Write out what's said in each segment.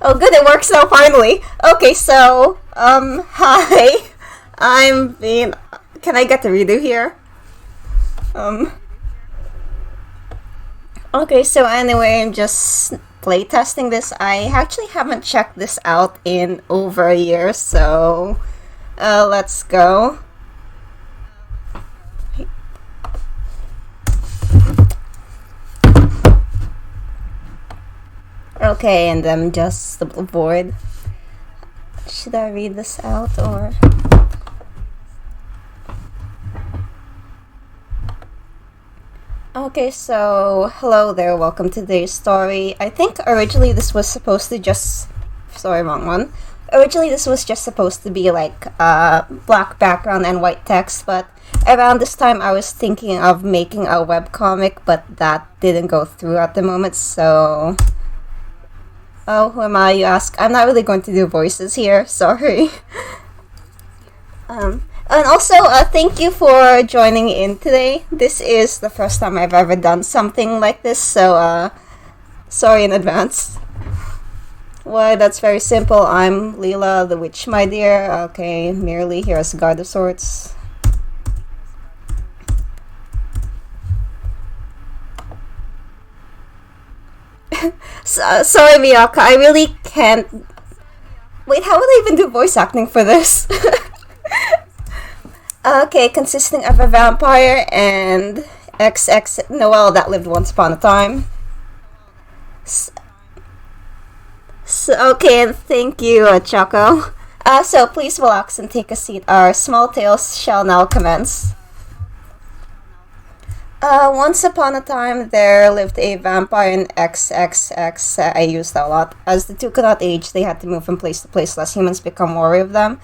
Oh, good, it works now finally. Okay, so, hi. I'm Veynn. Can I get the redo here? Um, okay, so anyway, I'm just playtesting this. I actually haven't checked this out in over a year, so, let's go. Okay, and I'm just bored. Should I read this out or? Okay, so hello there, welcome to today's story. I think originally this was supposed to just. Sorry, wrong one. Originally this was just supposed to be like black background and white text, but around this time I was thinking of making a webcomic, but that didn't go through at the moment, so. Oh, who am I, you ask? I'm not really going to do voices here, sorry. And also, thank you for joining in today. This is the first time I've ever done something like this, so, sorry in advance. Well, that's very simple. I'm Leela, the witch, my dear. Okay, merely here as guard of sorts. Sorry, Miyaka, I really can't. Wait, how would I even do voice acting for this? Okay, consisting of a vampire and XX Noel that lived once upon a time. Okay, and thank you, Choco. So please relax and take a seat. Our small tales shall now commence. Once upon a time, there lived a vampire in XXX. I used that a lot. As the two could not age, they had to move from place to place, lest humans become wary of them.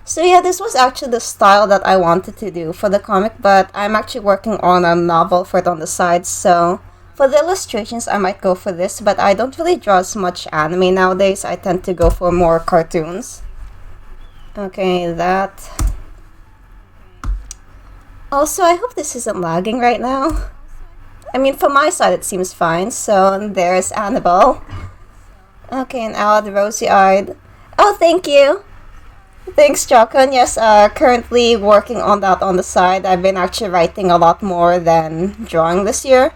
So yeah, this was actually the style that I wanted to do for the comic, but I'm actually working on a novel for it on the side, so for the illustrations, I might go for this, but I don't really draw as much anime nowadays. I tend to go for more cartoons. Okay, that. Also, I hope this isn't lagging right now. I mean, from my side, it seems fine. So, there's Annabelle. Okay, and Al, the rosy-eyed. Oh, thank you! Thanks, Choco. And yes, currently working on that on the side. I've been actually writing a lot more than drawing this year.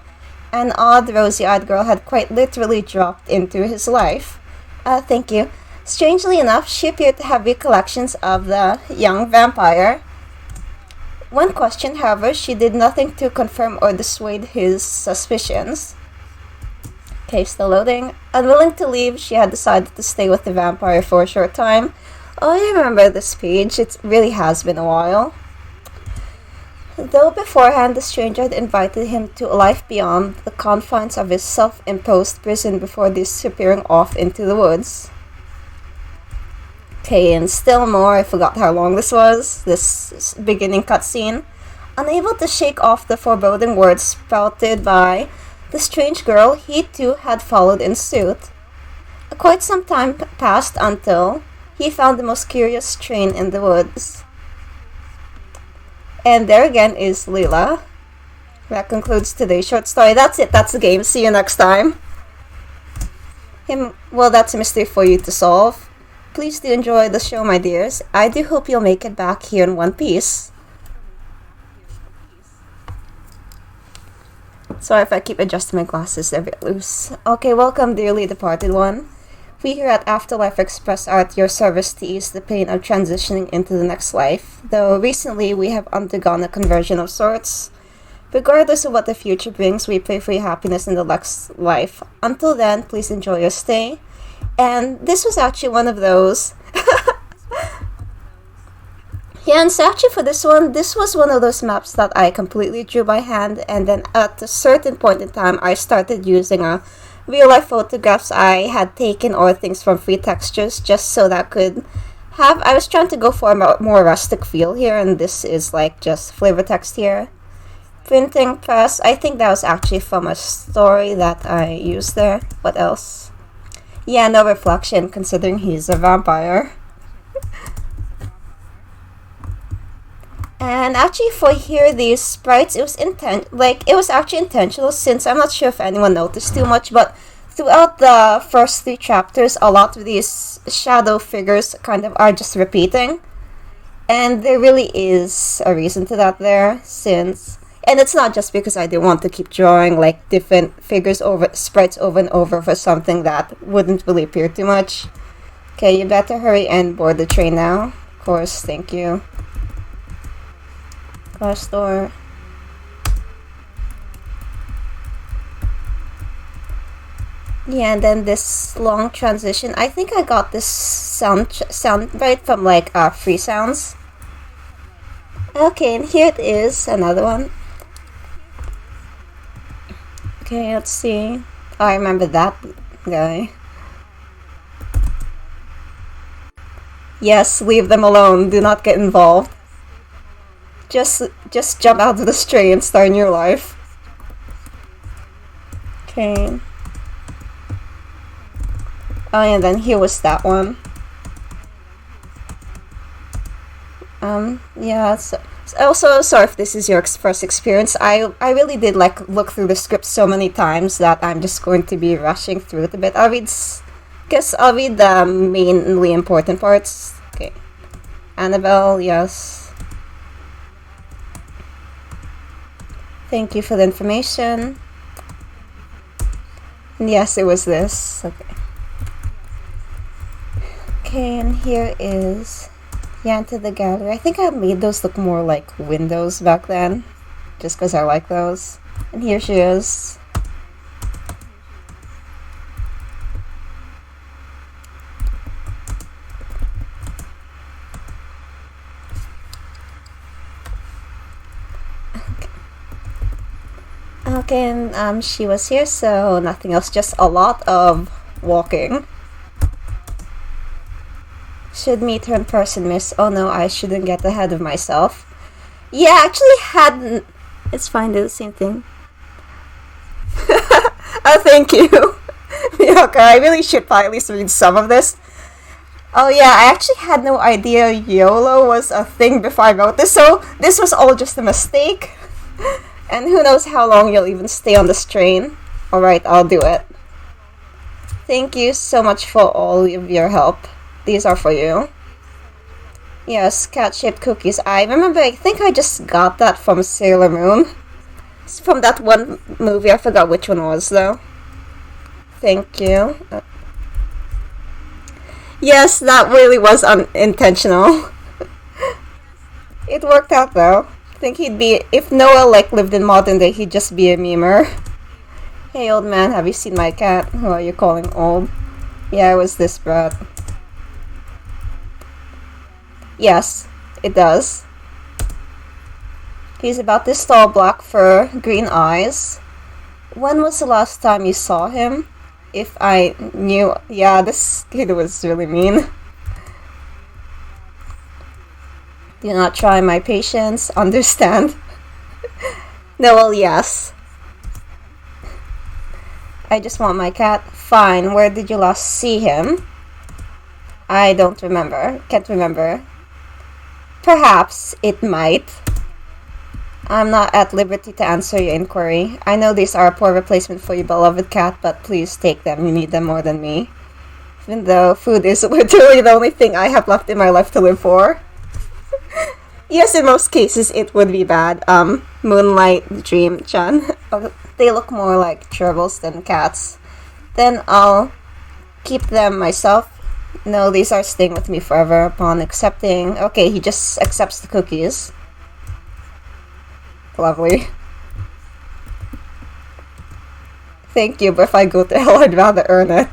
And Odd, the rosy-eyed girl, had quite literally dropped into his life. Thank you. Strangely enough, she appeared to have recollections of the young vampire. One question, however, she did nothing to confirm or dissuade his suspicions. Okay, still loading. Unwilling to leave, she had decided to stay with the vampire for a short time. Oh, I remember this page. It really has been a while. Though beforehand the stranger had invited him to a life beyond the confines of his self-imposed prison before disappearing off into the woods. Okay, and still more, I forgot how long this was, this beginning cutscene. Unable to shake off the foreboding words spouted by the strange girl, he too had followed in suit. Quite some time passed until he found the most curious train in the woods. And there again is Leela. That concludes today's short story. That's it, that's the game. See you next time. Well, that's a mystery for you to solve. Please do enjoy the show, my dears. I do hope you'll make it back here in one piece. Sorry if I keep adjusting my glasses, they're a bit loose. Okay, welcome, dearly departed one. We here at Afterlife Express are at your service to ease the pain of transitioning into the next life, though recently we have undergone a conversion of sorts. Regardless of what the future brings, we pray for your happiness in the next life. Until then, please enjoy your stay. And this was actually one of those. Yeah, and so actually for this was one of those maps that I completely drew by hand, and then at a certain point in time, I started using real-life photographs I had taken or things from free textures just so that I was trying to go for a more rustic feel here, and this is like just flavor text here. Printing press, I think that was actually from a story that I used there. What else? Yeah, no reflection, considering he's a vampire. And actually, for here, these sprites, it was actually intentional, since I'm not sure if anyone noticed too much, but throughout the first 3 chapters, a lot of these shadow figures kind of are just repeating. And there really is a reason to that there, since... And it's not just because I didn't want to keep drawing like different sprites over and over for something that wouldn't really appear too much. Okay, you better hurry and board the train now. Of course, thank you. Car store. Yeah, and then this long transition. I think I got this sound right from like Free Sounds. Okay, and here it is, another one. Okay, let's see. Oh, I remember that guy. Yes, leave them alone. Do not get involved. Just jump out of the train and start in your life. Okay. Oh, and then here was that one. Yeah, so also, sorry if this is your first experience. I really did like look through the script so many times that I'm just going to be rushing through it a bit. I'll read the mainly important parts. Okay. Annabelle, yes. Thank you for the information. And yes, it was this. Okay. Okay, and here is... Yeah, into the gallery. I think I made those look more like windows back then, just because I like those. And here she is. Okay, and she was here, so nothing else, just a lot of walking. Should meet her in person, miss. Oh no, I shouldn't get ahead of myself. Yeah, I actually hadn't... It's fine, do the same thing. Oh, thank you. Okay, I really should probably at least read some of this. Oh yeah, I actually had no idea YOLO was a thing before I wrote this, so this was all just a mistake. And who knows how long you'll even stay on this train. Alright, I'll do it. Thank you so much for all of your help. These are for you. Yes, cat-shaped cookies. I remember, I think I just got that from Sailor Moon. It's from that one movie, I forgot which one it was though. Thank you. Yes, that really was unintentional. It worked out though. I think he'd be, if Noah like lived in modern day, he'd just be a memer. Hey old man, have you seen my cat? Who are you calling old? Yeah, it was this brat. Yes, it does. He's about this tall, black fur, green eyes. When was the last time you saw him? If I knew... Yeah, this kid was really mean. Do not try my patience. Understand? No, well, yes. I just want my cat. Fine, where did you last see him? I don't remember. Can't remember. Perhaps it might. I'm not at liberty to answer your inquiry. I know these are a poor replacement for your beloved cat, but please take them. You need them more than me. Even though food is literally the only thing I have left in my life to live for. Yes, in most cases it would be bad. Moonlight Dream-chan. They look more like gerbils than cats. Then I'll keep them myself. No, these are staying with me forever upon accepting... Okay, he just accepts the cookies. Lovely. Thank you, but if I go to hell, I'd rather earn it.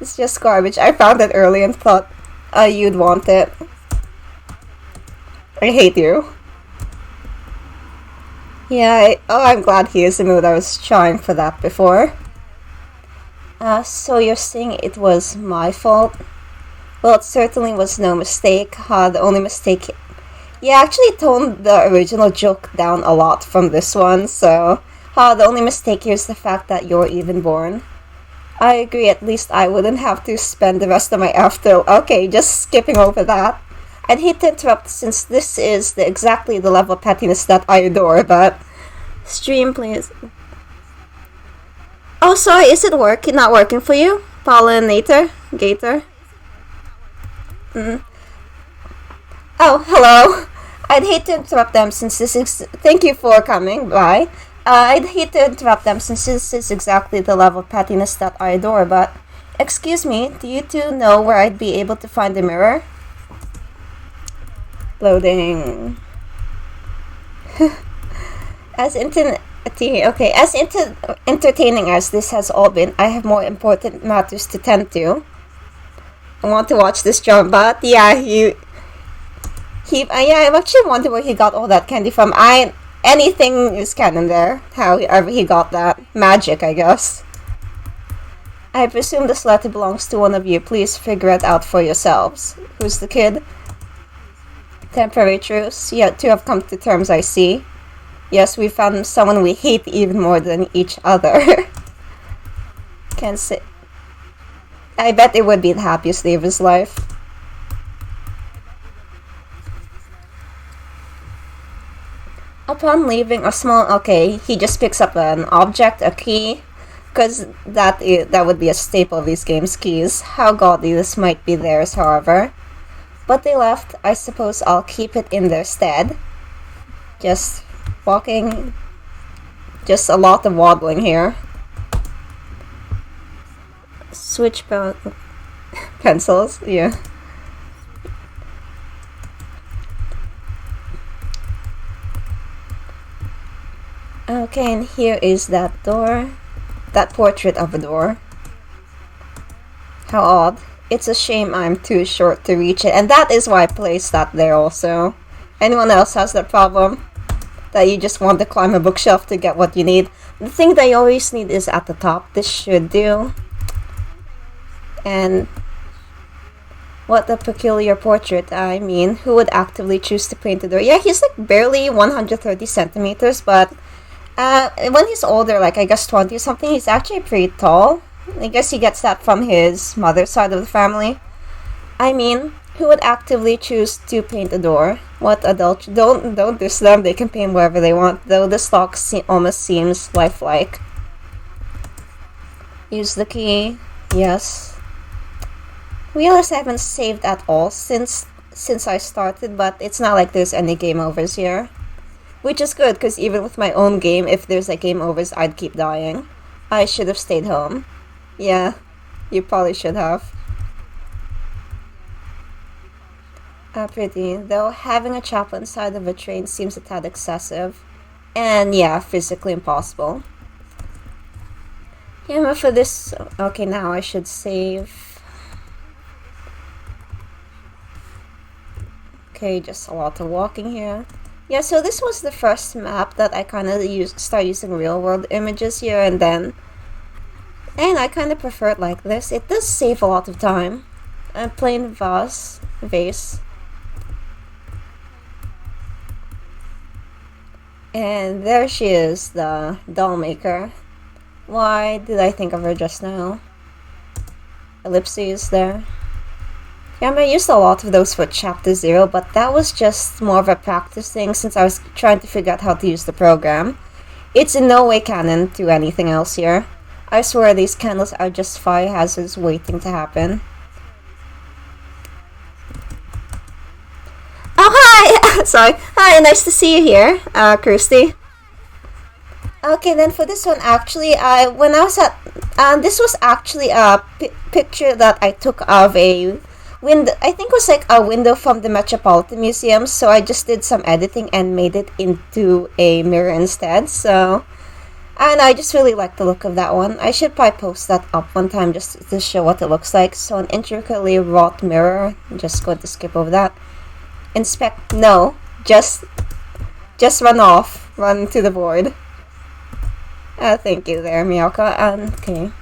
It's just garbage. I found it early and thought you'd want it. I hate you. Yeah, I'm glad he is in the mood. I was trying for that before. So you're saying it was my fault? Well, it certainly was no mistake. The only mistake... Yeah, I actually toned the original joke down a lot from this one, so... the only mistake here is the fact that you're even born. I agree, at least I wouldn't have to spend the rest of my after... Okay, just skipping over that. I'd hate to interrupt since this is exactly the level of pettiness that I adore, but... Stream, please. Oh, sorry, is it not working for you? Pollinator? Gator? Mm. Oh, hello. I'd hate to interrupt them since this is... Thank you for coming, bye. I'd hate to interrupt them since this is exactly the level of pettiness that I adore, but... Excuse me, do you two know where I'd be able to find the mirror? Loading. As entertaining as this has all been, I have more important matters to tend to. I want to watch this drama, but yeah, I actually wonder where he got all that candy from. Anything is canon there. However he got that. Magic, I guess. I presume this letter belongs to one of you. Please figure it out for yourselves. Who's the kid? Temporary truce. Yeah, two have come to terms, I see. Yes, we found someone we hate even more than each other. Can't say. I bet it would be the happiest day of his life. Upon leaving a small... Okay, he just picks up an object, a key. Because that would be a staple of these games, keys. How godly this might be theirs, however. But they left. I suppose I'll keep it in their stead. Just walking. Just a lot of waddling here. Switch pencils, yeah. Okay, and here is that door. That portrait of a door. How odd. It's a shame I'm too short to reach it. And that is why I placed that there also. Anyone else has that problem? That you just want to climb a bookshelf to get what you need? The thing that you always need is at the top. This should do. And what a peculiar portrait. I mean, who would actively choose to paint the door? Yeah, he's like barely 130 centimeters, but when he's older, like I guess 20 or something, he's actually pretty tall. I guess he gets that from his mother's side of the family. I mean, who would actively choose to paint a door? What adult? Don't diss them. They can paint wherever they want. Though this lock almost seems lifelike. Use the key. Yes. Realize I haven't saved at all since I started, but it's not like there's any game overs here. Which is good, because even with my own game, if there's like game overs, I'd keep dying. I should have stayed home. Yeah, you probably should have. Pretty. Though having a chapel inside of a train seems a tad excessive. And yeah, physically impossible. Yeah, but for this... Okay, now I should save. Okay, just a lot of walking here. Yeah, so this was the first map that I kind of start using real world images here and then. And I kind of prefer it like this. It does save a lot of time. A plain vase. And there she is, the doll maker. Why did I think of her just now? Ellipses there. Yeah, I used a lot of those for chapter 0, but that was just more of a practice thing since I was trying to figure out how to use the program. It's in no way canon to anything else here. I swear these candles are just fire hazards waiting to happen. Oh, hi! Sorry. Hi, nice to see you here, Kirsty. Okay, then for this one, actually, when I was at... this was actually a picture that I took of a window. I think it was like a window from the Metropolitan Museum, so I just did some editing and made it into a mirror instead, so... And I just really like the look of that one. I should probably post that up one time just to show what it looks like. So an intricately wrought mirror. I'm just going to skip over that. Inspect. No. Just run off. Run to the board. Thank you there, Miyaka. Okay.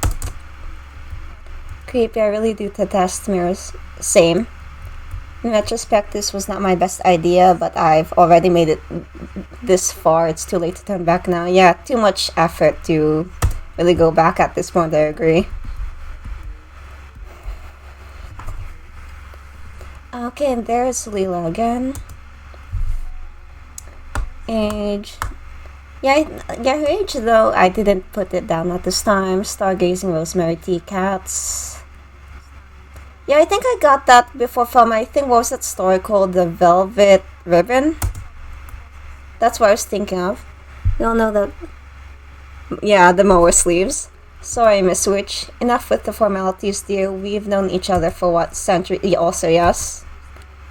Creepy. I really do detest mirrors. Same. In retrospect, this was not my best idea, but I've already made it this far. It's too late to turn back now. Yeah, too much effort to really go back at this point, I agree. Okay, and there's Leela again. Age. Yeah, yeah, her age though, I didn't put it down at this time. Stargazing, Rosemary Tea, Cats. Yeah, I think I got that before from, I think, what was that story called? The Velvet Ribbon? That's what I was thinking of. You all know that. Yeah, the mower sleeves. Sorry, Miss Witch. Enough with the formalities, dear. We've known each other for what, century? Also, yes.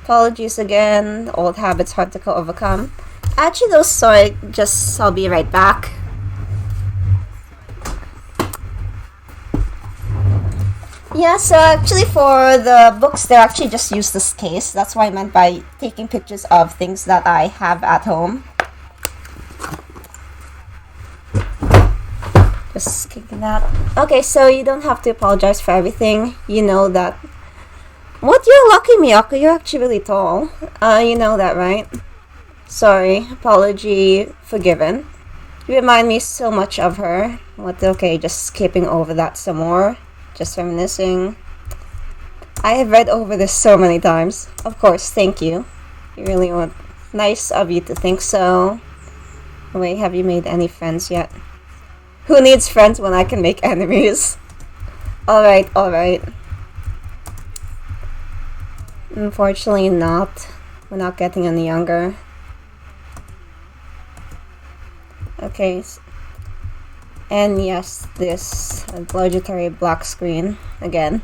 Apologies again. Old habits hard to overcome. Actually, though, sorry. I'll be right back. Yeah, so actually for the books, they actually just use this case. That's what I meant by taking pictures of things that I have at home. Just kicking that. Okay, so you don't have to apologize for everything. You know that. What? You're lucky, Miyako. You're actually really tall. You know that, right? Sorry. Apology forgiven. You remind me so much of her. What? Okay, just skipping over that some more. Just reminiscing. I have read over this so many times. Of course, thank you. You really want. Nice of you to think so. Wait, have you made any friends yet? Who needs friends when I can make enemies? Alright, alright. Unfortunately not. We're not getting any younger. Okay. And yes, this obligatory black screen again.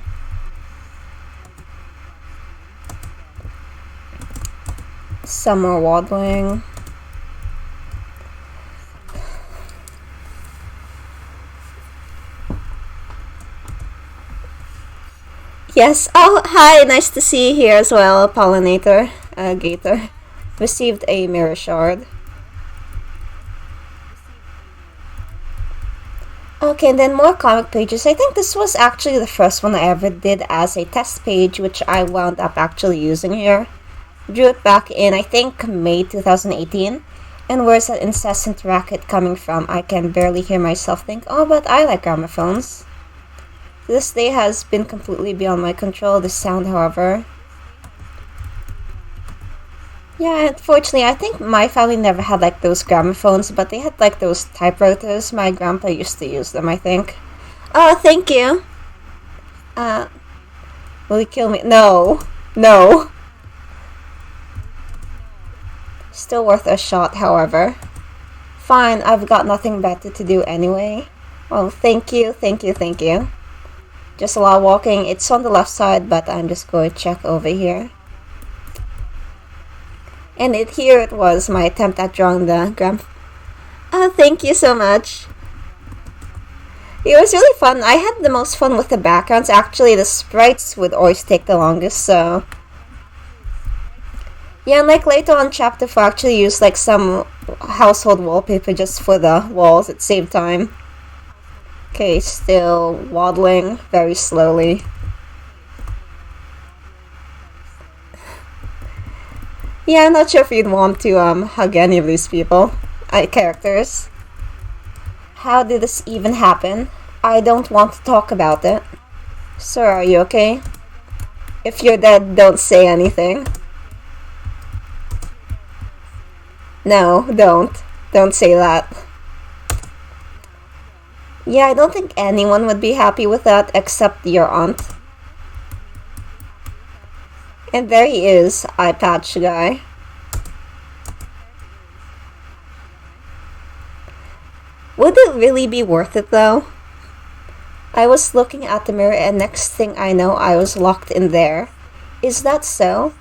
Some more waddling. Yes. Oh, hi. Nice to see you here as well, Pollinator. Gator. Received a mirror shard. Okay, and then more comic pages. I think this was actually the first one I ever did as a test page, which I wound up actually using here. Drew it back in, I think, May 2018. And where's that incessant racket coming from? I can barely hear myself think, oh, but I like gramophones. This day has been completely beyond my control, the sound, however. Yeah, unfortunately, I think my family never had like those gramophones, but they had like those typewriters. My grandpa used to use them, I think. Oh, thank you. Will he kill me? No. No. Still worth a shot, however. Fine, I've got nothing better to do anyway. Oh, thank you, thank you, thank you. Just a lot of walking. It's on the left side, but I'm just going to check over here. And here it was, my attempt at drawing the Oh, thank you so much. It was really fun. I had the most fun with the backgrounds. Actually, the sprites would always take the longest, so... Yeah, and like later on chapter 4, I actually used like some household wallpaper just for the walls at the same time. Okay, still waddling very slowly. Yeah, I'm not sure if you'd want to hug any of these people. Characters. How did this even happen? I don't want to talk about it. Sir, are you okay? If you're dead, don't say anything. No, don't. Don't say that. Yeah, I don't think anyone would be happy with that except your aunt. And there he is, eye patch guy. Would it really be worth it though? I was looking at the mirror and next thing I know I was locked in there. Is that so?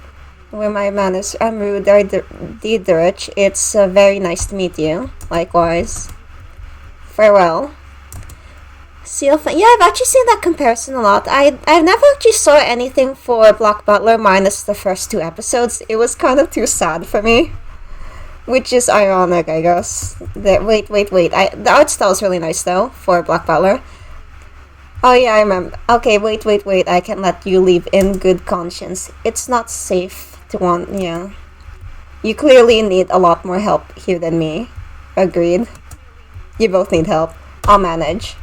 Where my manners, I'm rude, Diederich. It's very nice to meet you. Likewise. Farewell. Yeah, I've actually seen that comparison a lot. I've never actually saw anything for Black Butler minus the first 2 episodes. It was kind of too sad for me. Which is ironic, I guess. Wait. The art style is really nice, though, for Black Butler. Oh, yeah, I remember. Okay, wait. I can let you leave in good conscience. It's not safe to want, yeah. You clearly need a lot more help here than me. Agreed. You both need help. I'll manage.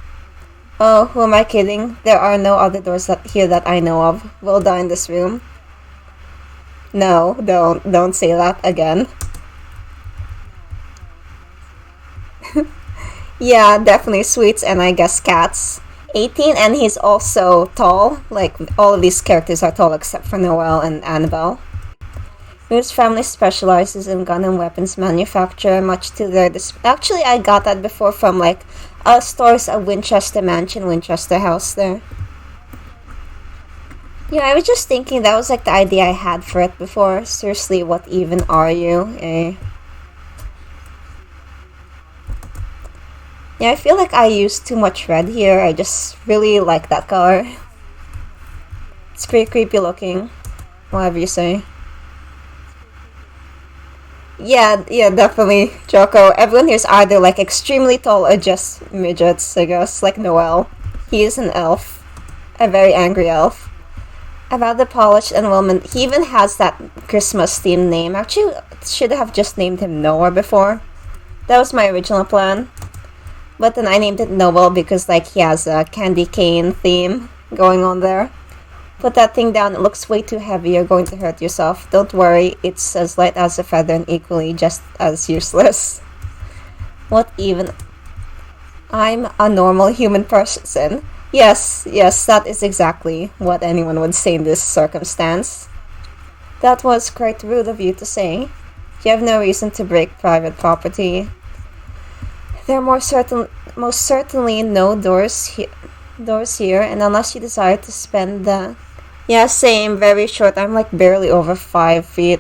Oh, who am I kidding? There are no other doors here that I know of. We'll die in this room. No, don't say that again. Yeah, definitely sweets and I guess cats. 18 and he's also tall. Like all of these characters are tall except for Noelle and Annabelle. Whose family specializes in gun and weapons manufacture, much to their actually, I got that before from like stores at Winchester Mansion, Winchester House there. Yeah, I was just thinking that was like the idea I had for it before. Seriously, what even are you? Eh? Yeah, I feel like I used too much red here. I just really like that color. It's pretty creepy looking. Whatever you say. Yeah, definitely, Choco. Everyone here is either like extremely tall or just midgets, I guess, like Noel. He is an elf. A very angry elf. About the polished and he even has that Christmas themed name. Actually, should have just named him Noah before. That was my original plan. But then I named it Noel because like he has a candy cane theme going on there. Put that thing down, it looks way too heavy, you're going to hurt yourself. Don't worry, it's as light as a feather and equally just as useless. What even? I'm a normal human person. Yes, that is exactly what anyone would say in this circumstance. That was quite rude of you to say. You have no reason to break private property. There are most certainly no doors here, and unless you desire to spend the... Yeah, same, very short. I'm like barely over 5 feet.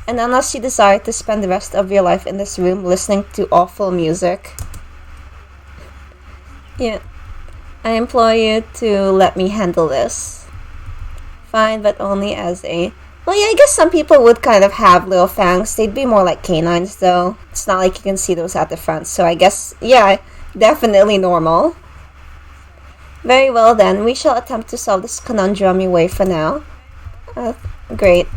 And unless you desire to spend the rest of your life in this room listening to awful music. Yeah. I implore you to let me handle this. Fine, but only as a... Well, yeah, I guess some people would kind of have little fangs. They'd be more like canines, though. It's not like you can see those at the front. So I guess, yeah, definitely normal. Very well, then. We shall attempt to solve this conundrum away for now. Great.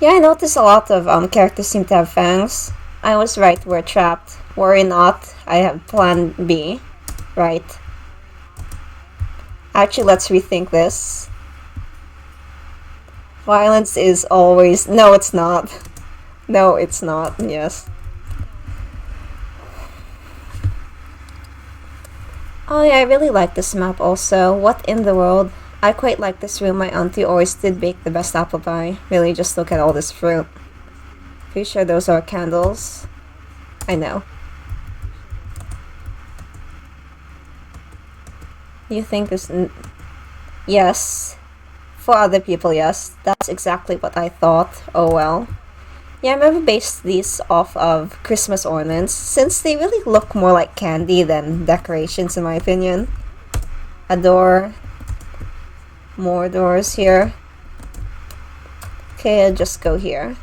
Yeah, I noticed a lot of characters seem to have fangs. I was right, we're trapped. Worry not, I have plan B. Right. Actually, let's rethink this. Violence is always... No, it's not. No, it's not. Yes. Oh yeah, I really like this map also. What in the world? I quite like this room. My auntie always did bake the best apple pie. Really, just look at all this fruit. Pretty sure those are candles. I know. You think this... Yes. For other people, yes. That's exactly what I thought. Oh well. Yeah, I've never based these off of Christmas ornaments, since they really look more like candy than decorations in my opinion. A door. More doors here. Okay, I'll just go here.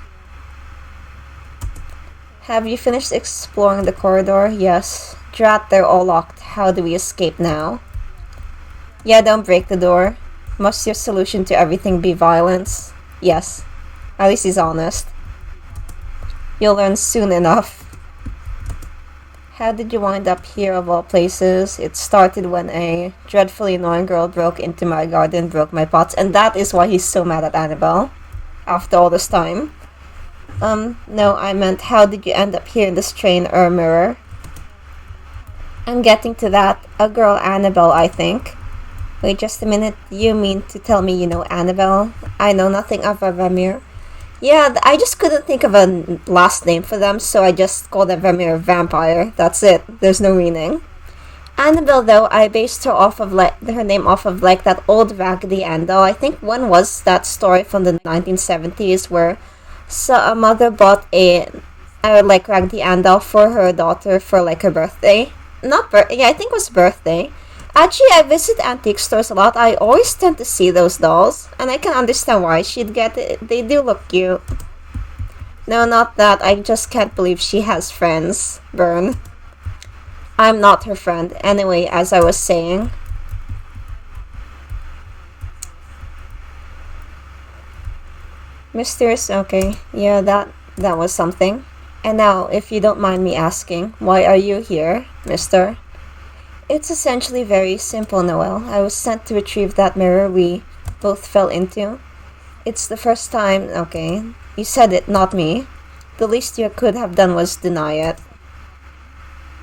Have you finished exploring the corridor? Yes. Drat, they're all locked. How do we escape now? Yeah, don't break the door. Must your solution to everything be violence? Yes. At least he's honest. You'll learn soon enough. How did you wind up here of all places? It started when a dreadfully annoying girl broke into my garden, broke my pots, and that is why he's so mad at Annabelle. After all this time. No, I meant how did you end up here in this train mirror? I'm getting to that. A girl, Annabelle, I think. Wait just a minute, you mean to tell me you know Annabelle? I know nothing of a Vermeer. Yeah, I just couldn't think of a last name for them, so I just called them Vermeer Vampire. That's it, there's no meaning. Annabelle, though, I based her off of her name off of like that old Raggedy Ann doll. I think one was that story from the 1970s where a mother bought a like Raggedy Ann doll for her daughter for like her birthday. Yeah, I think it was birthday. Actually, I visit antique stores a lot. I always tend to see those dolls, and I can understand why she'd get it. They do look cute. No, not that. I just can't believe she has friends. Burn. I'm not her friend. Anyway, as I was saying. Mysterious, okay. Yeah, that was something. And now, if you don't mind me asking, why are you here, mister? It's essentially very simple, Noel. I was sent to retrieve that mirror we both fell into. It's the first time... Okay, you said it, not me. The least you could have done was deny it.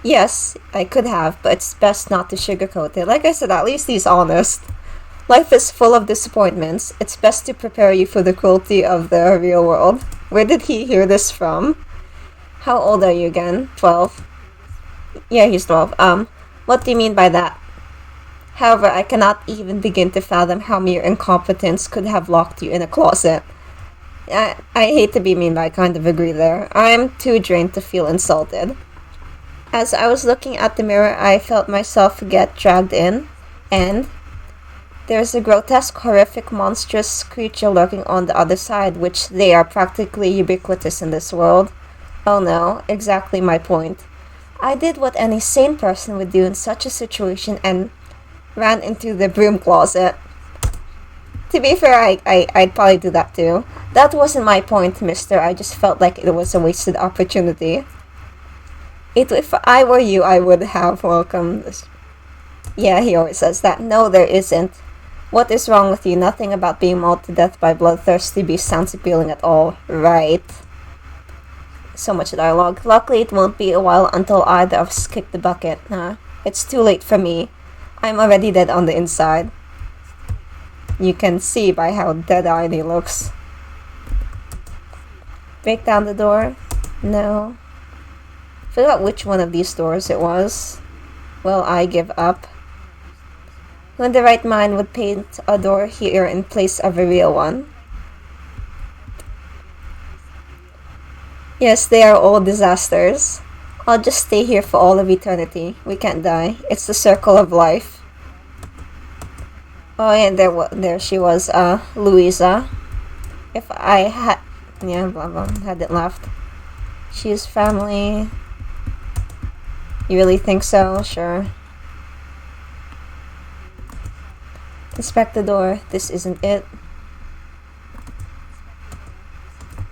Yes, I could have, but it's best not to sugarcoat it. Like I said, at least he's honest. Life is full of disappointments. It's best to prepare you for the cruelty of the real world. Where did he hear this from? How old are you again? 12? Yeah, he's 12. What do you mean by that? However, I cannot even begin to fathom how mere incompetence could have locked you in a closet. I hate to be mean, but I kind of agree there. I'm too drained to feel insulted. As I was looking at the mirror, I felt myself get dragged in, and there's a grotesque, horrific, monstrous creature lurking on the other side, which they are practically ubiquitous in this world. Oh no, exactly my point. I did what any sane person would do in such a situation and ran into the broom closet. To be fair, I'd probably do that too. That wasn't my point, mister. I just felt like it was a wasted opportunity. If I were you, I would have welcomed this. Yeah, he always says that. No, there isn't. What is wrong with you? Nothing about being mauled to death by bloodthirsty beasts sounds appealing at all. Right. So much dialogue. Luckily, it won't be a while until either of us kick the bucket. It's too late for me. I'm already dead on the inside. You can see by how dead-eyed he looks. Break down the door? No. Forgot which one of these doors it was. Well, I give up. Who in the right mind would paint a door here in place of a real one? Yes, they are all disasters. I'll just stay here for all of eternity. We can't die. It's the circle of life. Oh, and there she was, Louisa. If I had... Yeah, blah blah, hadn't left. She's family. You really think so? Sure. Inspect the door. This isn't it.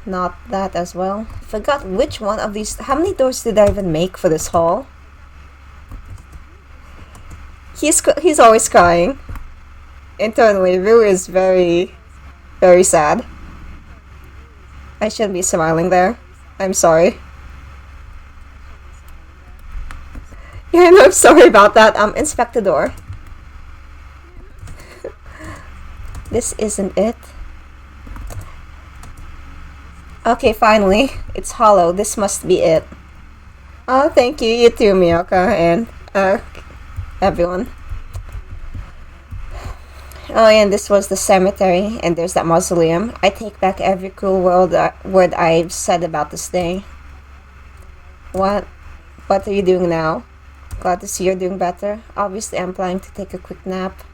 Not that as well. Forgot which one of these... How many doors did I even make for this hall? He's always crying. Internally, Rue is very, very sad. I shouldn't be smiling there. I'm sorry. Yeah, no, I'm sorry about that. Inspect the door. This isn't it. Okay, finally. It's hollow. This must be it. Oh, thank you. You too, Miyoka, and, everyone. Oh, and this was the cemetery, and there's that mausoleum. I take back every cruel word I've said about this day. What? What are you doing now? Glad to see you're doing better. Obviously, I'm planning to take a quick nap.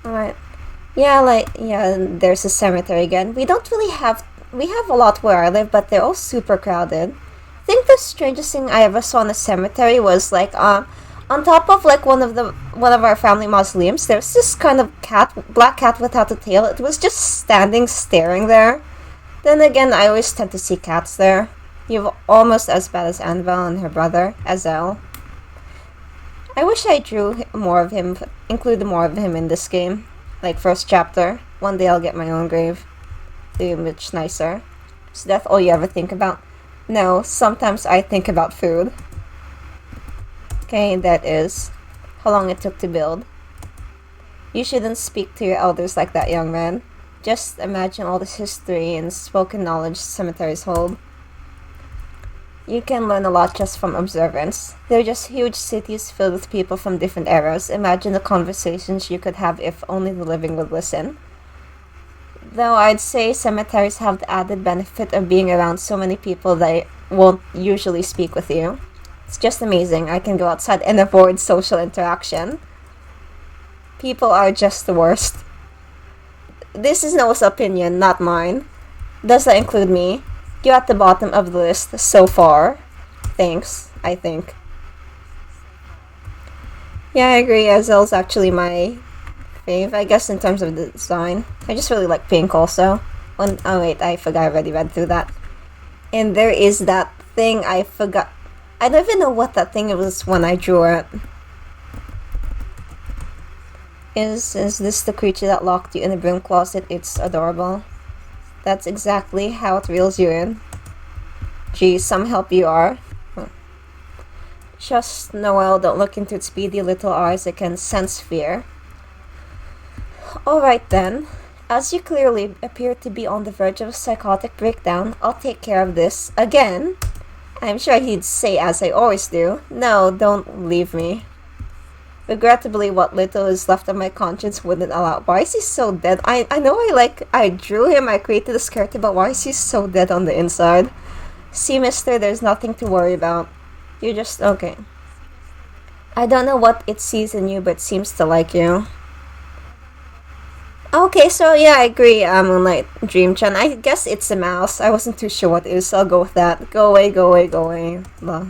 Alright. Yeah, there's a cemetery again. We have a lot where I live, but they're all super crowded. I think the strangest thing I ever saw in a cemetery was, like, on top of, like, one of our family mausoleums, there's this kind of black cat without a tail. It was just standing, staring there. Then again, I always tend to see cats there. You're almost as bad as Annabelle and her brother, Azel. I wish I drew more of him, included more of him in this game. Like, first chapter. One day I'll get my own grave. Be much nicer. Is death all you ever think about? No, sometimes I think about food. Okay, that is how long it took to build. You shouldn't speak to your elders like that, young man. Just imagine all this history and spoken knowledge cemeteries hold. You can learn a lot just from observance. They're just huge cities filled with people from different eras. Imagine the conversations you could have if only the living would listen. Though I'd say cemeteries have the added benefit of being around so many people that won't usually speak with you. It's just amazing. I can go outside and avoid social interaction. People are just the worst. This is Noah's opinion, not mine. Does that include me? You're at the bottom of the list so far. Thanks, I think. Yeah, I agree. Azel's actually my fave, I guess, in terms of the design. I just really like pink also. Oh wait, I forgot I already read through that. And there is that thing I forgot. I don't even know what that thing was when I drew it. Is this the creature that locked you in the broom closet? It's adorable. That's exactly how it reels you in. Gee, some help you are. Just, Noel, don't look into its beady little eyes. I can sense fear. Alright then. As you clearly appear to be on the verge of a psychotic breakdown, I'll take care of this. Again? I'm sure he'd say, as I always do, no, don't leave me. Regrettably, what little is left of my conscience wouldn't allow. Why is he so dead? I know I drew him, I created this character, but why is he so dead on the inside? See, mister, there's nothing to worry about. You're just, okay. I don't know what it sees in you, but it seems to like you. Okay, so yeah, I agree, Moonlight Dream-chan. I guess it's a mouse. I wasn't too sure what it is, so I'll go with that. Go away, go away, go away. Blah.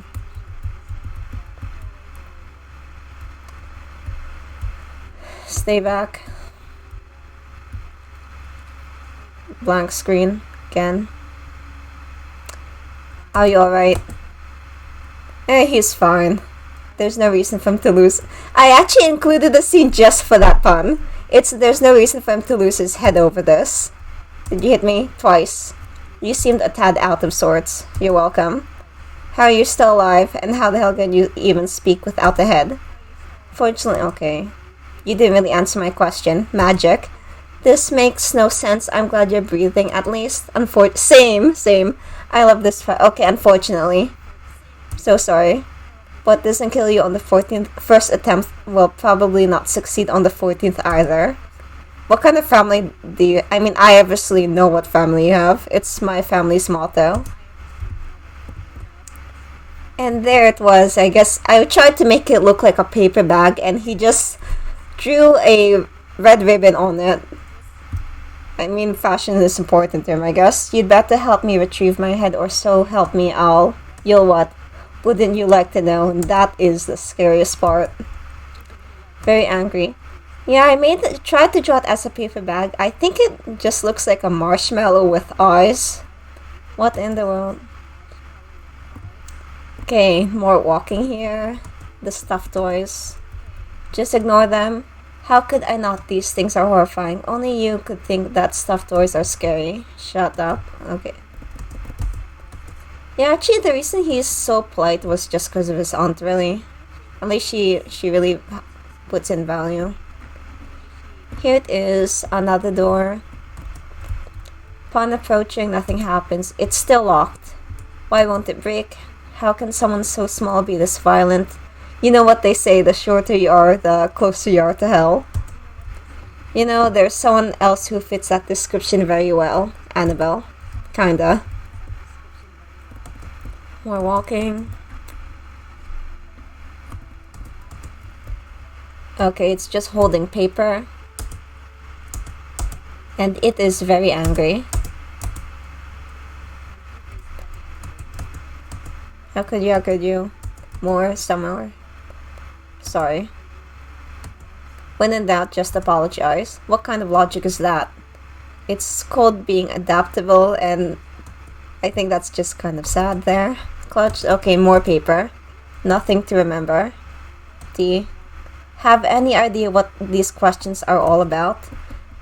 Stay back. Blank screen again. Are you alright? He's fine. There's no reason for him to lose. I actually included the scene just for that pun. There's no reason for him to lose his head over this. Did you hit me? Twice. You seemed a tad out of sorts. You're welcome. How are you still alive? And how the hell can you even speak without the head? Fortunately, okay. You didn't really answer my question. Magic. This makes no sense. I'm glad you're breathing, at least. Same. I love this okay, unfortunately. So sorry. What doesn't kill you on the 14th first attempt will probably not succeed on the 14th either. What kind of family do you... I mean, I obviously know what family you have. It's my family's motto. And there it was. I guess I tried to make it look like a paper bag, and he just drew a red ribbon on it. I mean, fashion is important to him, I guess. You'd better help me retrieve my head, or so help me, You'll what? Wouldn't you like to know? That is the scariest part. Very angry. Yeah, I tried to draw it as a paper bag. I think it just looks like a marshmallow with eyes. What in the world? Okay, more walking here. The stuffed toys. Just ignore them. How could I not? These things are horrifying. Only you could think that stuffed toys are scary. Shut up. Okay. Yeah, actually, the reason he's so polite was just because of his aunt, really. At least she really puts in value. Here it is, another door. Upon approaching, nothing happens. It's still locked. Why won't it break? How can someone so small be this violent? You know what they say, the shorter you are, the closer you are to hell. You know, there's someone else who fits that description very well. Annabelle. Kinda. More walking. Okay, it's just holding paper. And it is very angry. How could you? More, some more. Sorry. When in doubt, just apologize. What kind of logic is that? It's called being adaptable, and I think that's just kind of sad there. Clutch. Okay, more paper. Nothing to remember. D. Have any idea what these questions are all about?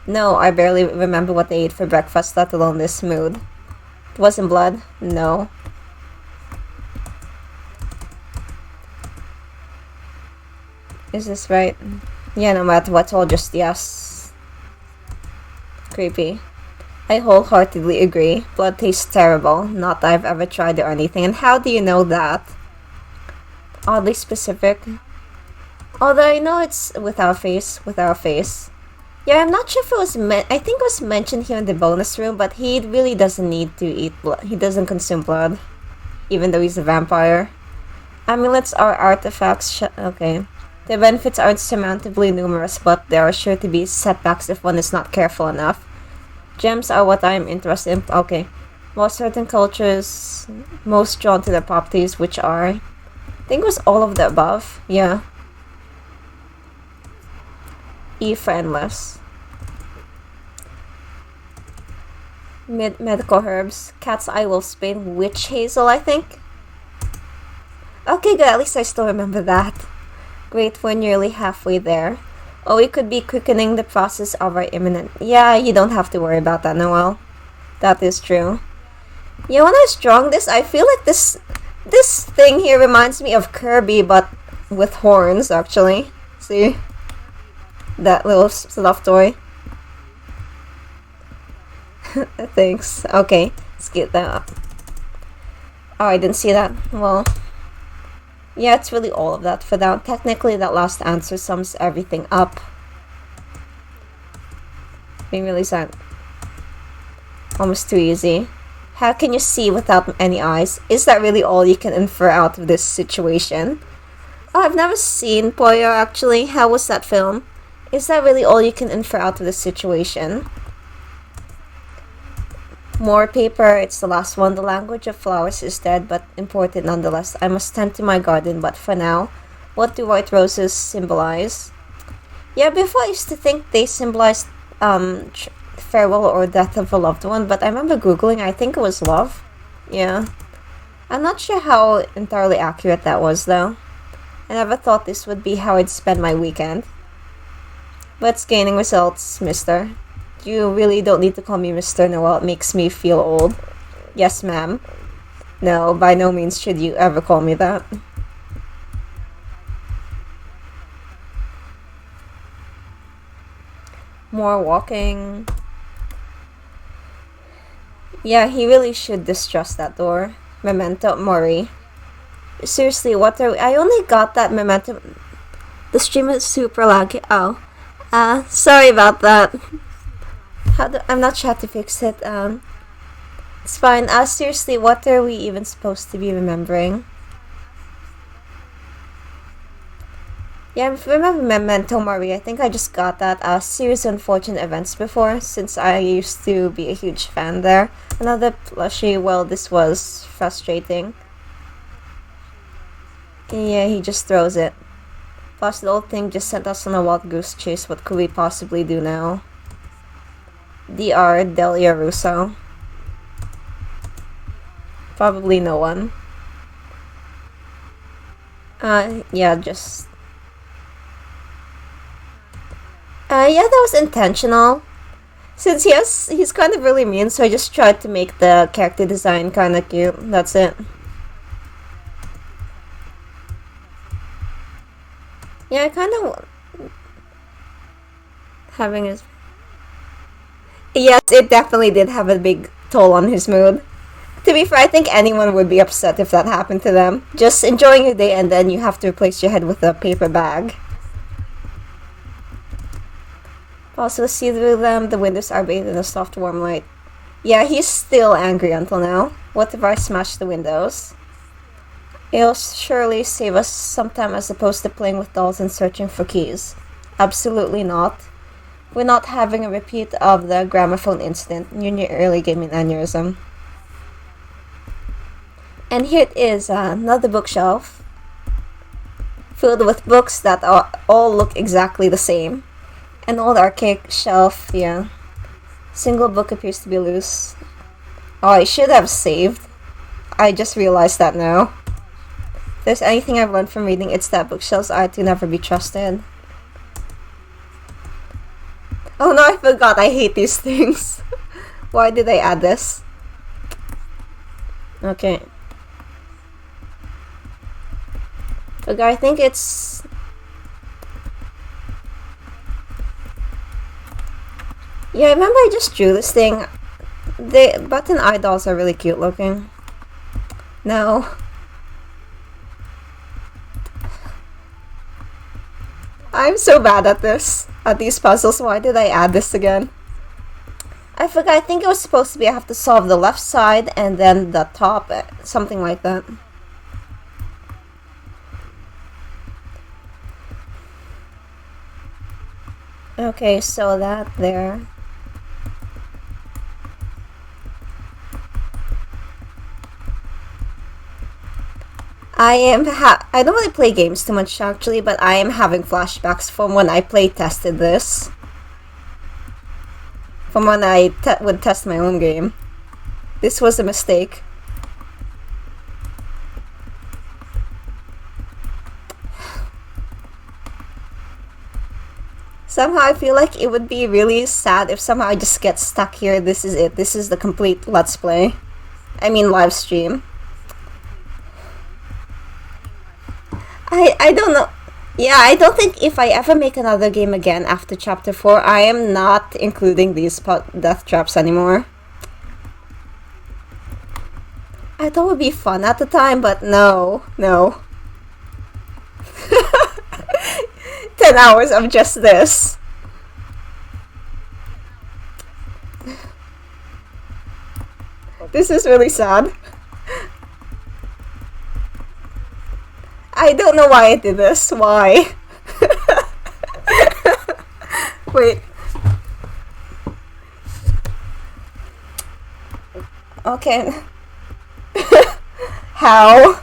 No, I barely remember what they ate for breakfast, let alone this mood. It wasn't blood? No. Is this right? Yeah, no matter what, I'll just yes. Creepy. I wholeheartedly agree. Blood tastes terrible. Not that I've ever tried it or anything. And how do you know that? Oddly specific. Although I know it's with our face. Yeah, I'm not sure if it was I think it was mentioned here in the bonus room, but he really doesn't need to eat blood. He doesn't consume blood. Even though he's a vampire. Amulets are artifacts. Okay. The benefits aren't surmountably numerous, but there are sure to be setbacks if one is not careful enough. Gems are what I am interested in. Okay. While certain cultures most drawn to their properties, which are... I think it was all of the above. Yeah. E for endless. Medical herbs. Cat's eye, wolfsbane, witch hazel, I think. Okay, good. At least I still remember that. Great, we're nearly halfway there. Or we could be quickening the process of our imminent... Yeah, you don't have to worry about that, Noel. That is true. Yeah, when I was drawing this, I feel like this thing here reminds me of Kirby, but with horns, actually. See? That little stuffed toy. Thanks. Okay, let's get that up. Oh, I didn't see that. Well, yeah, it's really all of that for now. Technically, that last answer sums everything up. Being really sad. Almost too easy. How can you see without any eyes? Is that really all you can infer out of this situation? Oh, I've never seen Poyo, actually. How was that film? Is that really all you can infer out of this situation? More paper, it's the last one. The language of flowers is dead, but important nonetheless. I must tend to my garden, but for now, what do white roses symbolize? Yeah, before I used to think they symbolized farewell or death of a loved one, but I remember Googling, I think it was love. Yeah. I'm not sure how entirely accurate that was, though. I never thought this would be how I'd spend my weekend. But it's gaining results, mister. You really don't need to call me Mr. Noel. It makes me feel old. Yes, ma'am. No, by no means should you ever call me that. More walking. Yeah, he really should distrust that door. Memento Mori. Seriously, what are we? I only got that memento. The stream is super laggy. Oh. Sorry about that. I'm not sure how to fix it. It's fine. Seriously, what are we even supposed to be remembering? Yeah, I remember Memento Mori. I think I just got that series of unfortunate events before, since I used to be a huge fan there. Another plushie. Well, this was frustrating. Yeah, he just throws it. Plus, the old thing just sent us on a wild goose chase. What could we possibly do now? Dr. Delia Russo. Probably no one. Yeah, just... yeah, that was intentional. Since he's kind of really mean, so I just tried to make the character design kind of cute. That's it. Yeah, I kind of... having his... Yes, it definitely did have a big toll on his mood. To be fair, I think anyone would be upset if that happened to them. Just enjoying your day and then you have to replace your head with a paper bag. Also, see through them, the windows are bathed in a soft warm light. Yeah, he's still angry until now. What if I smash the windows? It'll surely save us some time as opposed to playing with dolls and searching for keys. Absolutely not. We're not having a repeat of the gramophone incident. You early gave me an aneurysm. And here it is, another bookshelf. Filled with books that all look exactly the same. An old archaic shelf, yeah. Single book appears to be loose. Oh, I should have saved. I just realized that now. If there's anything I've learned from reading, it's that bookshelves are to never be trusted. Oh no, I forgot. I hate these things. Why did I add this? Okay. Okay, I think it's... Yeah, I remember I just drew this thing. The button eye dolls are really cute looking. No. I'm so bad at this. At these puzzles. Why did I add this again? I forgot. I think it was supposed to be I have to solve the left side and then the top. Something like that. Okay, so that there. I don't really play games too much actually, but I am having flashbacks from when I play tested this. From when I would test my own game. This was a mistake. Somehow I feel like it would be really sad if somehow I just get stuck here. This is it. This is the complete Let's Play. I mean live stream. I don't know. Yeah, I don't think if I ever make another game again after Chapter 4, I am not including these death traps anymore. I thought it would be fun at the time, but no. 10 hours of just this. This is really sad. I don't know why I did this. Why? Wait. Okay. How?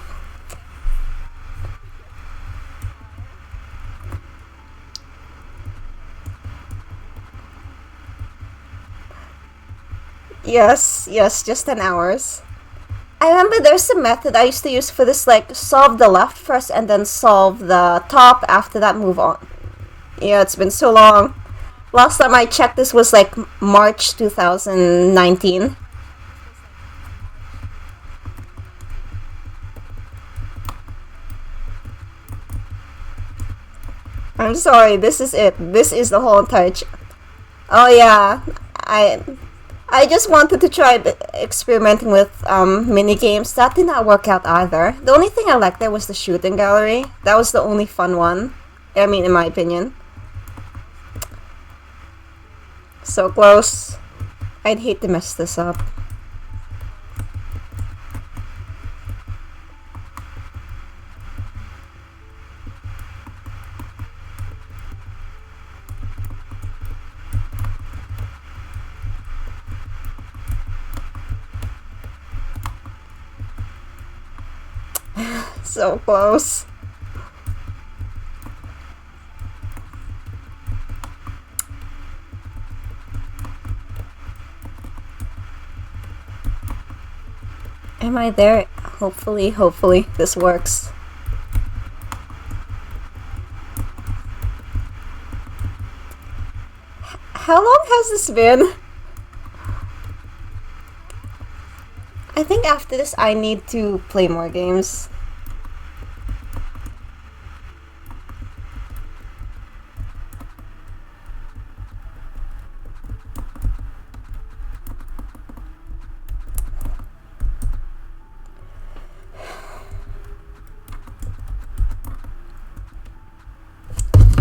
Yes, just 10 hours. I remember there's a method I used to use for this, like, solve the left first and then solve the top, after that move on. Yeah, it's been so long. Last time I checked, this was like March 2019. I'm sorry, this is it. This is the whole entire oh yeah, I just wanted to try experimenting with mini games. That did not work out either. The only thing I liked there was the shooting gallery. That was the only fun one. I mean, in my opinion. So close. I'd hate to mess this up. So close. Am I there? Hopefully this works. How long has this been? I think after this I need to play more games.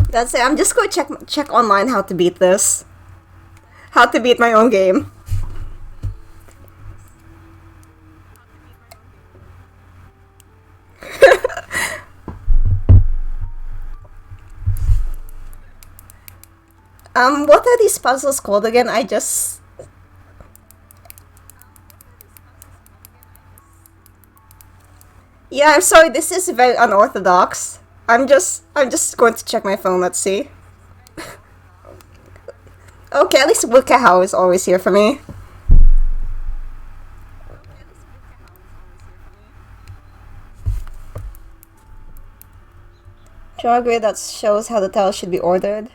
That's it. I'm just going to check online how to beat this. How to beat my own game. What are these puzzles called again? Yeah, I'm sorry, this is very unorthodox. I'm just going to check my phone, let's see. Okay, at least Wikahau is always here for me. Draw a grid that shows how the tiles should be ordered.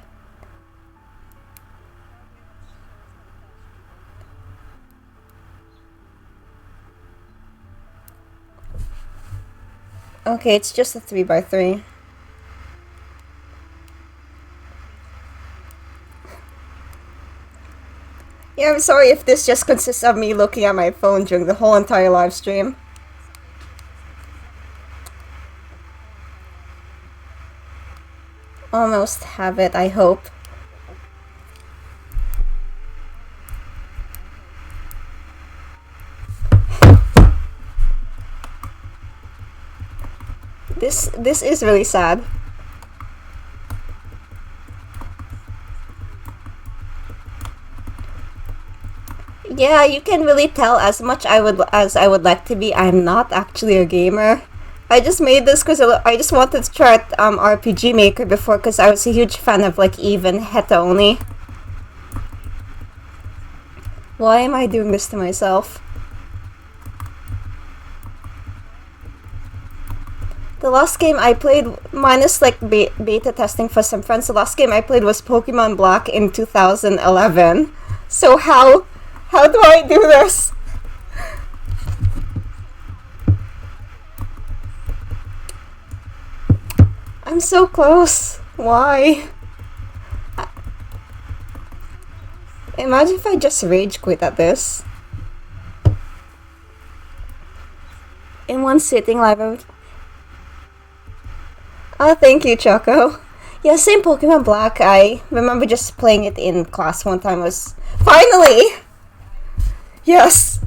Okay, it's just a 3x3. Yeah, I'm sorry if this just consists of me looking at my phone during the whole entire live stream. Almost have it, I hope. This is really sad. Yeah, you can really tell as much as I would like to be, I'm not actually a gamer. I just made this because I just wanted to try RPG Maker before, because I was a huge fan of like even Heta only. Why am I doing this to myself? The last game I played, minus like beta testing for some friends, the last game I played was Pokemon Black in 2011. So how do I do this? I'm so close. Why? Imagine if I just rage quit at this. In one sitting live. Oh, thank you, Choco. Yeah, same Pokemon Black. I remember just playing it in class one time. Was finally! Yes!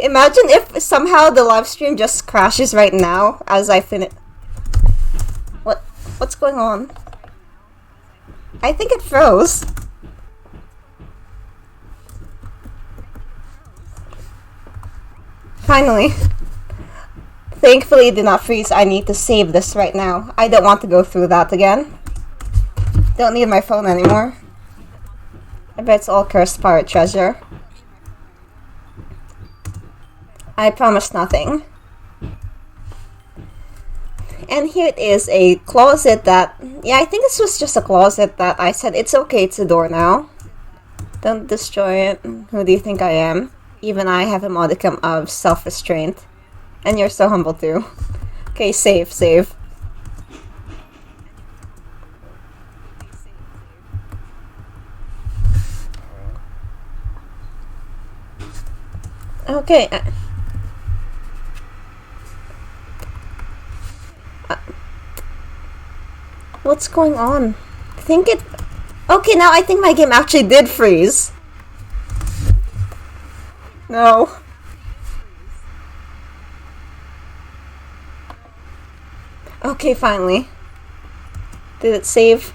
Imagine if somehow the live stream just crashes right now as I finish. What's going on? I think it froze. Finally. Thankfully it did not freeze. I need to save this right now. I don't want to go through that again. Don't need my phone anymore. I bet it's all cursed pirate treasure. I promise nothing. And here it is, a closet that... Yeah, I think this was just a closet that I said, it's okay, it's a door now. Don't destroy it. Who do you think I am? Even I have a modicum of self-restraint. And you're so humble too. Okay, save. Okay. What's going on? Okay, now I think my game actually did freeze. No. Okay, finally. Did it save?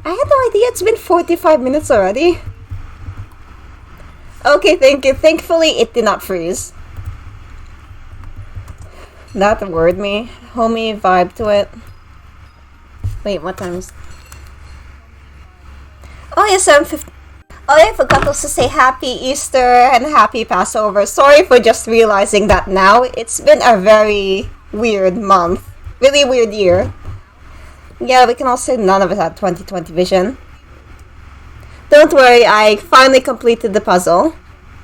I had no idea it's been 45 minutes already. Okay, thank you. Thankfully, it did not freeze. That worried me. Homey vibe to it. Wait, what time is... Oh yeah, 7:50. Oh yeah, I forgot also to say Happy Easter and Happy Passover. Sorry for just realizing that now. It's been a very weird month. Really weird year. Yeah, we can all say none of us had 20/20 vision. Don't worry, I finally completed the puzzle.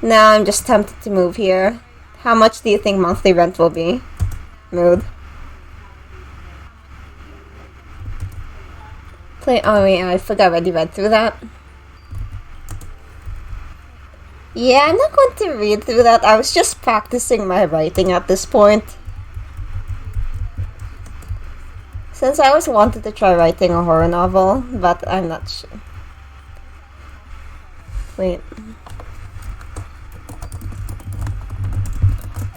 Now I'm just tempted to move here. How much do you think monthly rent will be? Mood. Oh wait, I forgot I already read through that. Yeah, I'm not going to read through that. I was just practicing my writing at this point. Since I always wanted to try writing a horror novel, but I'm not sure. Wait.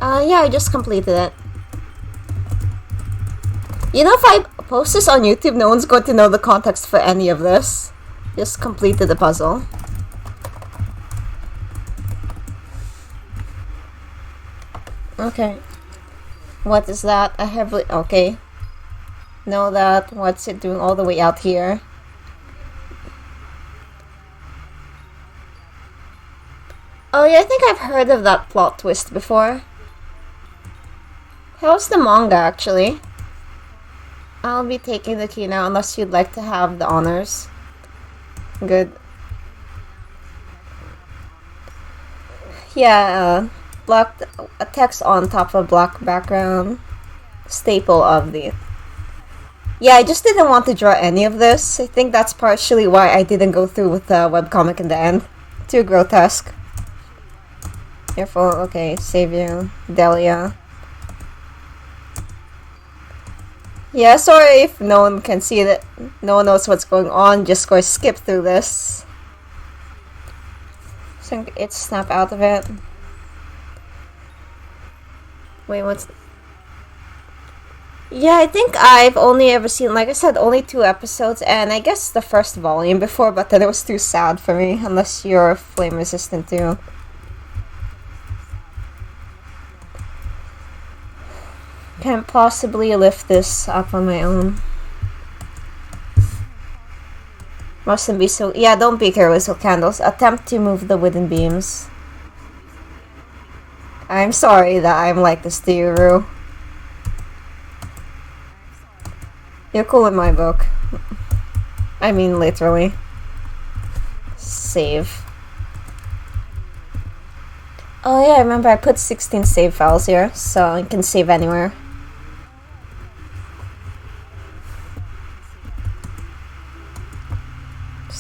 Yeah, I just completed it. You know, if I post this on YouTube, no one's going to know the context for any of this. Just completed the puzzle. Okay. What is that? I have... Okay. Know that. What's it doing all the way out here? Oh yeah, I think I've heard of that plot twist before. How's the manga, actually? I'll be taking the key now, unless you'd like to have the honors. Good. Yeah, black a text on top of black background. Staple of the... Yeah, I just didn't want to draw any of this. I think that's partially why I didn't go through with the webcomic in the end. Too grotesque. Careful. Okay, save you. Delia. Yeah, sorry if no one can see that. No one knows what's going on. Just go skip through this. So it's snap out of it. Wait, what's... Yeah, I think I've only ever seen, like I said, only 2 episodes, and I guess the first volume before, but then it was too sad for me, unless you're flame resistant too. Can't possibly lift this up on my own. Mustn't be so... Yeah, don't be careless with candles. Attempt to move the wooden beams. I'm sorry that I'm like this to you, Rue. You're cool in my book. I mean, literally. Save. Oh yeah, I remember I put 16 save files here, so you can save anywhere.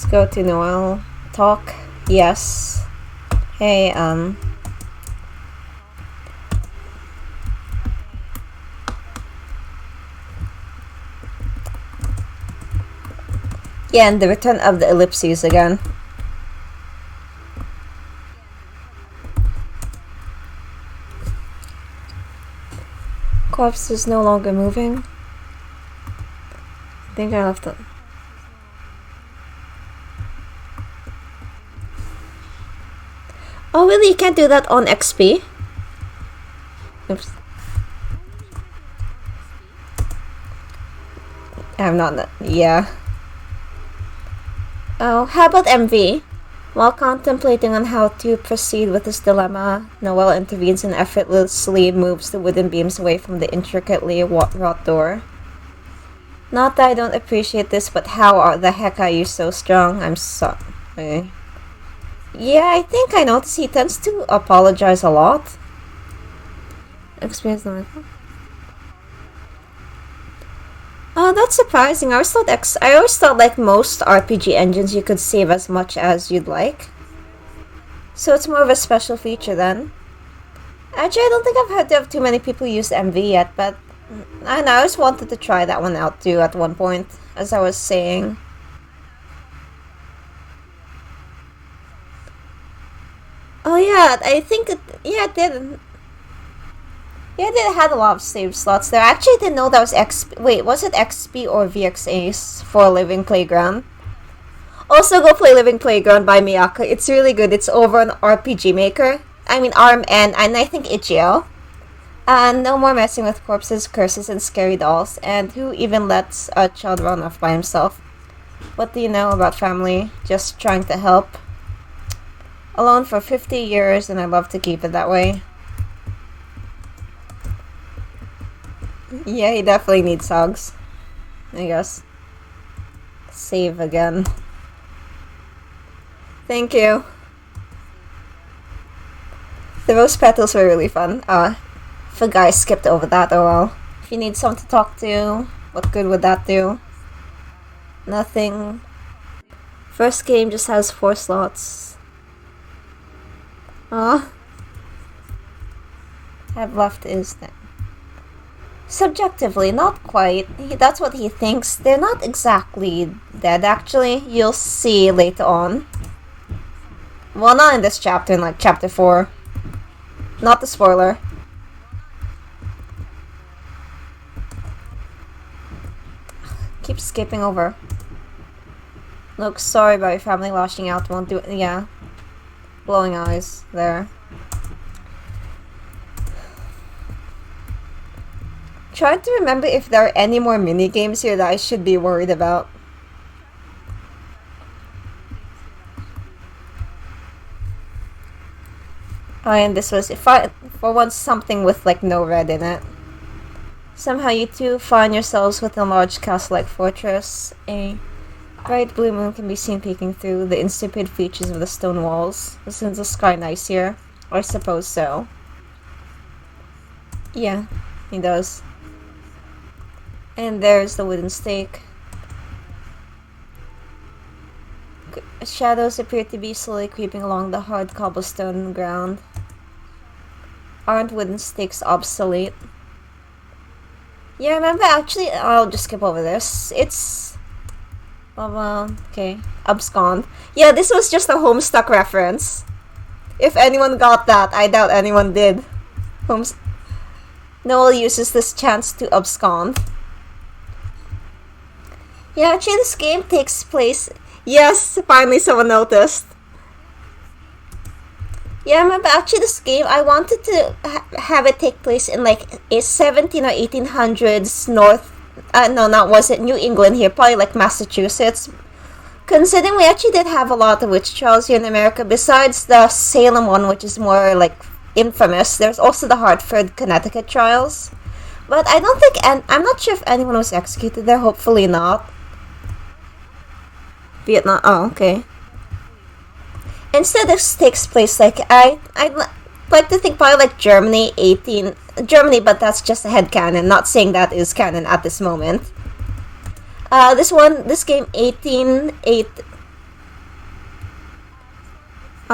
Let's go to Noel. Talk. Yes. Hey, yeah, and the return of the ellipses again. Corpse is no longer moving. I think I left it. Oh really, you can't do that on XP? Oops. I'm not, yeah. Oh, how about MV? While contemplating on how to proceed with this dilemma, Noel intervenes and effortlessly moves the wooden beams away from the intricately wrought door. Not that I don't appreciate this, but how the heck are you so strong? I'm sorry. Yeah, I think I noticed he tends to apologize a lot. Experience number 4. Oh, that's surprising. I always thought like most RPG engines you could save as much as you'd like. So it's more of a special feature then. Actually, I don't think I've heard of too many people use MV yet, but I don't know, I always wanted to try that one out too at one point, as I was saying. Oh yeah, I think it did. Yeah, they had a lot of save slots there. I actually didn't know that was XP. Wait, was it XP or VXAs for Living Playground? Also, go play Living Playground by Miyaka. It's really good. It's over on RPG Maker. I mean, ARM and I think itch.io. And no more messing with corpses, curses, and scary dolls. And who even lets a child run off by himself? What do you know about family? Just trying to help. Alone for 50 years, and I love to keep it that way. Yeah, he definitely needs hugs, I guess. Save again. Thank you. The rose petals were really fun. If a guy skipped over that, oh well. If you need someone to talk to, what good would that do? Nothing. First game just has 4 slots. Have left is that. Subjectively, not quite. That's what he thinks. They're not exactly dead, actually. You'll see later on. Well, not in this chapter, in like chapter 4. Not the spoiler. Keep skipping over. Look, sorry about your family lashing out. Won't do it. Yeah. Blowing eyes there. Trying to remember if there are any more mini games here that I should be worried about. Oh, and this was for once something with like no red in it. Somehow you two find yourselves within a large castle-like fortress. A bright blue moon can be seen peeking through the insipid features of the stone walls. Isn't the sky nice here? I suppose so. Yeah, he does. And there's the wooden stake. Shadows appear to be slowly creeping along the hard cobblestone ground. Aren't wooden stakes obsolete? Yeah, remember, actually, I'll just skip over this. It's... okay. Abscond. Yeah, this was just a Homestuck reference. If anyone got that, I doubt anyone did. Noel uses this chance to abscond. Yeah, actually this game takes place... Yes, finally someone noticed. Yeah, remember, actually this game, I wanted to have it take place in like a 17 or 1800s North... no, not was it New England here, probably like Massachusetts. Considering we actually did have a lot of witch trials here in America, besides the Salem one, which is more like infamous, there's also the Hartford, Connecticut trials. But I don't think, and I'm not sure if anyone was executed there, hopefully not. Vietnam, oh, okay. Instead, this takes place like, I'd like to think probably like Germany, but that's just a headcanon, not saying that is canon at this moment. This game,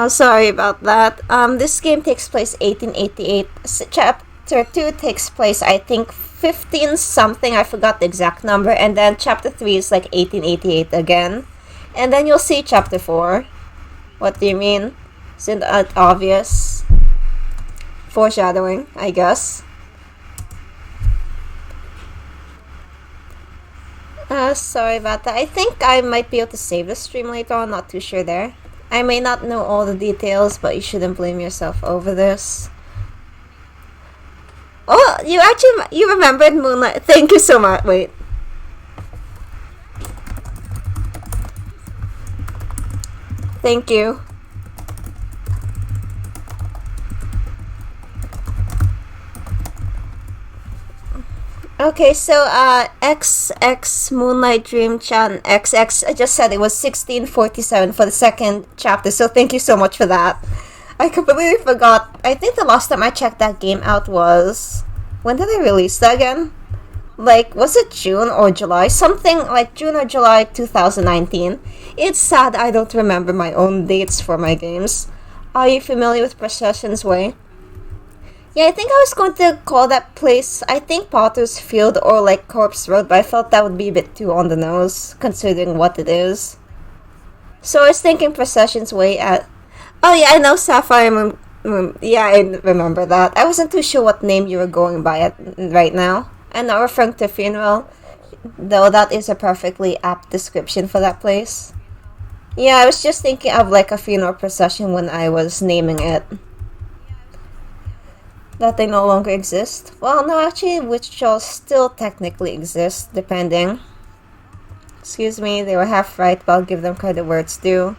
Oh, sorry about that. This game takes place 1888. Chapter 2 takes place, I think, 15 something. I forgot the exact number. And then chapter 3 is like 1888 again. And then you'll see chapter 4. What do you mean? Isn't that obvious? Foreshadowing, I guess. Sorry about that. I think I might be able to save the stream later on. Not too sure there. I may not know all the details, but you shouldn't blame yourself over this. Oh, you remembered Moonlight. Thank you so much. Wait. Thank you. Okay, so XX Moonlight Dream Chan XX, I just said it was 1647 for the second chapter, so thank you so much for that. I completely forgot. I think the last time I checked that game out was... When did they release that again? Like, was it June or July? Something like June or July 2019. It's sad I don't remember my own dates for my games. Are you familiar with Procession's Way? Yeah, I think I was going to call that place, I think Potter's Field or like Corpse Road, but I felt that would be a bit too on the nose, considering what it is. So I was thinking Procession's Way at... Oh yeah, I know Sapphire Moon. Yeah, I remember that. I wasn't too sure what name you were going by right now. I'm not referring to Funeral, though that is a perfectly apt description for that place. Yeah, I was just thinking of like a funeral procession when I was naming it. That they no longer exist. Well, no, actually, witch-trials still technically exist, depending. Excuse me, they were half right, but I'll give them credit where it's due.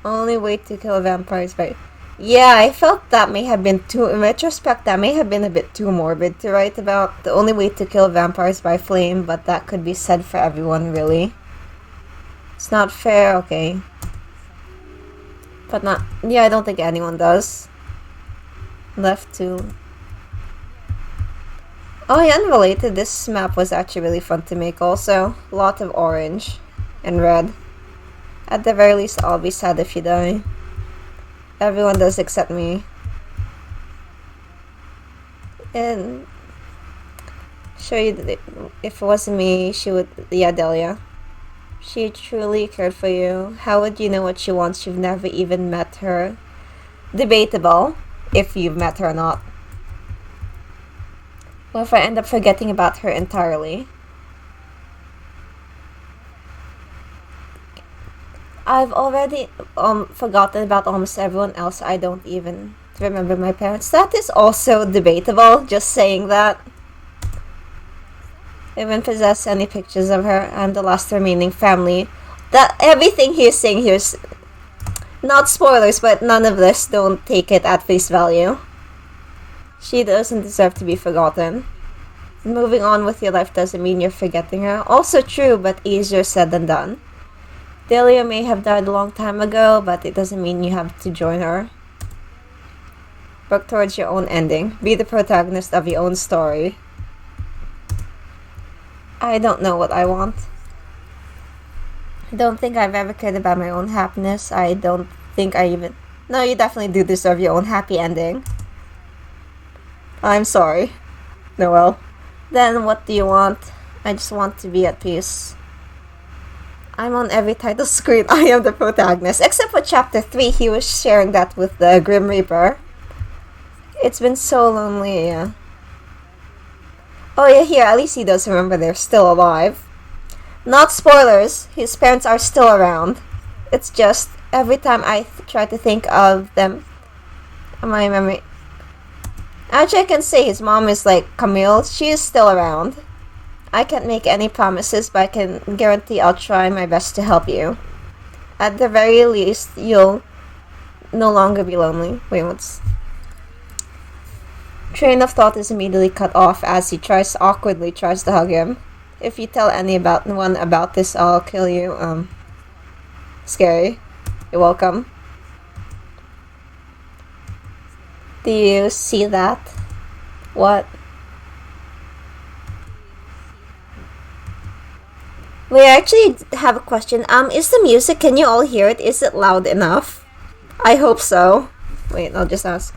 Only way to kill vampires by... Yeah, I felt that may have been too... In retrospect, that may have been a bit too morbid to write about. The only way to kill vampires by flame, but that could be said for everyone, really. It's not fair, okay. But not... Yeah, I don't think anyone does. Left to... Oh yeah, unrelated, this map was actually really fun to make also. A lot of orange and red. At the very least, I'll be sad if you die. Everyone does except me. And... Show you that if it wasn't me, she would... Yeah, Delia. She truly cared for you. How would you know what she wants? You've never even met her. Debatable. If you've met her or not. What if I end up forgetting about her entirely? I've already forgotten about almost everyone else. I don't even remember my parents. That is also debatable, just saying that. I haven't possessed any pictures of her. I'm the last remaining family. That everything he's saying here is not spoilers, but none of this, don't take it at face value. She doesn't deserve to be forgotten. Moving on with your life doesn't mean you're forgetting her. Also true, but easier said than done. Delia may have died a long time ago, but it doesn't mean you have to join her. Work towards your own ending. Be the protagonist of your own story. I don't know what I want. I don't think I've ever cared about my own happiness. I don't think I even... No, you definitely do deserve your own happy ending. I'm sorry. Noel. Then what do you want? I just want to be at peace. I'm on every title screen. I am the protagonist. Except for chapter 3, he was sharing that with the Grim Reaper. It's been so lonely, yeah. Oh yeah, here, at least he does remember they're still alive. Not spoilers, his parents are still around. It's just, every time I try to think of them, my memory... Actually, I can say his mom is like Camille. She is still around. I can't make any promises, but I can guarantee I'll try my best to help you. At the very least, you'll no longer be lonely. Wait, what's... Train of thought is immediately cut off as he awkwardly tries to hug him. If you tell anyone about this, I'll kill you. Scary. You're welcome. Do you see that? What? Wait, I actually have a question. Is the music, can you all hear it? Is it loud enough? I hope so. Wait, I'll just ask.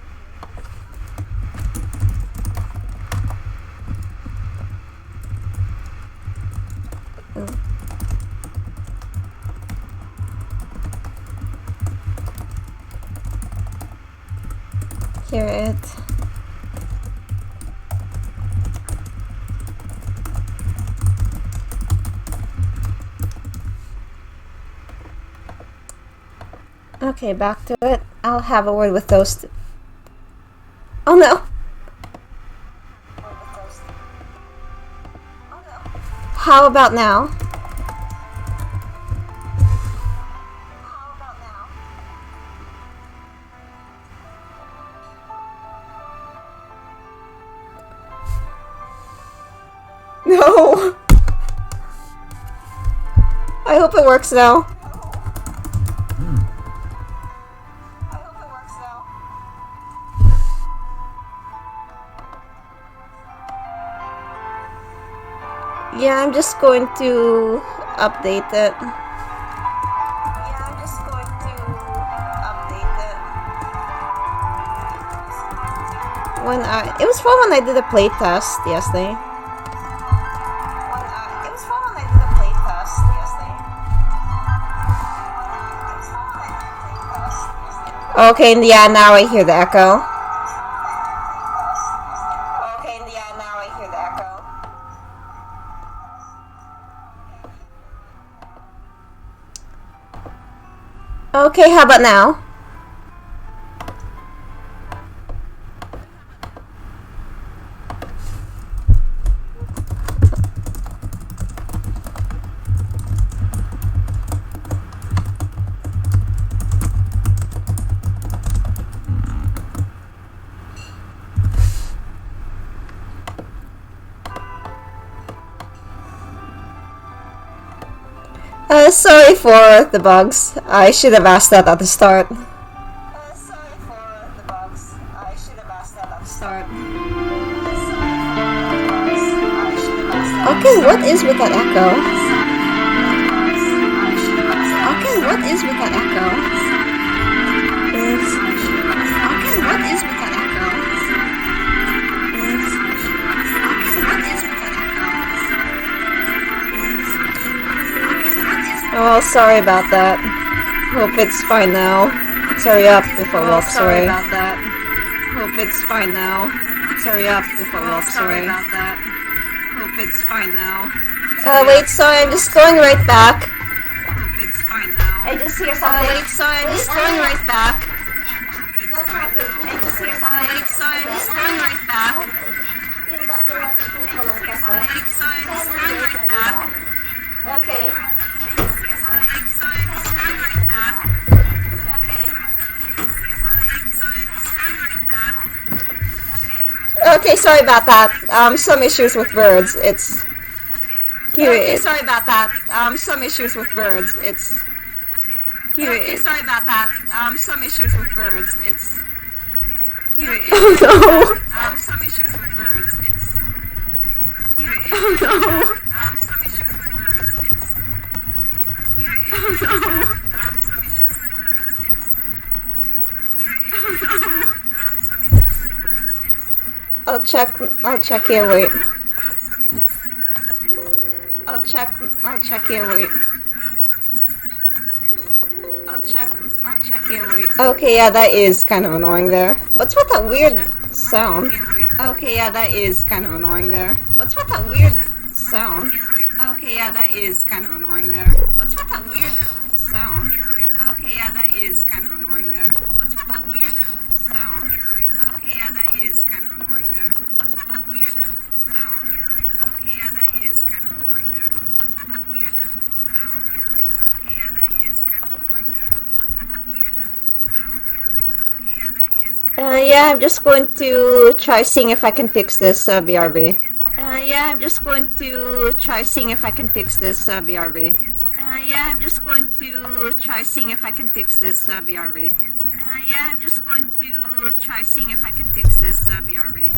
Hear it. Okay, back to it. I'll have a word with those. Oh no! How about now? No! I hope it works now. Yeah, I'm just going to update it. It was fun when I did a playtest yesterday. Okay, yeah, now I hear the echo. Okay, how about now? Sorry for the bugs. I should have asked that at the start. Okay, what is with that echo? Okay, what is with that echo? Okay, what is with that echo? Oh, sorry about that. Hope it's fine now. Sorry up before I walk away. Sorry about that. Hope it's fine now. Sorry up before I walk away. Sorry about that. Hope it's fine now. Wait, sorry, I'm just going right back. Hope it's fine now. I just hear something. Wait, sorry, I'm just going right back. I just hear something. Wait, sorry, I'm just going right back. Wait, sorry, I'm just going right back. Okay. Okay, sorry about that. Some issues with birds. It's. Okay, sorry about that. Some issues with birds. It's. Okay, sorry about that. Some issues with birds. It's. Oh no! Some issues with birds. It's. Oh no! Some issues with birds. It's. Oh no! Oh no! I'll check here, wait. I'll check here, wait. I'll check here, wait. Okay, yeah, that is kind of annoying there. What's with that weird sound? Okay, yeah, that is kind of annoying there. What's with that weird sound? Okay, yeah, that is kind of annoying there. What's with that weird sound? Okay, yeah, that is kind of annoying there. What's with that weird sound? Okay, yeah, that is kind of annoying there. What's with that weird sound? Okay, yeah, that is kind of annoying there. What's with that weird sound? Okay, yeah, that is kind of annoying there. What's with that weird sound? Okay, yeah, that is yeah, I'm just going to try seeing if I can fix this, BRB. Yeah, I'm just going to try seeing if I can fix this, BRB. Yeah, I'm just going to try seeing if I can fix this, BRB. Yeah, I'm just going to try seeing if I can fix this, BRB.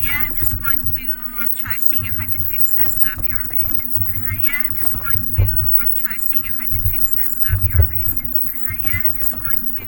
Yeah, I'm just going to try seeing if I can fix this, BRB. Yeah, I'm just going to try seeing if I can fix this, BRB. Yeah, I'm just going to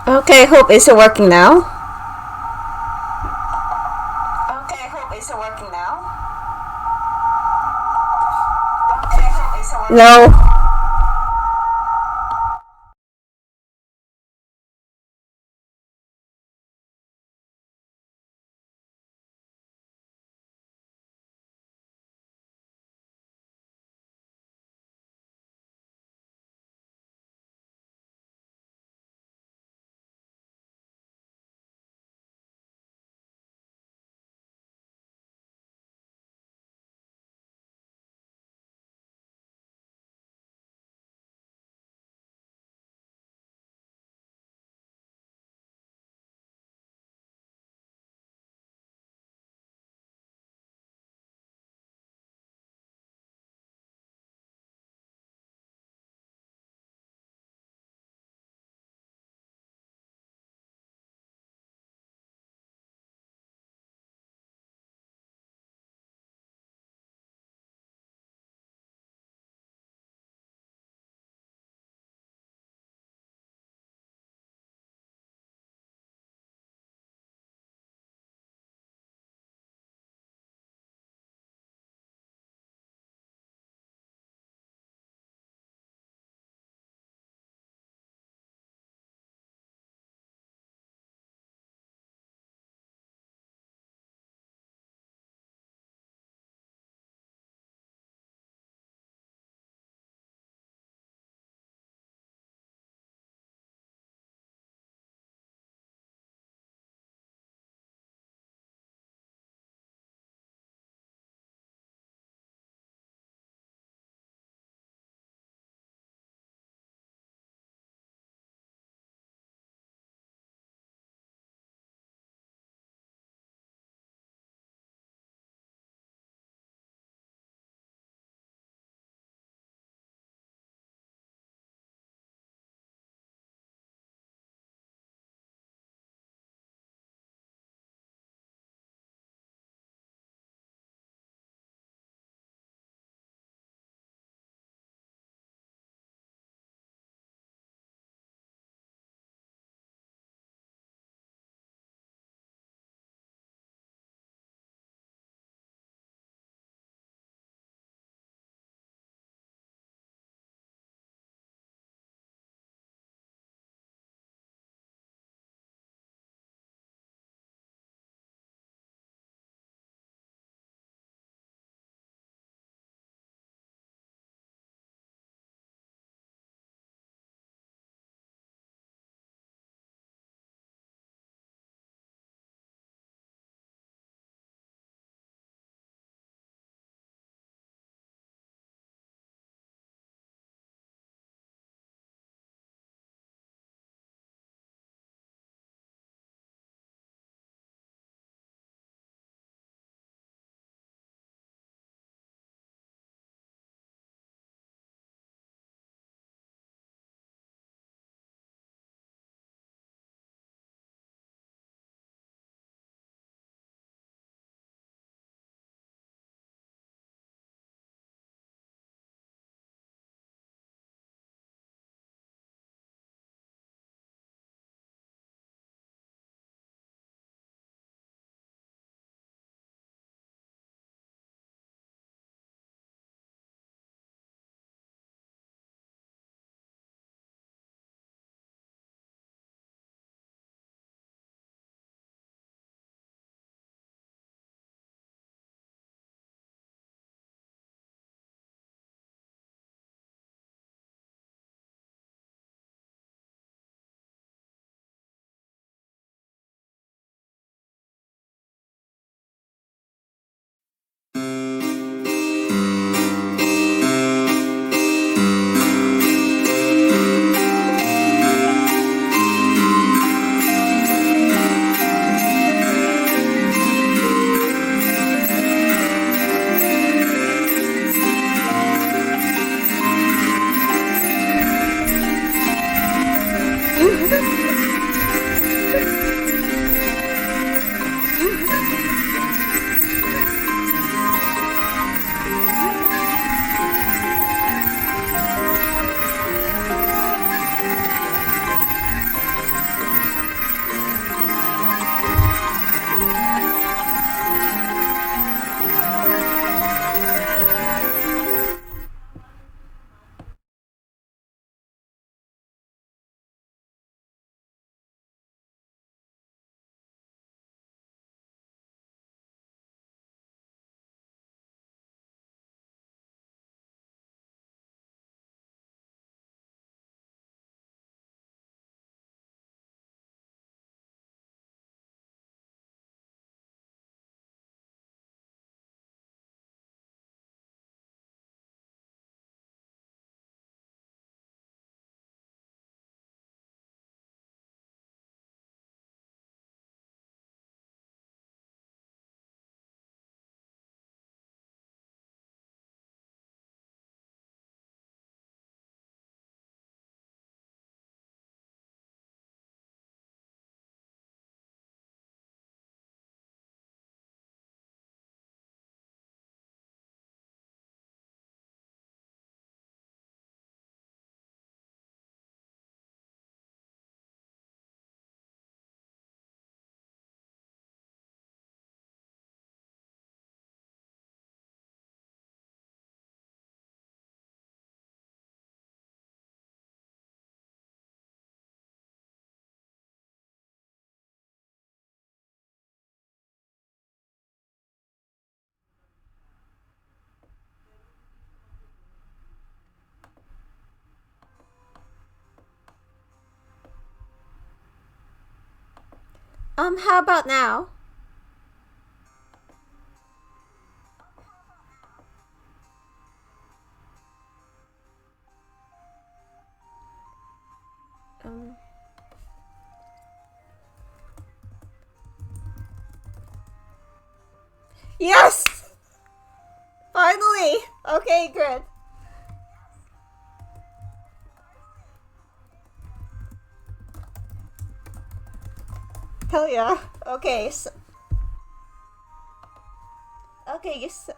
Okay, hope is it working now? No. How about now? Um, yes! Finally! Okay, good. Hell yeah. Okay, so... Okay, yes.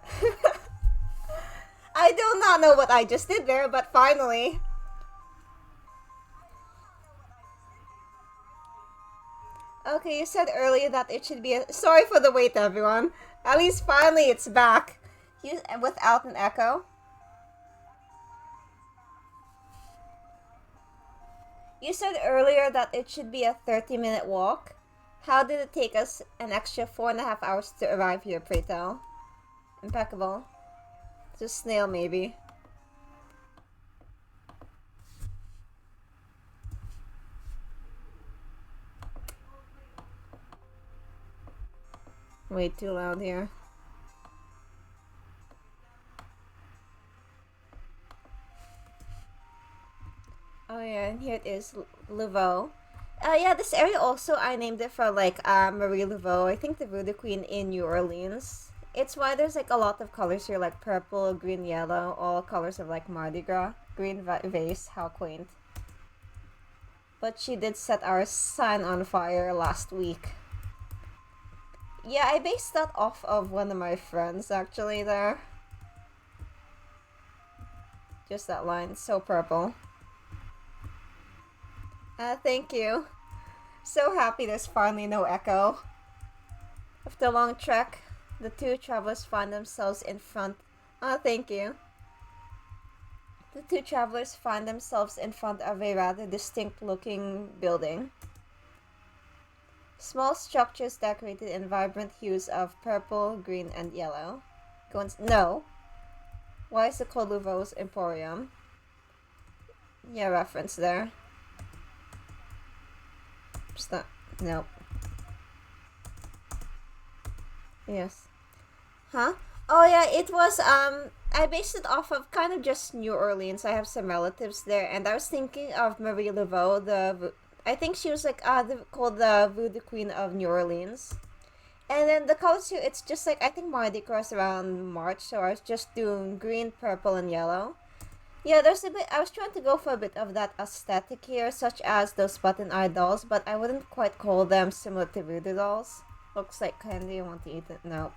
I do not know what I just did there, but finally. Okay, you said earlier that it should be a... Sorry for the wait, everyone. At least finally it's back. You, without an echo. You said earlier that it should be a 30-minute walk. How did it take us an extra 4.5 hours to arrive here, pray tell? Impeccable. Just snail, maybe. Way too loud here. Oh yeah, and here it is, Laveau. Yeah, this area also, I named it for, like, Marie Laveau. I think the Voodoo Queen in New Orleans. It's why there's, like, a lot of colors here, like purple, green, yellow, all colors of, like, Mardi Gras. Green vase, how quaint. But she did set our sign on fire last week. Yeah, I based that off of one of my friends, actually, there. Just that line, so purple. Thank you. So happy there's finally no echo. After a long trek, the two travelers find themselves in front... thank you. The two travelers find themselves in front of a rather distinct-looking building. Small structures decorated in vibrant hues of purple, green, and yellow. No. Why is it called Laveau's Emporium? Yeah, reference there. Just not... Nope. Yes. Huh? Oh yeah, it was, I based it off of kind of just New Orleans. I have some relatives there, and I was thinking of Marie Laveau, I think she was like, called the Voodoo Queen of New Orleans. And then the colors here, it's just like, I think Mardi Gras around March, so I was just doing green, purple, and yellow. Yeah, there's a bit. I was trying to go for a bit of that aesthetic here, such as those button eye dolls, but I wouldn't quite call them similar to voodoo dolls. Looks like candy. You want to eat it? No.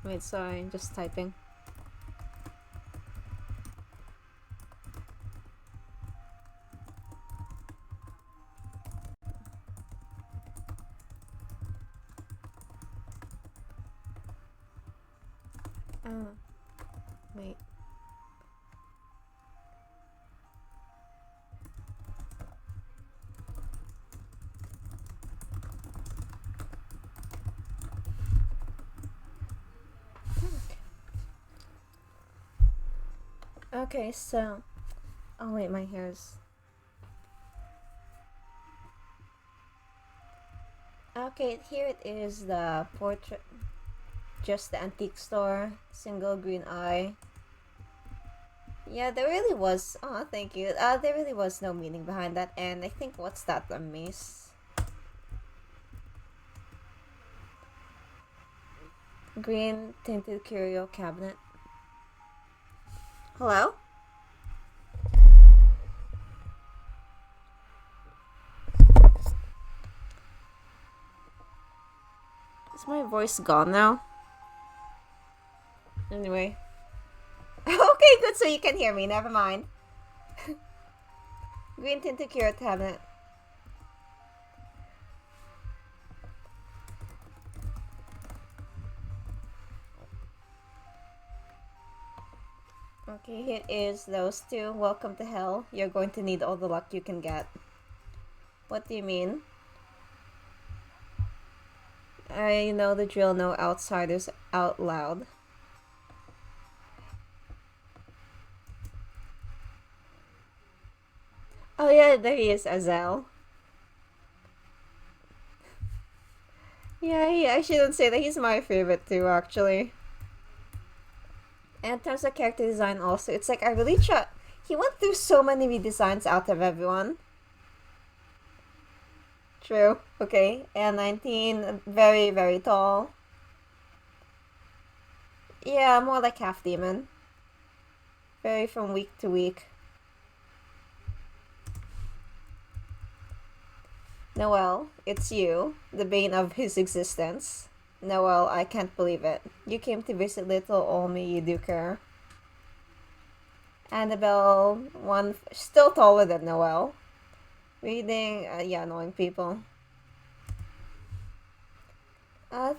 Wait, sorry, I'm just typing. Oh, wait. Okay, so... Oh wait, my hair's... Okay, here it is, the portrait... Just the antique store. Single green eye. Yeah, there really was... Oh, thank you. There really was no meaning behind that, and I think, what's that, a mace? Green tinted curio cabinet. Hello? Is my voice gone now? Anyway. Okay, good, so you can hear me, never mind. Green tinted curio cabinet. Okay, here is those two. Welcome to hell. You're going to need all the luck you can get. What do you mean? I know the drill, no outsiders out loud. Oh yeah, there he is, Azel. Yeah, I shouldn't say that. He's my favorite too, actually. And in terms of character design also, it's like I really try... He went through so many redesigns out of everyone. True. Okay. And 19, very, very tall. Yeah, more like half demon. Vary from week to week. Noel, it's you, the bane of his existence. Noel, I can't believe it. You came to visit little Olmi, you do care. Annabelle, one still taller than Noel. Reading, yeah, annoying people.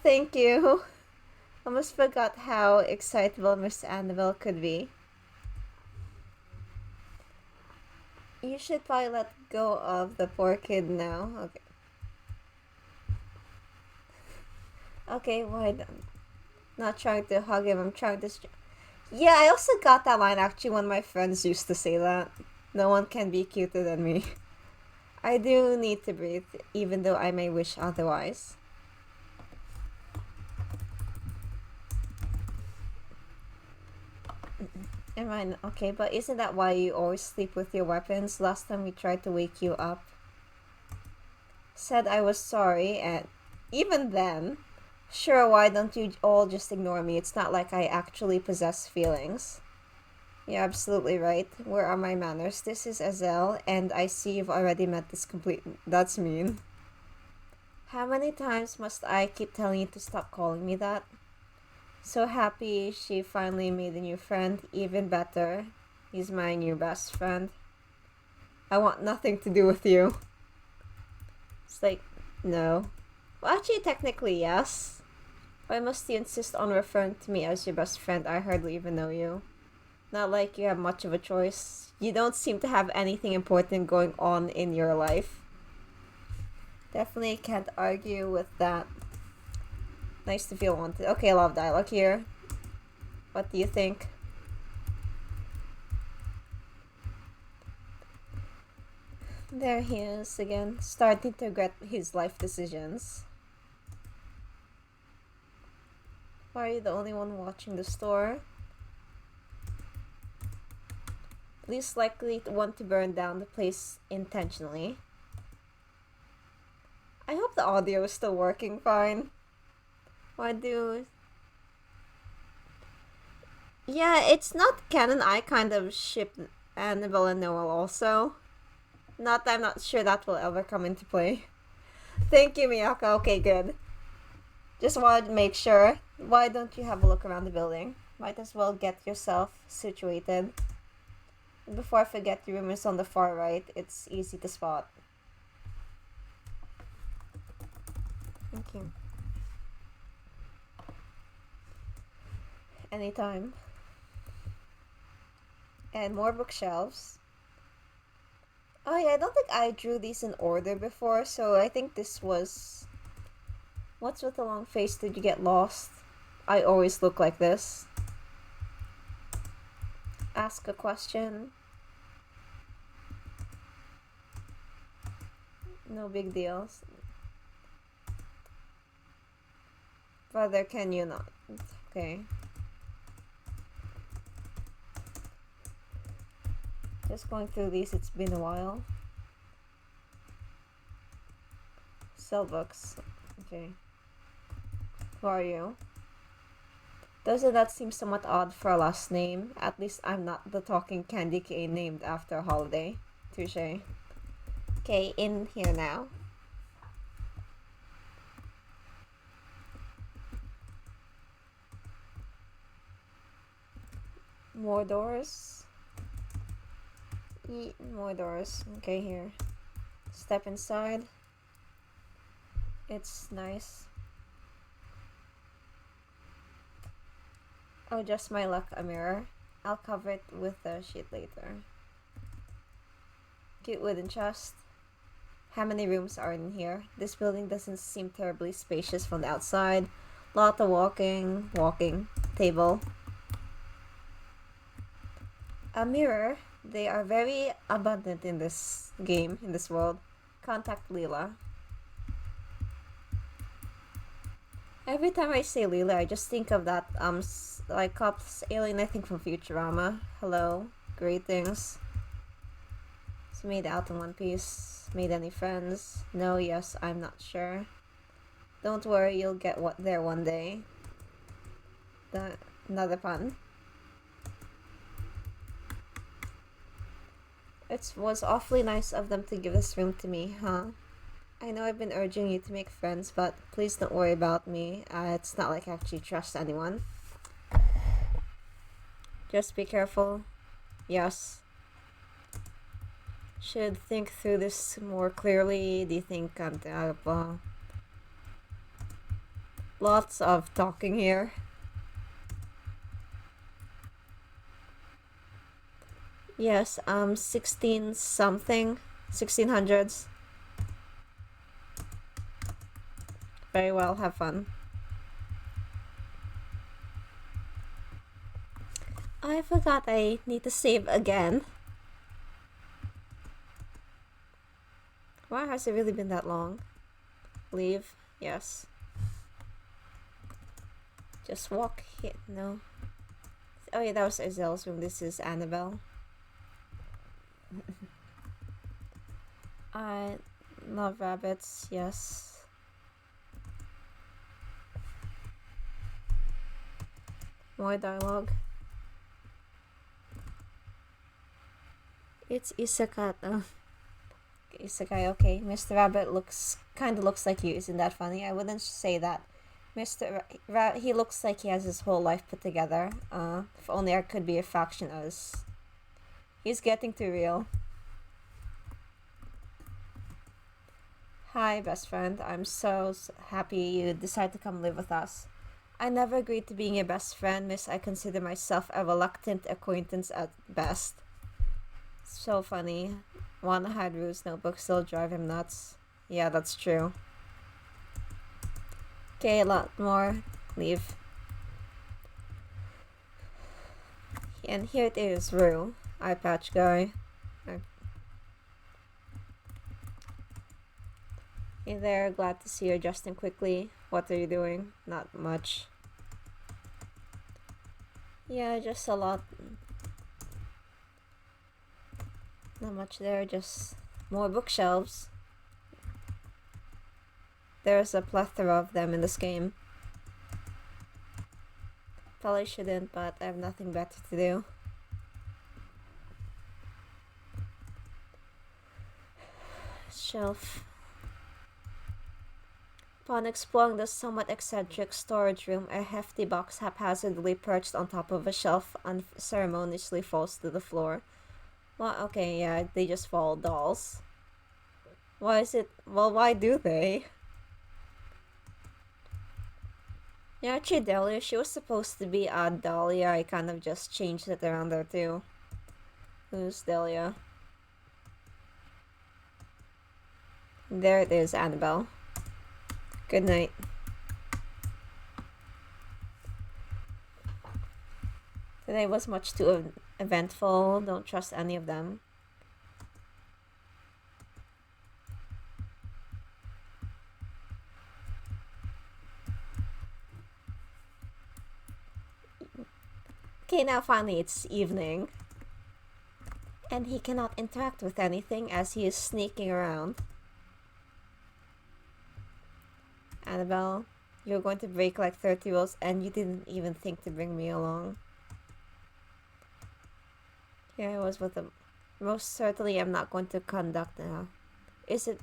Thank you. Almost forgot how excitable Miss Annabelle could be. You should probably let go of the poor kid now. Okay. Okay, why not trying to hug him, I'm trying to... Yeah, I also got that line actually when my friends used to say that. No one can be cuter than me. I do need to breathe, even though I may wish otherwise. Am I... Okay, but isn't that why you always sleep with your weapons? Last time we tried to wake you up. Said I was sorry, and even then... Sure, why don't you all just ignore me? It's not like I actually possess feelings. You're absolutely right. Where are my manners? This is Azel, and I see you've already met this complete... That's mean. How many times must I keep telling you to stop calling me that? So happy she finally made a new friend. Even better, he's my new best friend. I want nothing to do with you. It's like, no. Well, actually, technically, yes. Why must you insist on referring to me as your best friend? I hardly even know you. Not like you have much of a choice. You don't seem to have anything important going on in your life. Definitely can't argue with that. Nice to feel wanted. Okay, a lot of dialogue here. What do you think? There he is again, starting to regret his life decisions. Why are you the only one watching the store? Least likely to want to burn down the place intentionally. I hope the audio is still working fine. Why do... Yeah, it's not canon. I kind of shipped Annabelle and Noel also. I'm not sure that will ever come into play. Thank you, Miyaka. Okay, good. Just wanted to make sure. Why don't you have a look around the building? Might as well get yourself situated. Before I forget, the room is on the far right. It's easy to spot. Thank you. Anytime. And more bookshelves. Oh yeah, I don't think I drew these in order before, so I think this was... What's with the long face? Did you get lost? I always look like this. Ask a question. No big deals. Brother, can you not? Okay. Just going through these, it's been a while. Sell books. Okay. Who are you? Doesn't that seem somewhat odd for a last name? At least I'm not the talking candy cane named after a holiday. Touché. Okay, in here now. More doors. More doors. Okay, here. Step inside. It's nice. Oh, just my luck, a mirror. I'll cover it with a sheet later. Cute wooden chest. How many rooms are in here? This building doesn't seem terribly spacious from the outside. Lot of walking. Table. A mirror. They are very abundant in this game, in this world. Contact Leela. Every time I say Leela, I just think of that, like, cops alien, I think, from Futurama. Hello. Greetings. It's made out in one piece. Made any friends? No, yes, I'm not sure. Don't worry, you'll get there one day. Another pun. It was awfully nice of them to give this room to me, huh? I know I've been urging you to make friends, but please don't worry about me. It's not like I actually trust anyone. Just be careful. Yes. Should think through this more clearly. Do you think lots of talking here. Yes, 16 something. 1600s. Very well, have fun. I forgot I need to save again. Why has it really been that long? Leave? Yes. Just walk here. No. Oh yeah, that was Azel's room. This is Annabelle. I love rabbits. Yes. More dialogue. It's Isekai. Isekai, okay. Mr. Rabbit kinda looks like you. Isn't that funny? I wouldn't say that. He looks like he has his whole life put together. If only I could be a fraction of us. He's getting too real. Hi, best friend. I'm so happy you decided to come live with us. I never agreed to being your best friend, miss. I consider myself a reluctant acquaintance at best. So funny. Wanna hide Rue's notebook, still drive him nuts. Yeah, that's true. Okay, a lot more. Leave. And here it is, Rue. Eye patch guy. Hey there, glad to see you adjusting quickly. What are you doing? Not much. Yeah, just a lot. Not much there, just more bookshelves. there's a plethora of them in this game. Probably shouldn't, but I have nothing better to do. Shelf. Upon exploring the somewhat eccentric storage room, a hefty box haphazardly perched on top of a shelf unceremoniously falls to the floor. Well, okay, yeah, they just fall dolls. Why is it? Well, why do they? Yeah, actually, Delia, she was supposed to be a Dahlia. I kind of just changed it around there too. Who's Delia? There it is, Annabelle. Good night. Today was much too eventful. Don't trust any of them. Okay, now finally it's evening. And he cannot interact with anything as he is sneaking around. Annabelle, you're going to break like 30 rules and you didn't even think to bring me along. Here I was with them. Most certainly I'm not going to conduct now. Is it...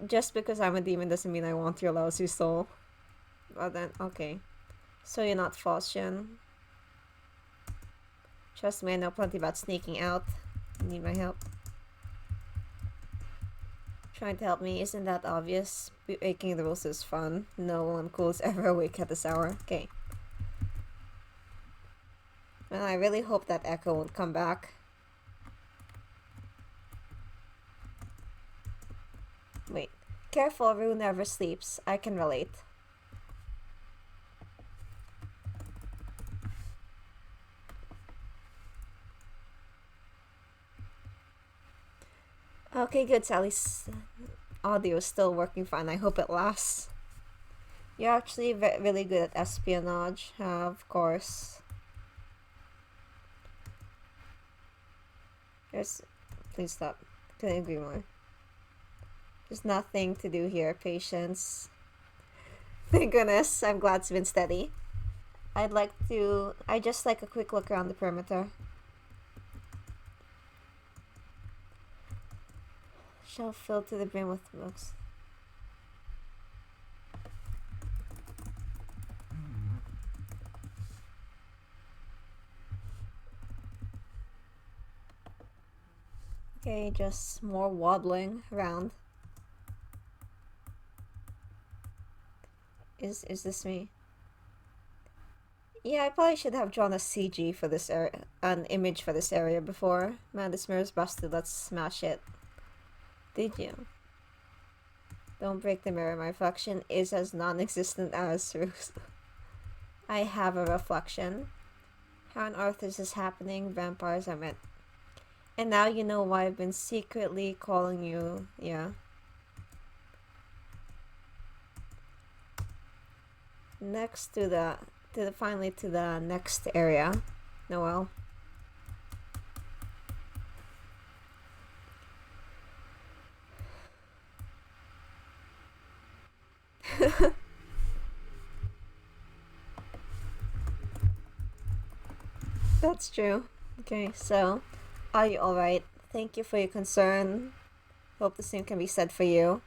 Just because I'm a demon doesn't mean I want your lousy soul. Well then, okay. So you're not Faustian. Trust me, I know plenty about sneaking out. You need my help. Trying to help me, isn't that obvious? Breaking the rules is fun. No one cool is ever awake at this hour. Okay. Well, I really hope that Echo won't come back. Wait. Careful, Rue never sleeps. I can relate. Okay, good. So at least audio is still working fine. I hope it lasts. You're actually really good at espionage, of course. Please stop. Couldn't agree more. There's nothing to do here. Patience. Thank goodness. I'm glad it's been steady. I just like a quick look around the perimeter. Shelf filled to the brim with books. Okay, just more waddling around. Is this me? Yeah, I probably should have drawn a CG for this area, an image for this area before. Man, this mirror's busted. Let's smash it. Did you? Don't break the mirror. My reflection is as non-existent as Ruth. I have a reflection. How on earth is this happening? Vampires are meant. And now you know why I've been secretly calling you. Yeah. Next to the finally to the next area. Noel. That's true. Okay, so are you alright? Thank you for your concern. Hope the same can be said for you.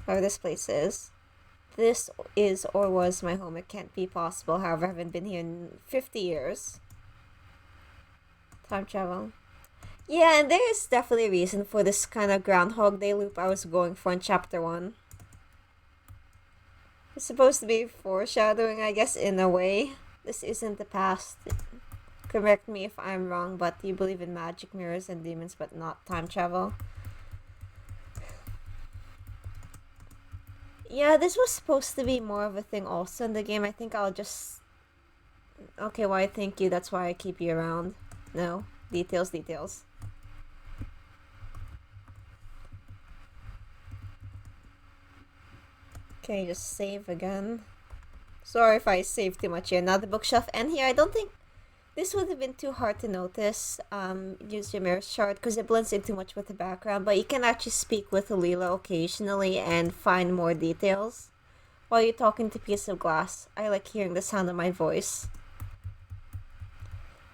Wherever this place is. This is or was my home. It can't be possible. However, I haven't been here in 50 years. Time travel. Yeah, and there is definitely a reason for this kind of Groundhog Day loop I was going for in Chapter 1. It's supposed to be foreshadowing, I guess, in a way. This isn't the past. Correct me if I'm wrong, but you believe in magic mirrors and demons, but not time travel. Yeah, this was supposed to be more of a thing also in the game. I think I'll just... Okay, why thank you, that's why I keep you around. No, details. Okay, just save again. Sorry if I saved too much here. Now the bookshelf, and here I don't think... This would have been too hard to notice. Use your mirror shard because it blends in too much with the background, but you can actually speak with Leela occasionally and find more details. While you're talking to a piece of glass, I like hearing the sound of my voice.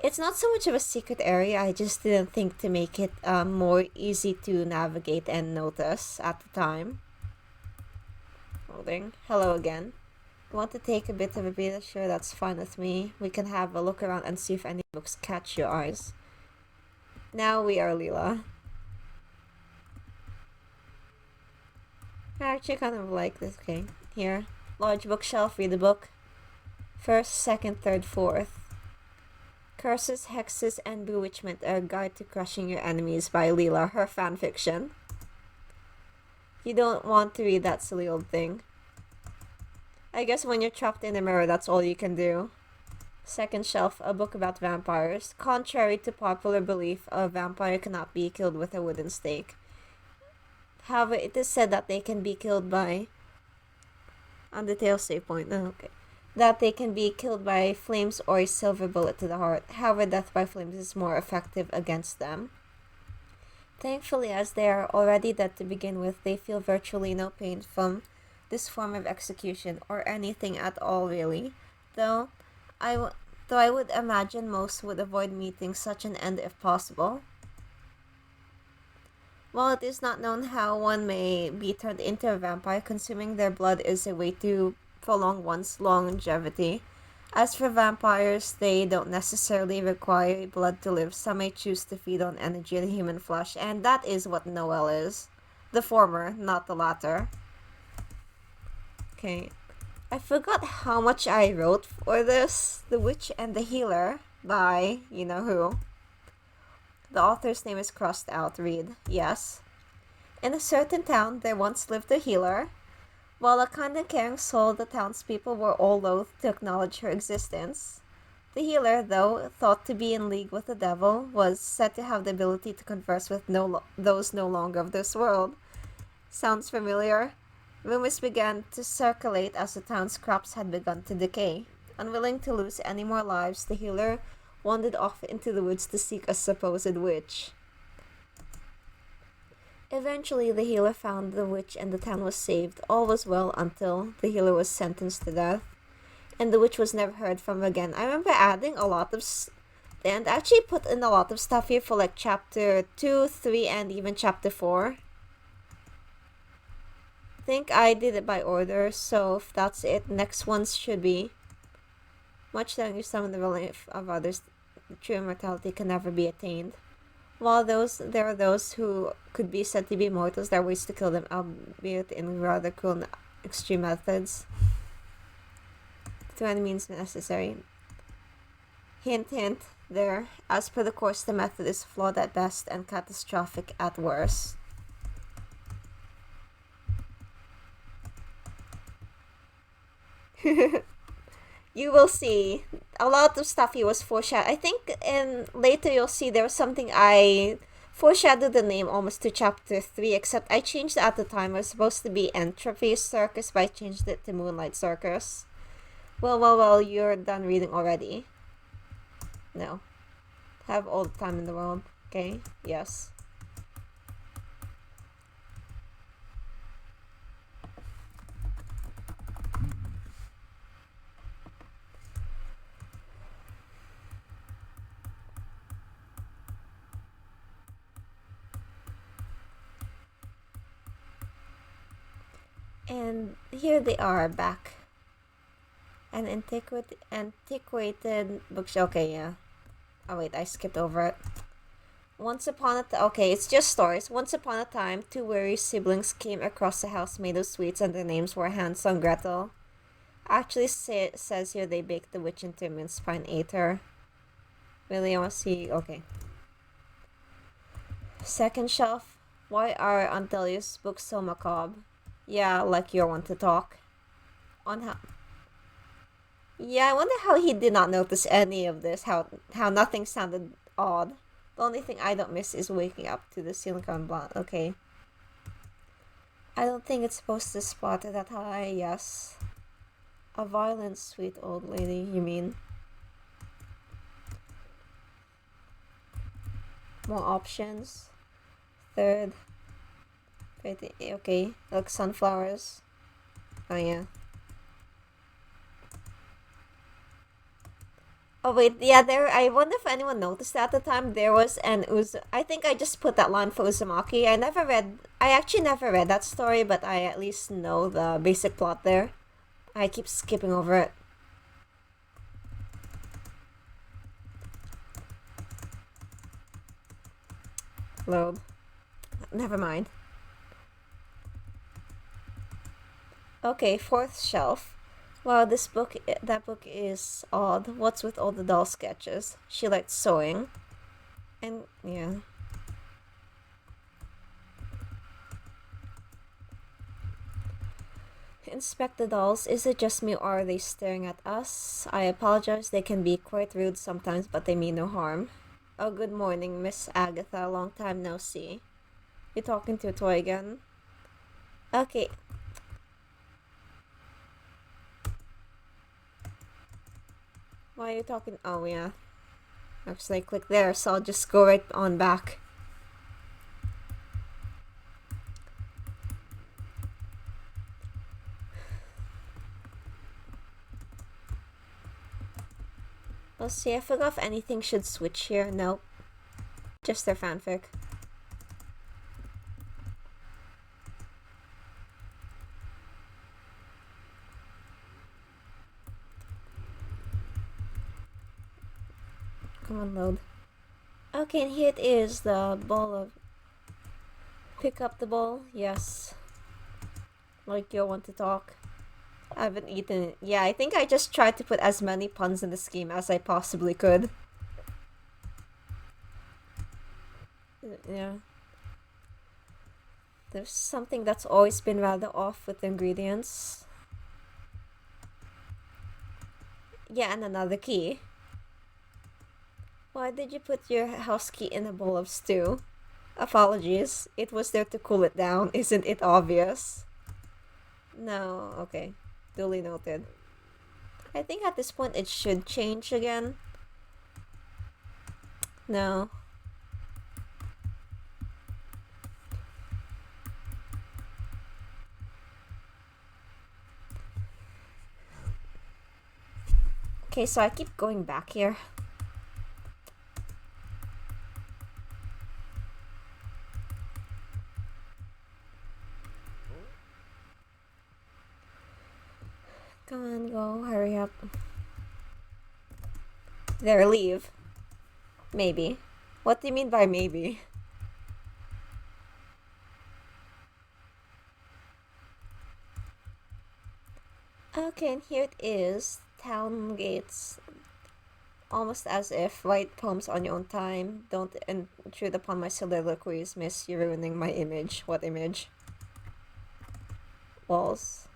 It's not so much of a secret area, I just didn't think to make it more easy to navigate and notice at the time. Holding. Hello again. You want to take a bit of a breather? Sure, that's fine with me. We can have a look around and see if any books catch your eyes. Now we are Leela. I actually kind of like this. Okay, here. Large bookshelf, read the book. First, second, third, fourth. Curses, Hexes, and Bewitchment, a guide to crushing your enemies by Leela, her fanfiction. You don't want to read that silly old thing. I guess when you're trapped in a mirror, that's all you can do. Second shelf, a book about vampires. Contrary to popular belief, a vampire cannot be killed with a wooden stake. However, it is said that they can be killed by... On the tail save point, okay. That they can be killed by flames or a silver bullet to the heart. However, death by flames is more effective against them. Thankfully, as they are already dead to begin with, they feel virtually no pain from this form of execution, or anything at all really. Though I would imagine most would avoid meeting such an end if possible. While it is not known how one may be turned into a vampire, consuming their blood is a way to prolong one's longevity. As for vampires, they don't necessarily require blood to live. Some may choose to feed on energy and human flesh, and that is what Noelle is. The former, not the latter. Okay, I forgot how much I wrote for this. The Witch and the Healer by you-know-who. The author's name is crossed out. Read. Yes. In a certain town, there once lived a healer. While a kind and caring soul, the townspeople were all loath to acknowledge her existence. The healer, though thought to be in league with the devil, was said to have the ability to converse with those no longer of this world. Sounds familiar? Rumors began to circulate as the town's crops had begun to decay. Unwilling to lose any more lives, the healer wandered off into the woods to seek a supposed witch. Eventually, the healer found the witch and the town was saved. All was well until the healer was sentenced to death, and the witch was never heard from again. I remember adding a lot of... and actually put in a lot of stuff here for like chapter 2, 3, and even chapter 4. I think I did it by order, so if that's it, next ones should be... Much longer some of the relief of others, true immortality can never be attained. While there are those who could be said to be mortals, there are ways to kill them, albeit in rather cruel and extreme methods. Through any means necessary. Hint, hint, there. As per the course, the method is flawed at best and catastrophic at worst. You will see a lot of stuff he was foreshadowed. I think later you'll see there was something I foreshadowed the name almost to chapter 3, except I changed it at the time. It was supposed to be Entropy Circus, but I changed it to Moonlight Circus. Well, you're done reading already. No. Have all the time in the world. Okay? Yes. And here they are back. An antiquated bookshelf. Okay, yeah. Oh wait, I skipped over it. Okay, it's just stories. Once upon a time, two weary siblings came across a house made of sweets, and their names were Hansel and Gretel. Actually, says here they baked the witch into a mince pie and ate her. Really, I want to see. Okay. Second shelf. Why are Antelius books so macabre? Yeah, like you want to talk. Yeah, I wonder how he did not notice any of this. How nothing sounded odd. The only thing I don't miss is waking up to the silicone blonde. Okay. I don't think it's supposed to spot it that high. Yes. A violent, sweet old lady, you mean? More options. Third. Okay, like sunflowers. Oh yeah. Oh wait, yeah, there. I wonder if anyone noticed at the time there was an I think I just put that line for Uzumaki. I never read. I actually never read that story, but I at least know the basic plot there. I keep skipping over it. Load. Never mind. Okay, fourth shelf. Wow, that book is odd. What's with all the doll sketches? She likes sewing. And, yeah. Inspect the dolls. Is it just me or are they staring at us? I apologize, they can be quite rude sometimes, but they mean no harm. Oh, good morning, Miss Agatha. Long time no see. You talking to a toy again? Okay. Why are you talking? Oh, yeah. Actually, I click there, so I'll just go right on back. Let's see, I forgot if anything should switch here. Nope. Just their fanfic. Come on, load. Okay, and here it is, the ball of... Pick up the ball? Yes. Like you want to talk. I haven't eaten it. Yeah, I think I just tried to put as many puns in the scheme as I possibly could. Yeah. There's something that's always been rather off with the ingredients. Yeah, and another key. Why did you put your house key in a bowl of stew? Apologies. It was there to cool it down. Isn't it obvious? No, okay. Duly noted. I think at this point it should change again. No. Okay, so I keep going back here. Come on, go, hurry up. There, leave. Maybe. What do you mean by maybe? Okay, and here it is. Town gates. Almost as if write poems on your own time. Don't intrude upon my soliloquies, miss. You're ruining my image. What image? Walls.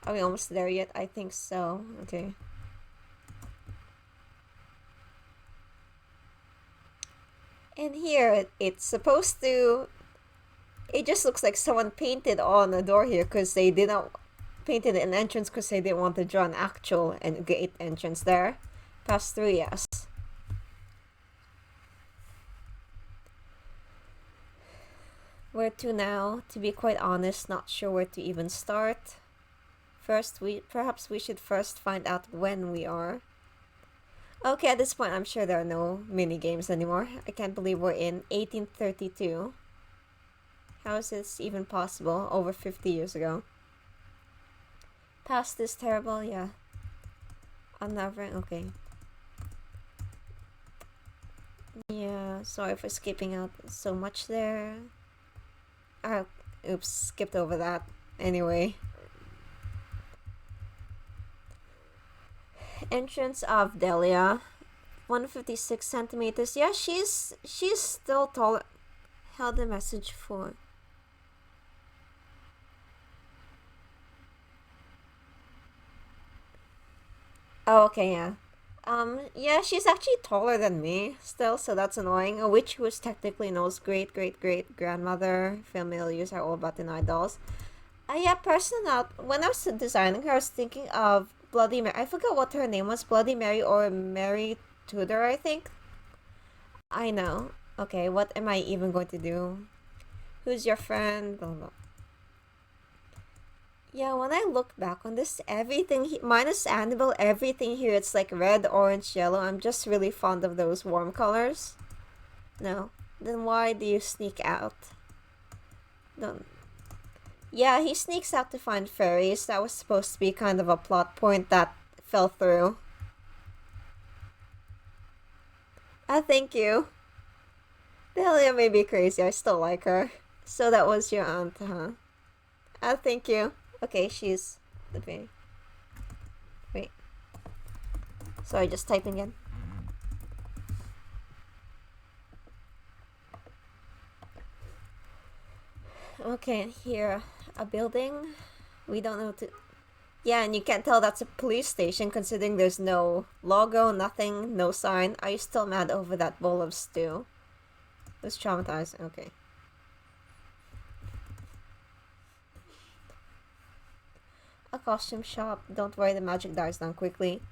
Are we almost there yet? I think so. Okay. And here, it's supposed to... It just looks like someone painted on a door here because they did not... Painted an entrance because they didn't want to draw an actual gate entrance there. Pass through, yes. Where to now? To be quite honest, not sure where to even start. Perhaps we should first find out when we are. Okay, at this point, I'm sure there are no mini games anymore. I can't believe we're in 1832. How is this even possible? Over 50 years ago. Past this terrible, yeah. Unraveling, okay. Yeah, sorry for skipping out so much there. Oops, skipped over that. Anyway. Entrance of Delia, 156 centimeters. Yeah, she's still taller. Held the message for. Oh, okay, yeah. Yeah, she's actually taller than me still, so that's annoying. A witch who is technically Noel's great-great-great-grandmother. Familiars are all about denied dolls. Yeah, personal. When I was designing her, I was thinking of Bloody Mary. I forgot what her name was. Bloody Mary or Mary Tudor, I think. I know. Okay, what am I even going to do? Who's your friend? Blah, blah. Yeah, when I look back on this, everything minus Annabelle, everything here, it's like red, orange, yellow. I'm just really fond of those warm colors. No. Then why do you sneak out? Don't. Yeah, he sneaks out to find fairies. That was supposed to be kind of a plot point that fell through. Thank you. Delia may be crazy, I still like her. So that was your aunt, huh? Thank you. Okay, she's the baby. Wait. Sorry, just typing in. Okay, here, a building. We don't know to... Yeah, and you can't tell that's a police station considering there's no logo, nothing, no sign. Are you still mad over that bowl of stew? It was traumatizing. Okay. A costume shop. Don't worry, the magic dies down quickly.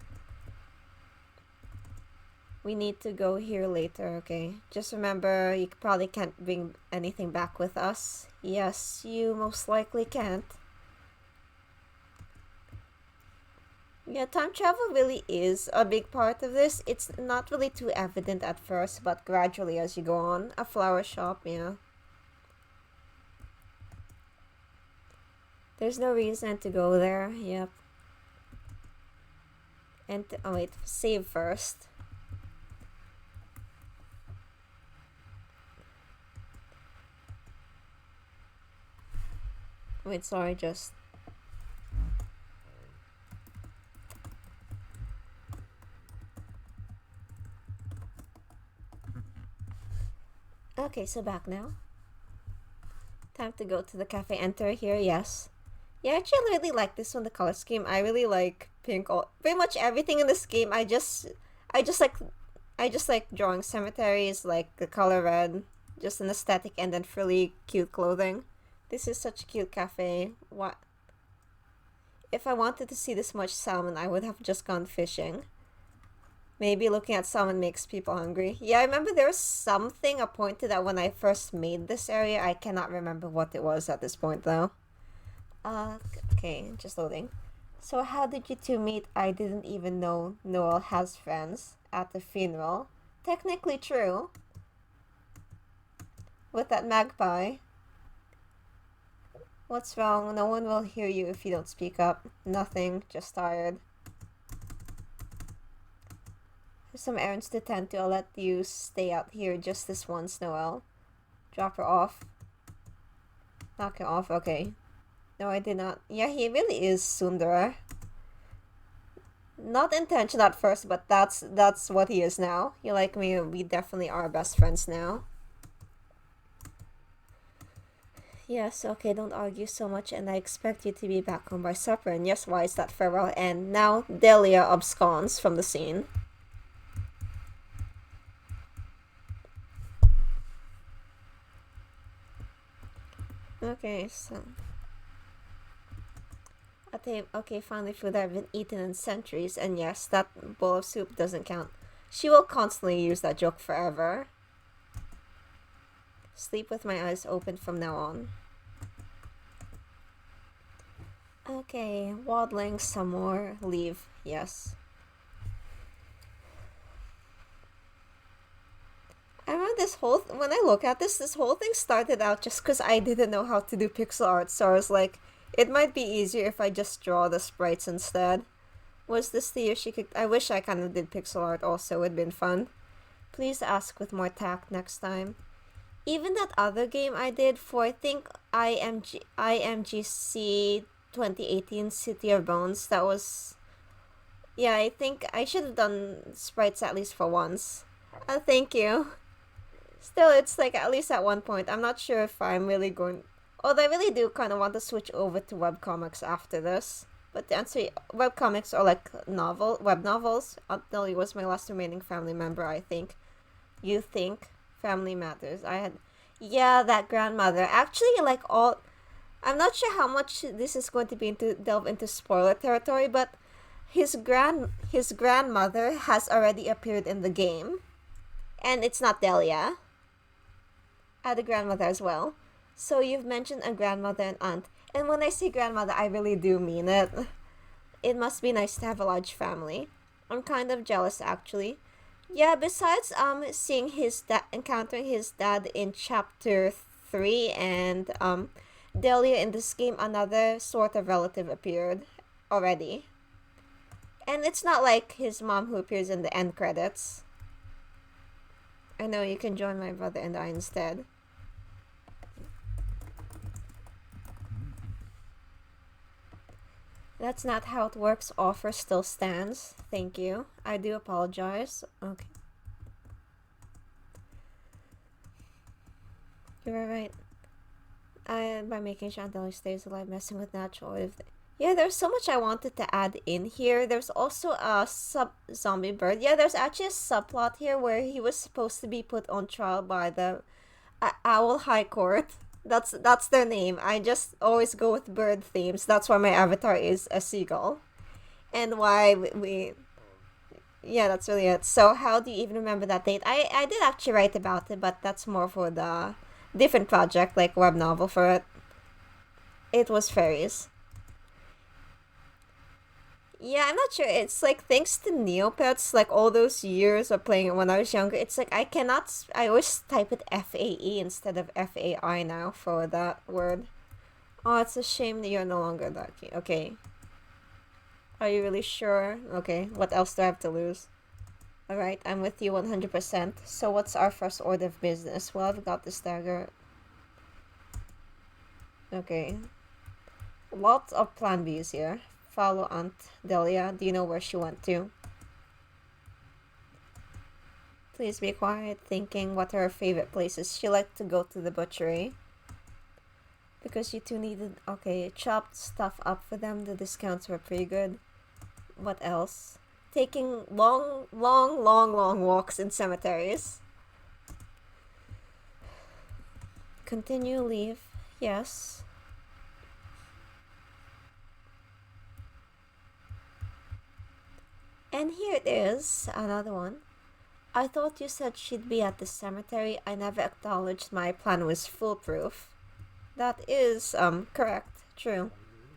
We need to go here later, okay? Just remember, you probably can't bring anything back with us. Yes, you most likely can't. Yeah, time travel really is a big part of this. It's not really too evident at first, but gradually as you go on. A flower shop, yeah. There's no reason to go there, yep. And, oh wait, save first. Wait, sorry, just... Okay, so back now. Time to go to the cafe. Enter here, yes. Yeah, I actually really like this one, the color scheme. I really like pink. Pretty much everything in this game. I just like drawing cemeteries, like the color red, just an aesthetic, and then frilly, cute clothing. This is such a cute cafe. What? If I wanted to see this much salmon, I would have just gone fishing. Maybe looking at salmon makes people hungry. Yeah, I remember there was something, a point to that when I first made this area. I cannot remember what it was at this point, though. Okay, just loading. So how did you two meet? I didn't even know Noel has friends at the funeral. Technically true. With that magpie. What's wrong? No one will hear you if you don't speak up. Nothing, just tired. There's some errands to tend to. I'll let you stay out here just this once, Noel. Drop her off. Knock her off, okay. No, I did not. Yeah, he really is Sundara. Not intention at first, but that's what he is now. You like me, we definitely are best friends now. Yes, okay, don't argue so much, and I expect you to be back home by supper. And yes, why is that farewell? And now Delia absconds from the scene. Okay, so... Okay, finally food I've been eaten in centuries, and yes, that bowl of soup doesn't count. She will constantly use that joke forever. Sleep with my eyes open from now on. Okay, waddling some more. Leave, yes. I remember this whole... when I look at this whole thing started out just because I didn't know how to do pixel art, so I was like... it might be easier if I just draw the sprites instead. Was this the Yoshiki? I wish I kind of did pixel art also, it would have been fun. Please ask with more tact next time. Even that other game I did for, I think, IMGC 2018 City of Bones, that was... yeah, I think I should have done sprites at least for once. Thank you. Still, it's like at least at one point. I'm not sure if I'm really going... although I really do kind of want to switch over to webcomics after this. But the answer, webcomics are like web novels. Delhi was my last remaining family member, I think. You think family matters. I had, yeah, that grandmother. Actually, like all, I'm not sure how much this is going to be delve into spoiler territory, but his grandmother has already appeared in the game. And it's not Delia. I had a grandmother as well. So you've mentioned a grandmother and aunt. And when I say grandmother, I really do mean it. It must be nice to have a large family. I'm kind of jealous actually. Yeah, besides seeing his dad, encountering his dad in chapter 3 and Delia in this game, another sort of relative appeared already. And it's not like his mom who appears in the end credits. I know, you can join my brother and I instead. That's not how it works. Offer still stands. Thank you. I do apologize. Okay. You were right. By making sure Delia stays alive, messing with natural order. Yeah, there's so much I wanted to add in here. There's also a zombie bird. Yeah, there's actually a subplot here where he was supposed to be put on trial by the Owl High Court. That's their name. I just always go with bird themes. That's why my avatar is a seagull. And why we yeah, that's really it. So how do you even remember that date? I did actually write about it, but that's more for the different project, like web novel for it. It was fairies. Yeah, I'm not sure. It's like thanks to Neopets, like all those years of playing it when I was younger, it's like I cannot. I always type it FAE instead of FAI now for that word. Oh, it's a shame that you're no longer that key. Okay. Are you really sure? Okay, what else do I have to lose? Alright, I'm with you 100%. So what's our first order of business? Well, I've got this dagger. Okay. Lots of plan Bs here. Follow Aunt Delia. Do you know where she went to? Please be quiet, thinking what are her favorite places. She liked to go to the butchery. Because you two needed... Okay, chopped stuff up for them. The discounts were pretty good. What else? Taking long walks in cemeteries. Continue, leave. Yes. And here it is, another one. I thought you said she'd be at the cemetery. I never acknowledged my plan was foolproof. That is, correct. True.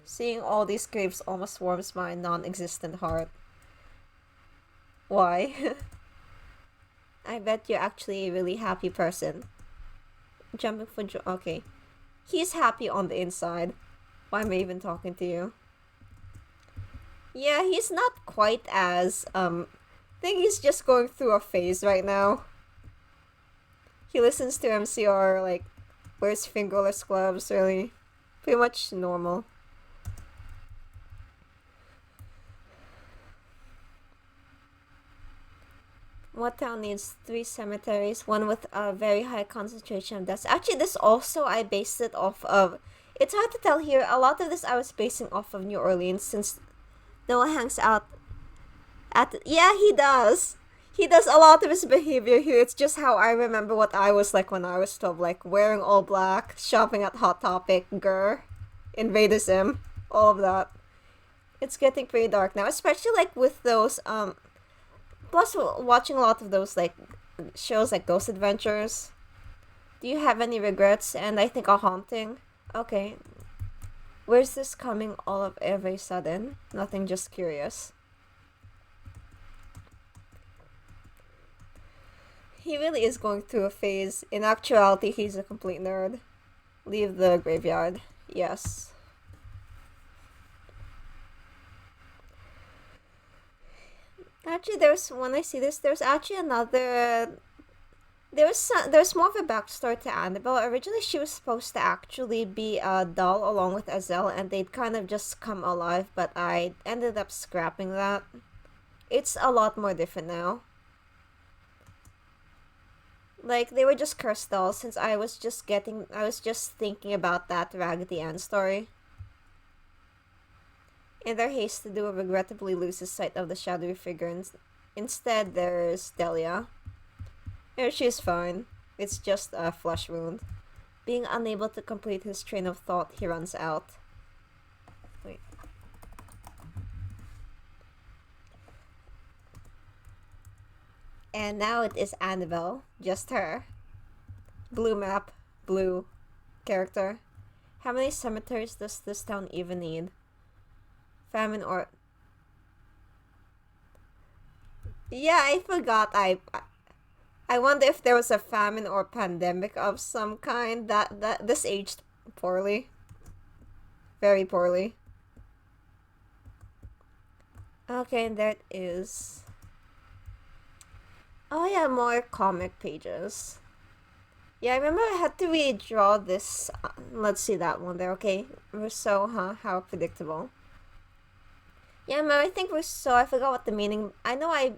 Seeing all these graves almost warms my non-existent heart. Why? I bet you're actually a really happy person. Jumping for joy. Okay. He's happy on the inside. Why am I even talking to you? Yeah, he's not quite as, I think he's just going through a phase right now. He listens to MCR, like, wears fingerless gloves, really. Pretty much normal. What town needs 3 cemeteries? One with a very high concentration of deaths. Actually, this also, I based it off of... It's hard to tell here. A lot of this I was basing off of New Orleans, since Noah hangs out at... Yeah, he does! He does a lot of his behavior here. It's just how I remember what I was like when I was 12. Like, wearing all black, shopping at Hot Topic, grr, Invadism, all of that. It's getting pretty dark now, especially, like, with those, plus, watching a lot of those, like, shows like Ghost Adventures. Do you have any regrets? And I think a haunting. Okay. Where's this coming all of every sudden? Nothing, just curious. He really is going through a phase. In actuality, he's a complete nerd. Leave the graveyard. Yes. Actually, when I see this, there's actually another... There's more of a backstory to Annabelle. Originally, she was supposed to actually be a doll along with Azelle, and they'd kind of just come alive, but I ended up scrapping that. It's a lot more different now. Like, they were just cursed dolls, since I was just thinking about that Raggedy Ann story. In their haste to do it, regrettably loses sight of the shadowy figure. Instead, there's Delia. Here, she's fine. It's just a flesh wound. Being unable to complete his train of thought, he runs out. Wait. And now it is Annabelle. Just her. Blue map. Blue character. How many cemeteries does this town even need? Famine or... Yeah, I forgot. I wonder if there was a famine or pandemic of some kind. That this aged poorly. Very poorly. Okay, and there it is. Oh yeah, more comic pages. Yeah, I remember I had to redraw this. Let's see that one there, okay? Rousseau, huh? How predictable. Yeah, I think Rousseau, I forgot what the meaning... I know I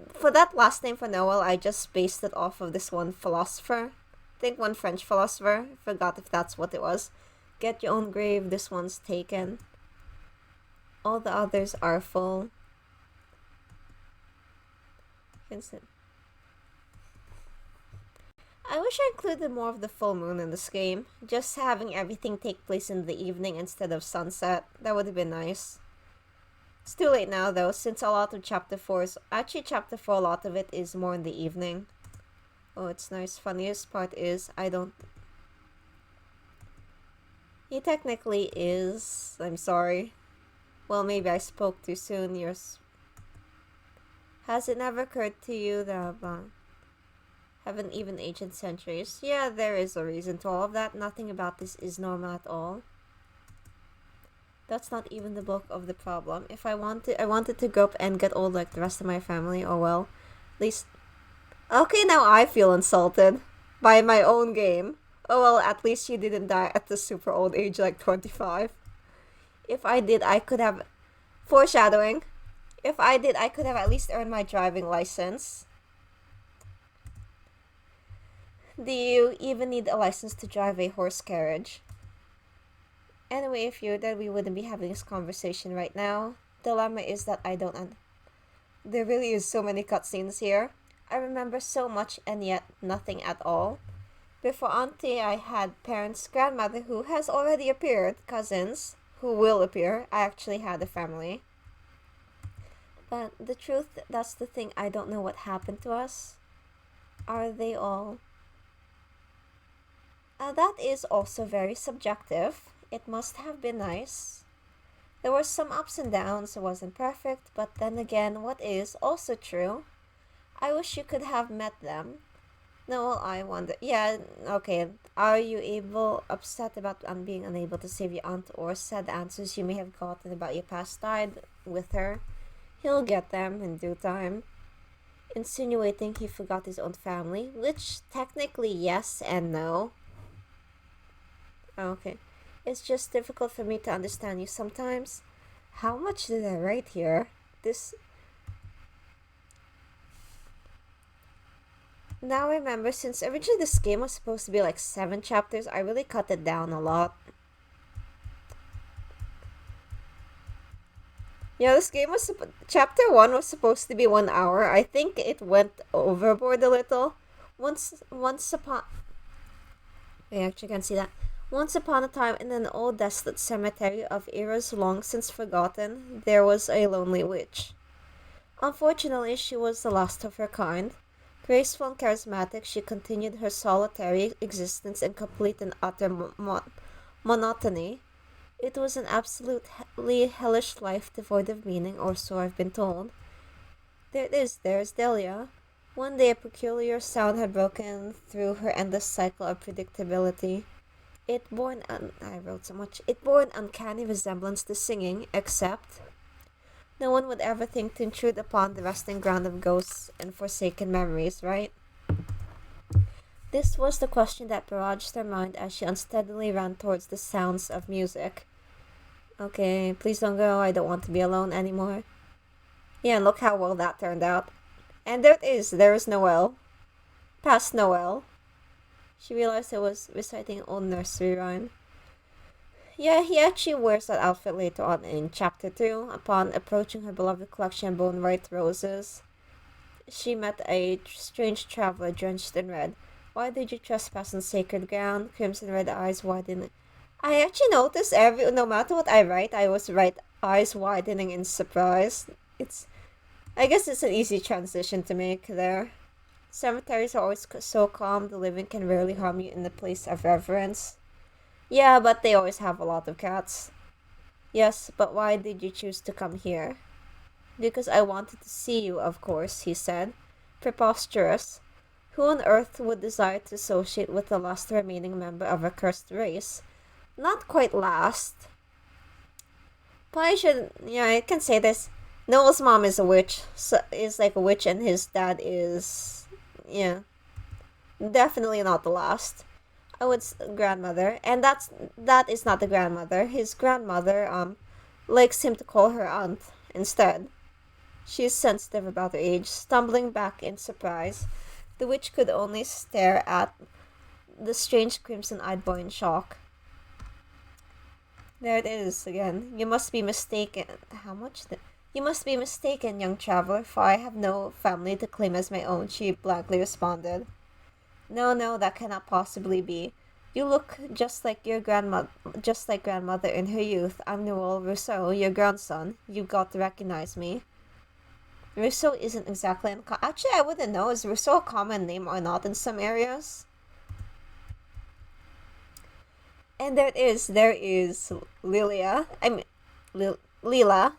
for that last name for Noel, I just based it off of this one philosopher. I think one French philosopher. I forgot if that's what it was. Get your own grave, this one's taken. All the others are full. I wish I included more of the full moon in this game. Just having everything take place in the evening instead of sunset. That would have been nice. It's too late now though, since a lot of chapter 4 is... Actually, chapter 4, a lot of it is more in the evening. Oh, it's nice. Funniest part is, I don't... He technically is... I'm sorry. Well, maybe I spoke too soon. Has it never occurred to you that... haven't even ancient centuries? Yeah, there is a reason to all of that. Nothing about this is normal at all. That's not even the bulk of the problem. If I wanted to go up and get old like the rest of my family, oh well. At least... Okay, now I feel insulted. By my own game. Oh well, at least you didn't die at the super old age like 25. If I did, I could have... Foreshadowing. If I did, I could have at least earned my driving license. Do you even need a license to drive a horse carriage? Anyway, if you're dead, we wouldn't be having this conversation right now. Dilemma is that I don't... There really is so many cutscenes here. I remember so much and yet nothing at all. Before Auntie, I had parents, grandmother who has already appeared, cousins who will appear. I actually had a family. But the truth, that's the thing, I don't know what happened to us. Are they all... that is also very subjective. It must have been nice. There were some ups and downs, it wasn't perfect, but then again, what is also true? I wish you could have met them. No, well, I wonder. Yeah, okay. Are you upset about being unable to save your aunt or sad answers you may have gotten about your past died with her? He'll get them in due time. Insinuating he forgot his own family, which technically yes and no. Okay. It's just difficult for me to understand you sometimes. How much did I write here? Now I remember, since originally this game was supposed to be like 7 chapters, I really cut it down a lot. Yeah, this game was... Chapter 1 was supposed to be 1 hour. I think it went overboard a little. Once upon... I actually can't see that. Once upon a time, in an old desolate cemetery of eras long since forgotten, there was a lonely witch. Unfortunately, she was the last of her kind. Graceful and charismatic, she continued her solitary existence in complete and utter monotony. It was an absolutely hellish life devoid of meaning, or so I've been told. There's Delia. One day a peculiar sound had broken through her endless cycle of predictability. It bore an uncanny resemblance to singing, except no one would ever think to intrude upon the resting ground of ghosts and forsaken memories, right? This was the question that barraged her mind as she unsteadily ran towards the sounds of music. Okay, please don't go, I don't want to be alone anymore. Yeah, and look how well that turned out. And there is Noel. Past Noel. She realized it was reciting an old nursery rhyme. Yeah, he actually wears that outfit later on in Chapter 2, upon approaching her beloved collection of bone-white roses. She met a strange traveler drenched in red. Why did you trespass on sacred ground? Crimson red eyes widening. I actually noticed no matter what I write, I always write eyes widening in surprise. I guess it's an easy transition to make there. Cemeteries are always so calm, the living can rarely harm you in the place of reverence. Yeah, but they always have a lot of cats. Yes, but why did you choose to come here? Because I wanted to see you, of course, he said. Preposterous. Who on earth would desire to associate with the last remaining member of a cursed race? Not quite last. But I can say this. Noel's mom is a witch, is like a witch, and his dad is, definitely not the last. Oh, it's grandmother, and that is not the grandmother. His grandmother likes him to call her aunt instead. She is sensitive about her age, stumbling back in surprise. The witch could only stare at the strange crimson-eyed boy in shock. There it is again. You must be mistaken. How much? You must be mistaken, young traveler, for I have no family to claim as my own, she blankly responded. No, that cannot possibly be. You look just like grandmother in her youth. I'm Noel Rousseau, your grandson. You've got to recognize me. Rousseau isn't exactly actually, I wouldn't know. Is Rousseau a common name or not in some areas? And there is Lilia. Leela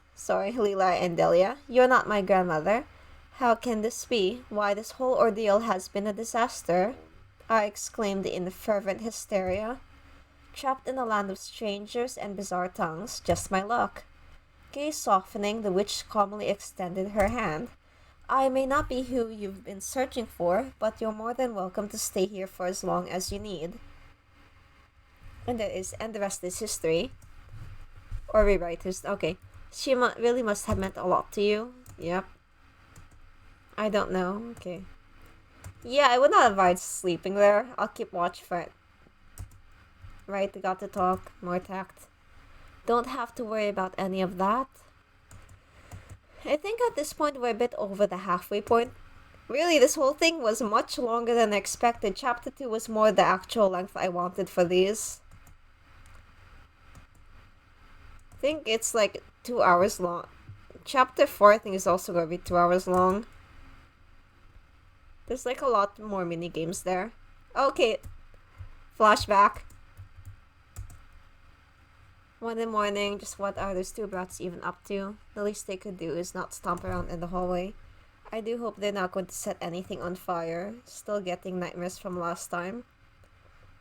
and Delia. You're not my grandmother. How can this be? Why, this whole ordeal has been a disaster, I exclaimed in fervent hysteria. Trapped in a land of strangers and bizarre tongues, just my luck. Gaze softening, the witch calmly extended her hand. I may not be who you've been searching for, but you're more than welcome to stay here for as long as you need. And the rest is history. Or rewrite history. Okay. She really must have meant a lot to you. Yep. I don't know. Okay. Yeah, I would not advise sleeping there. I'll keep watch for it. Right, they got to talk. More tact. Don't have to worry about any of that. I think at this point we're a bit over the halfway point. Really, this whole thing was much longer than expected. Chapter 2 was more the actual length I wanted for these. I think it's like 2 hours long. Chapter 4 I think is also going to be 2 hours long. There's like a lot more mini games there. Okay. Flashback. 1 in the morning, just what are those two brats even up to? The least they could do is not stomp around in the hallway. I do hope they're not going to set anything on fire. Still getting nightmares from last time.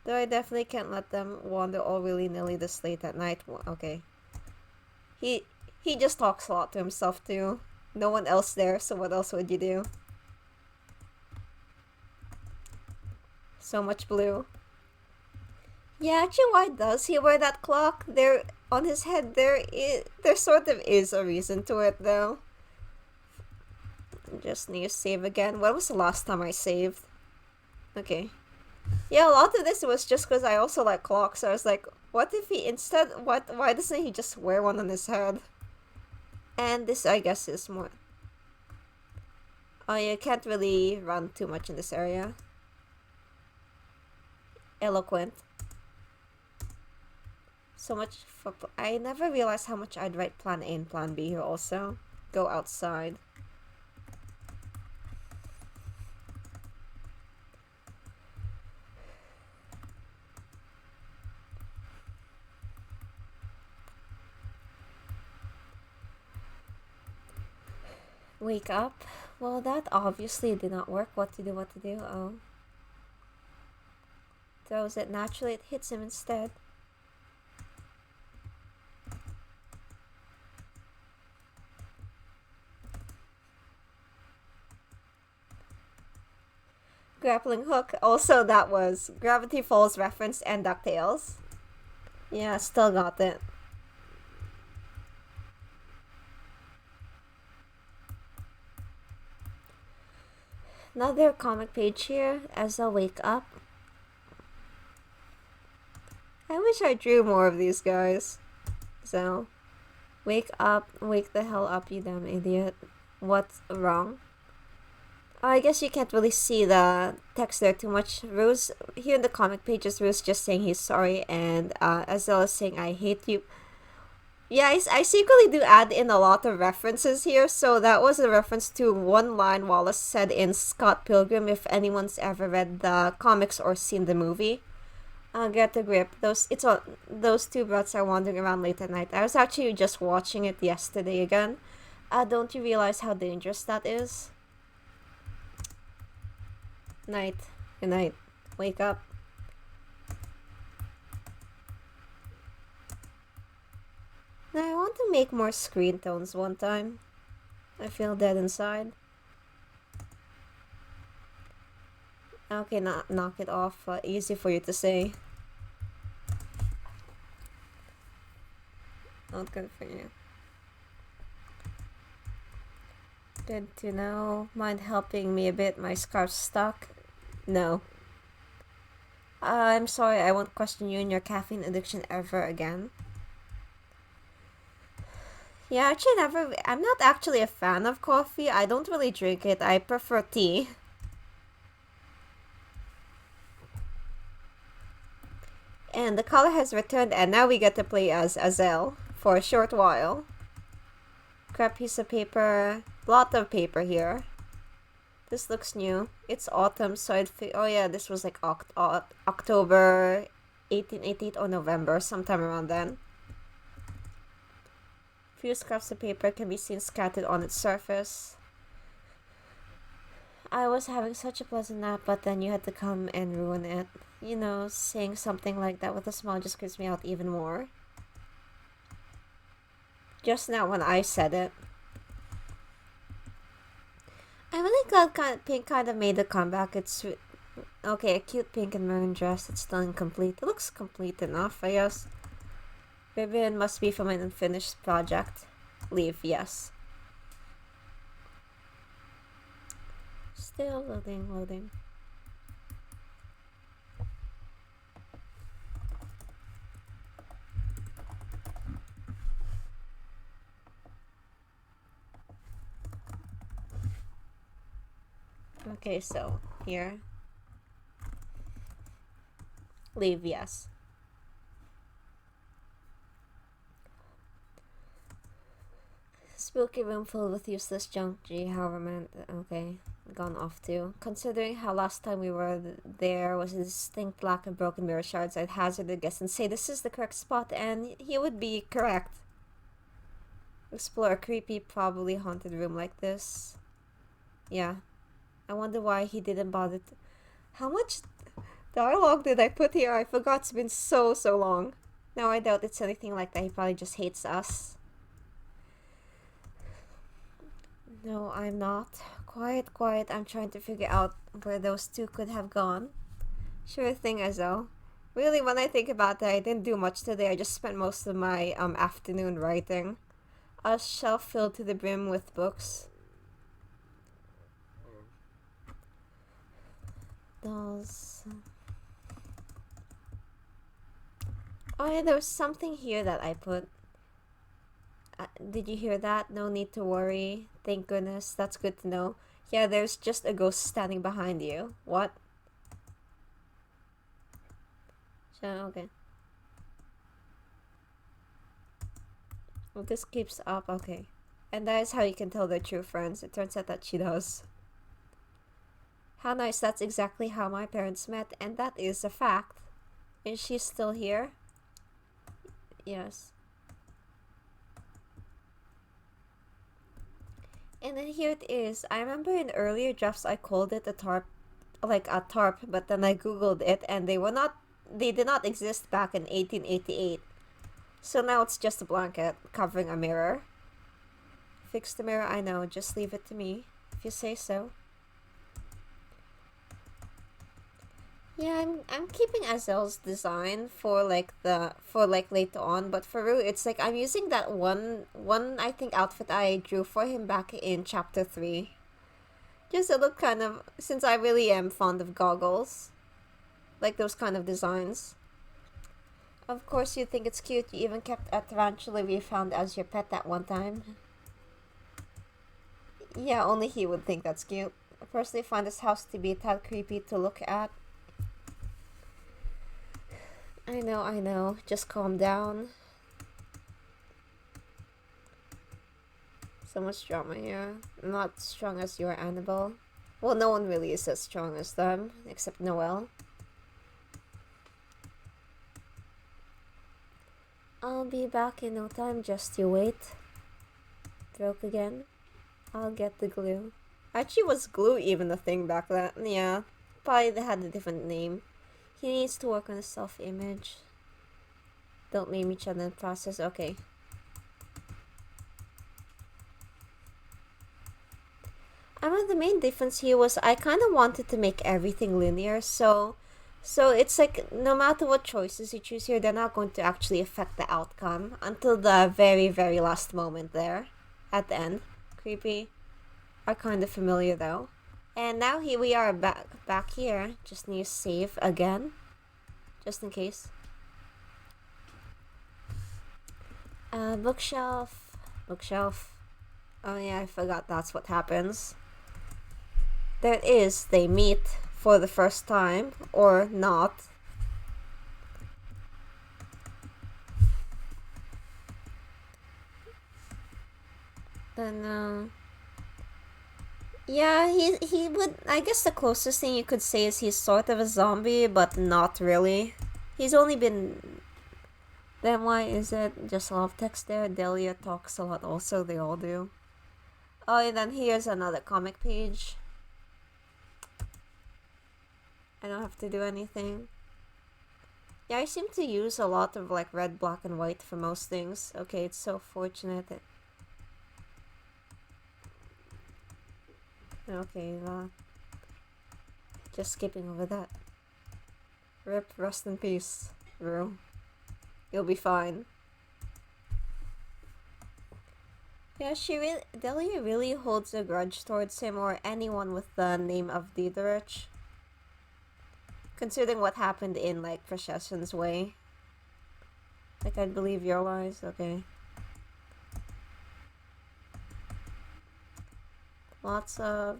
Though I definitely can't let them wander all willy-nilly this late at night. Okay. He just talks a lot to himself too. No one else there, so what else would you do? So much blue. Yeah, actually, why does he wear that clock? There, on his head, there sort of is a reason to it, though. Just need to save again. When was the last time I saved? Okay. Yeah, a lot of this was just because I also like clocks. So I was like, what if he why doesn't he just wear one on his head? And this, I guess, is more... Oh, you can't really run too much in this area. Eloquent. So much for... I never realized how much I'd write plan A and plan B here also. Go outside. Wake up? Well, that obviously did not work. What to do? Oh. Throws it naturally, it hits him instead. Grappling hook. Also, that was Gravity Falls reference and DuckTales. Yeah, still got it. Another comic page here as I wake up. I wish I drew more of these guys. So, wake up, wake the hell up, you damn idiot. What's wrong? I guess you can't really see the text there too much. Rose, here in the comic pages, Rose just saying he's sorry, and Azelle is saying, I hate you. Yeah, I secretly do add in a lot of references here. So that was a reference to one line Wallace said in Scott Pilgrim, if anyone's ever read the comics or seen the movie. Get a grip. Those two brats are wandering around late at night. I was actually just watching it yesterday again. Don't you realize how dangerous that is? Night. Good night. Wake up. Now I want to make more screen tones one time. I feel dead inside. Okay, knock it off. Easy for you to say. Not good for you. Good to know. Mind helping me a bit? My scarf's stuck? No. I'm sorry, I won't question you and your caffeine addiction ever again. Yeah, actually I'm not actually a fan of coffee. I don't really drink it. I prefer tea. And the color has returned, and now we get to play as Azel for a short while. Grab piece of paper. Lot of paper here. This looks new. It's autumn, so oh yeah, this was like October 1888 or November, sometime around then. Few scraps of paper can be seen scattered on its surface. I was having such a pleasant nap, but then you had to come and ruin it. You know, saying something like that with a smile just creeps me out even more. Just now when I said it. I'm really glad pink kind of made a comeback. It's okay, a cute pink and maroon dress. It's still incomplete. It looks complete enough, I guess. Ribbon must be from an unfinished project. Leave, yes. Still loading. Okay, so here. Leave, yes. Spooky room filled with useless junk. Gee, how romantic. Okay, gone off too. Considering how last time we were there was a distinct lack of broken mirror shards, I'd hazard a guess and say this is the correct spot, and he would be correct. Explore a creepy, probably haunted room like this. Yeah. I wonder why he didn't bother to... How much dialogue did I put here? I forgot, it's been so long. Now I doubt it's anything like that. He probably just hates us. No, I'm not. Quiet. I'm trying to figure out where those two could have gone. Sure thing, Ezo. Really, when I think about that, I didn't do much today. I just spent most of my afternoon writing. A shelf filled to the brim with books. Dolls. Oh yeah, there was something here that I put. Did you hear that? No need to worry. Thank goodness. That's good to know. Yeah, there's just a ghost standing behind you. What? Okay. Well, this keeps up. Okay. And that is how you can tell they're true friends. It turns out that she does. How nice. That's exactly how my parents met, and that is a fact. Is she still here? Yes. And then here it is. I remember in earlier drafts I called it a tarp, but then I googled it and they did not exist back in 1888. So now it's just a blanket covering a mirror. Fix the mirror, I know, just leave it to me, if you say so. Yeah, I'm keeping Azel's design for later on, but for Rue, it's like I'm using that one I think outfit I drew for him back in chapter 3. Just to look kind of, since I really am fond of goggles, like those kind of designs. Of course you think it's cute. You even kept a tarantula we found as your pet that one time. Yeah, only he would think that's cute. I personally find this house to be a tad creepy to look at. I know. Just calm down. So much drama here. Not strong as your Annabelle. Well, no one really is as strong as them, except Noelle. I'll be back in no time, just you wait. Broke again? I'll get the glue. Actually, was glue even a thing back then? Yeah, probably they had a different name. He needs to work on his self-image. Don't name each other in the process. Okay. I mean, the main difference here was I kind of wanted to make everything linear, so it's like no matter what choices you choose here, they're not going to actually affect the outcome until the very, very last moment there at the end. Creepy. Are kind of familiar though. And now here we are back here. Just need to save again, just in case. Bookshelf. Oh yeah, I forgot that's what happens. There it is. They meet for the first time, or not. Then yeah, he would. I guess the closest thing you could say is he's sort of a zombie, but not really. He's only been. Then why is it just a lot of text there? Delia talks a lot. Also, they all do. Oh, and then here's another comic page. I don't have to do anything. Yeah, I seem to use a lot of like red, black, and white for most things. Okay, it's so fortunate that. Okay, just skipping over that. Rip, rest in peace, Rue. You'll be fine. Yeah, Delia really holds a grudge towards him or anyone with the name of Diederich. Considering what happened in, like, Procession's way. Like, I'd believe your lies? Okay. Lots of...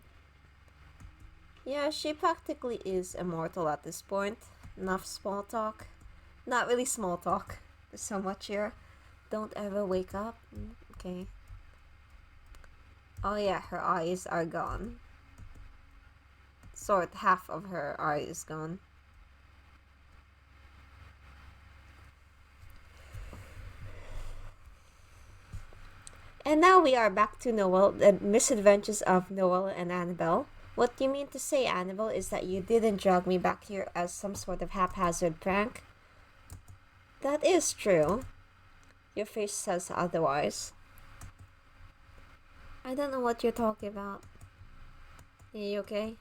Yeah, she practically is immortal at this point. Enough small talk. Not really small talk. There's so much here. Don't ever wake up. Okay. Oh yeah, her eyes are gone. Half of her eye is gone. And now we are back to Noelle, the misadventures of Noelle and Annabelle. What you mean to say, Annabelle, is that you didn't drag me back here as some sort of haphazard prank? That is true. Your face says otherwise. I don't know what you're talking about. Are you okay?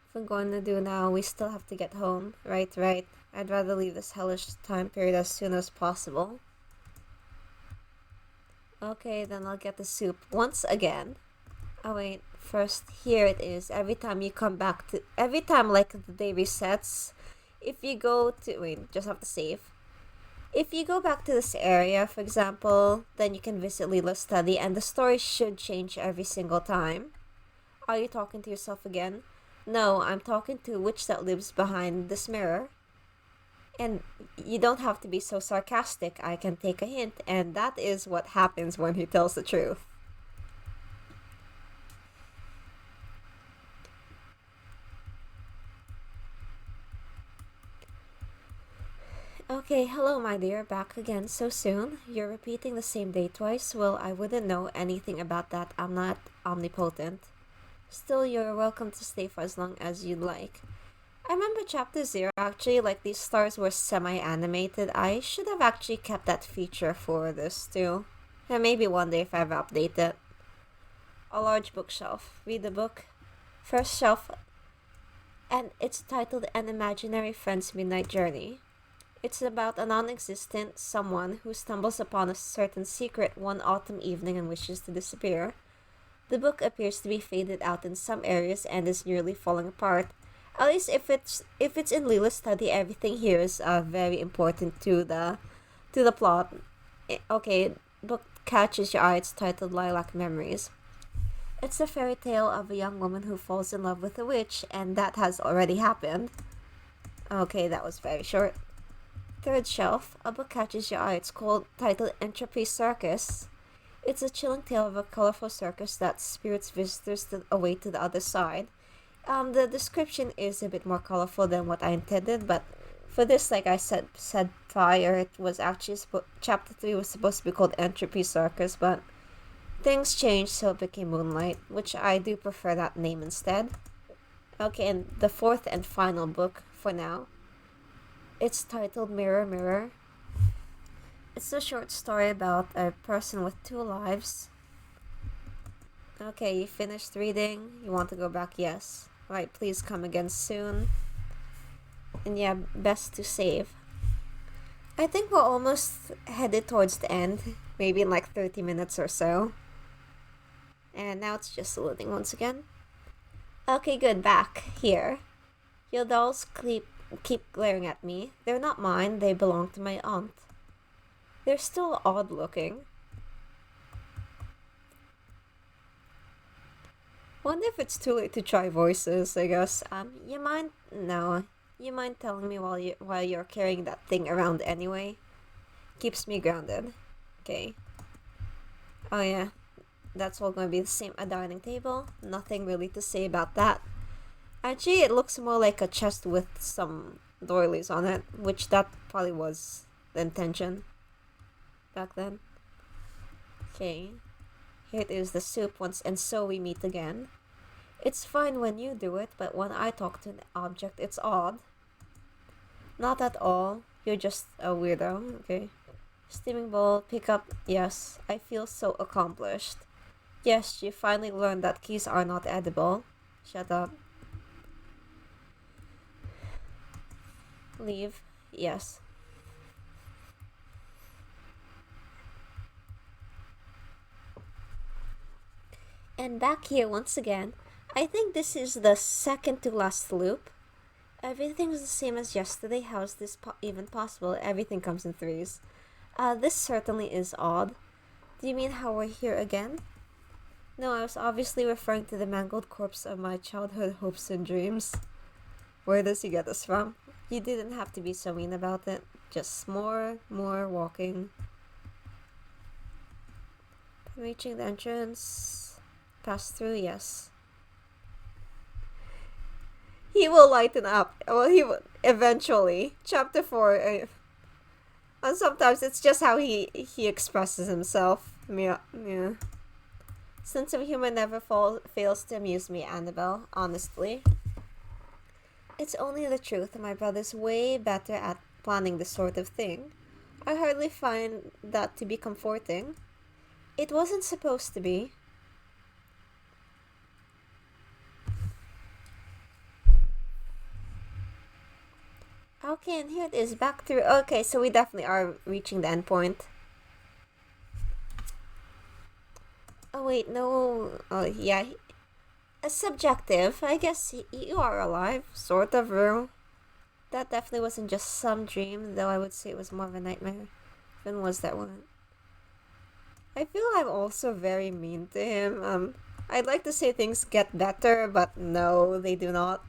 If we're going to do now, we still have to get home. Right. I'd rather leave this hellish time period as soon as possible. Okay, then I'll get the soup once again. Oh wait, first, here it is. Every time like the day resets, if you go to, wait, just have to save. If you go back to this area, for example, then you can visit Lila's study and the story should change every single time. Are you talking to yourself again? No, I'm talking to a witch that lives behind this mirror. And you don't have to be so sarcastic. I can take a hint, and that is what happens when he tells the truth. Okay, hello my dear, back again so soon. You're repeating the same day twice. Well, I wouldn't know anything about that. I'm not omnipotent. Still, you're welcome to stay for as long as you'd like. I remember chapter 0 actually, like these stars were semi-animated. I should have actually kept that feature for this too. And maybe one day if I ever update it. A large bookshelf. Read the book. First shelf. And it's titled An Imaginary Friend's Midnight Journey. It's about a non-existent someone who stumbles upon a certain secret one autumn evening and wishes to disappear. The book appears to be faded out in some areas and is nearly falling apart. At least if it's in Lila's study, everything here is very important to the plot. Okay, book catches your eye. It's titled Lilac Memories. It's a fairy tale of a young woman who falls in love with a witch, and that has already happened. Okay, that was very short. Third shelf, a book catches your eye. It's titled Entropy Circus. It's a chilling tale of a colorful circus that spirits visitors away to the other side. The description is a bit more colorful than what I intended, but for this, like I said prior, it was actually chapter 3 was supposed to be called Entropy Circus, but things changed, so it became Moonlight, which I do prefer that name instead. Okay, and the fourth and final book for now. It's titled Mirror Mirror. It's a short story about a person with two lives. Okay, you finished reading? You want to go back? Yes. Right, please come again soon. And yeah, best to save. I think we're almost headed towards the end. Maybe in like 30 minutes or so. And now it's just loading once again. Okay, good, back here. Your dolls keep glaring at me. They're not mine, they belong to my aunt. They're still odd looking. Wonder if it's too late to try voices, I guess. You mind? No. You mind telling me while you're carrying that thing around anyway? Keeps me grounded. Okay. Oh yeah. That's all going to be the same, a dining table. Nothing really to say about that. Actually, it looks more like a chest with some doilies on it, which that probably was the intention back then. Okay. Here it is, the soup once, and so we meet again. It's fine when you do it, but when I talk to an object, it's odd. Not at all. You're just a weirdo. Okay. Steaming bowl, pick up. Yes, I feel so accomplished. Yes, you finally learned that keys are not edible. Shut up. Leave. Yes. And back here once again. I think this is the second to last loop. Everything's the same as yesterday. How is this even possible? Everything comes in threes. This certainly is odd. Do you mean how we're here again? No, I was obviously referring to the mangled corpse of my childhood hopes and dreams. Where does he get this from? You didn't have to be so mean about it. Just more walking. Reaching the entrance. Pass through, yes. He will lighten up. Well, he will eventually. Chapter 4. And sometimes it's just how he expresses himself. Yeah. Sense of humor never fails to amuse me, Annabelle, honestly. It's only the truth. My brother's way better at planning this sort of thing. I hardly find that to be comforting. It wasn't supposed to be. Okay, and here it is, back through. Okay, so we definitely are reaching the end point. Oh wait, no. Oh yeah, subjective. I guess you are alive, sort of, Rue. That definitely wasn't just some dream, though I would say it was more of a nightmare. When was that one? I feel I'm also very mean to him. I'd like to say things get better, but no, they do not.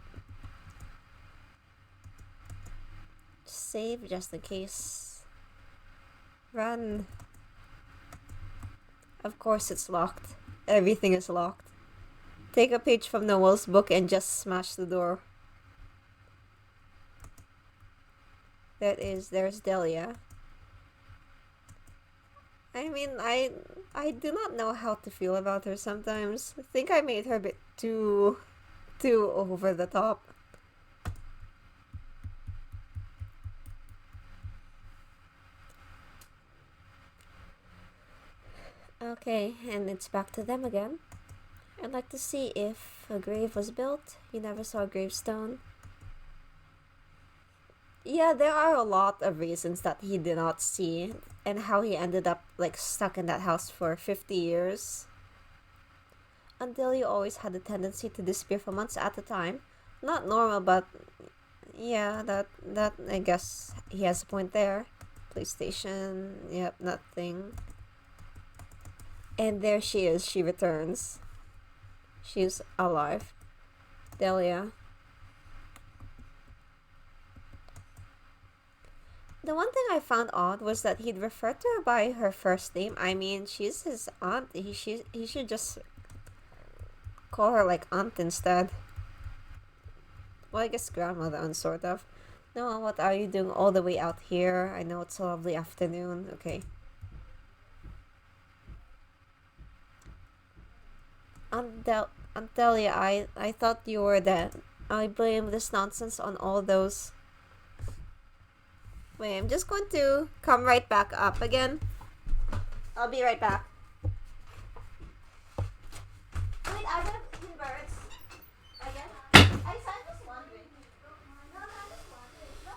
Save just in case. Run. Of course it's locked. Everything is locked. Take a page from Noel's book and just smash the door. There's Delia. I mean, I do not know how to feel about her sometimes. I think I made her a bit too over the top. Okay, and it's back to them again. I'd like to see if a grave was built. You never saw a gravestone. Yeah, there are a lot of reasons that he did not see, and how he ended up like stuck in that house for 50 years. Until you always had a tendency to disappear for months at a time. Not normal, but yeah, that I guess he has a point there. PlayStation, yep, nothing. And there she is, she returns. She's alive. Delia. The one thing I found odd was that he'd refer to her by her first name. I mean, she's his aunt. He should just call her like aunt instead. Well, I guess grandmother, sort of. No, what are you doing all the way out here? I know it's a lovely afternoon. Okay. Antelia, I thought you were dead. I blame this nonsense on all those. Wait, I'm just going to come right back up again. I'll be right back. Wait, I got birds. Again? I was wondering. No, I was wondering. No,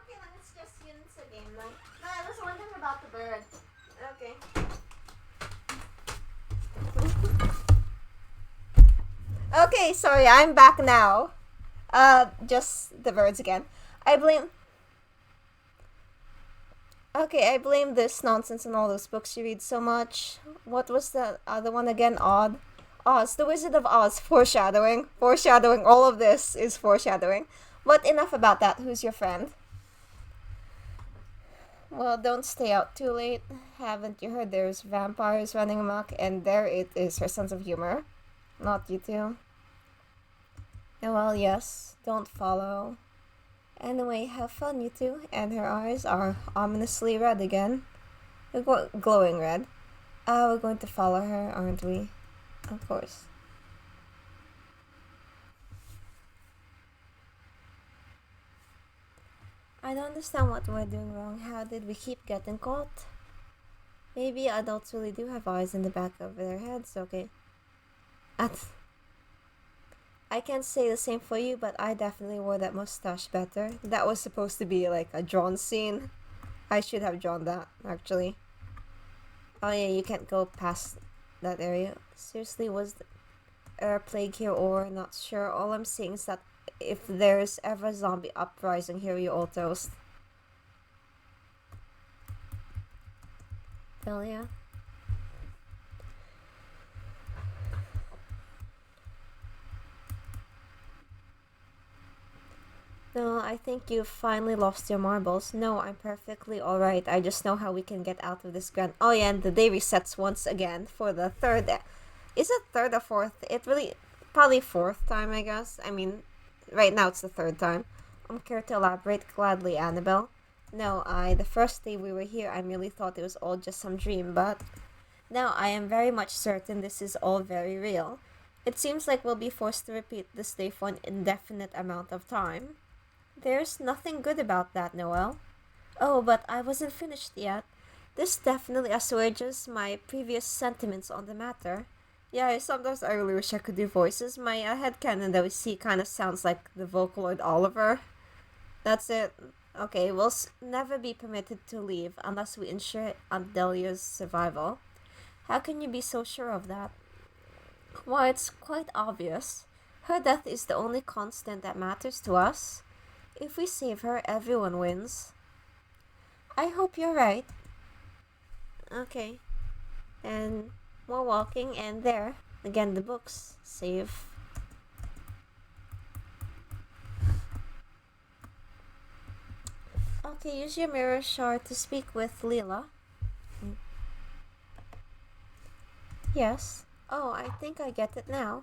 okay lang, it's just yun sa game lang. No, I was wondering about the bird. Okay. Okay, sorry, I'm back now. Just the birds again. I blame this nonsense and all those books you read so much. What was the other one again? Oz, the Wizard of Oz. Foreshadowing. All of this is foreshadowing. But enough about that. Who's your friend? Well, don't stay out too late. Haven't you heard there's vampires running amok? And there it is, her sense of humor. Not you two. Well, yes. Don't follow. Anyway, have fun, you two. And her eyes are ominously red again. Glowing red. We're going to follow her, aren't we? Of course. I don't understand what we're doing wrong. How did we keep getting caught? Maybe adults really do have eyes in the back of their heads, okay? I can't say the same for you, but I definitely wore that mustache better. That was supposed to be like a drawn scene. I should have drawn that, actually. Oh yeah, you can't go past that area. Seriously, was there a plague here or not sure? All I'm saying is that if there's ever a zombie uprising here, you all toast. Hell yeah. No, I think you've finally lost your marbles. No, I'm perfectly alright. I just know how we can get out of this grand... Oh yeah, and the day resets once again for the third... Is it third or fourth? It really... Probably fourth time, I guess. I mean, right now it's the third time. Care to elaborate? Gladly, Annabelle. No, the first day we were here, I merely thought it was all just some dream, but... Now I am very much certain this is all very real. It seems like we'll be forced to repeat this day for an indefinite amount of time. There's nothing good about that, Noel. Oh, but I wasn't finished yet. This definitely assuages my previous sentiments on the matter. Yeah, sometimes I really wish I could do voices. My headcanon that we see kind of sounds like the Vocaloid Oliver. That's it. Okay, we'll never be permitted to leave unless we ensure Aunt Delia's survival. How can you be so sure of that? Why, it's quite obvious. Her death is the only constant that matters to us. If we save her, everyone wins. I hope you're right. Okay. And more walking, and there. Again, the books. Save. Okay, use your mirror shard to speak with Leela. Yes. Oh, I think I get it now.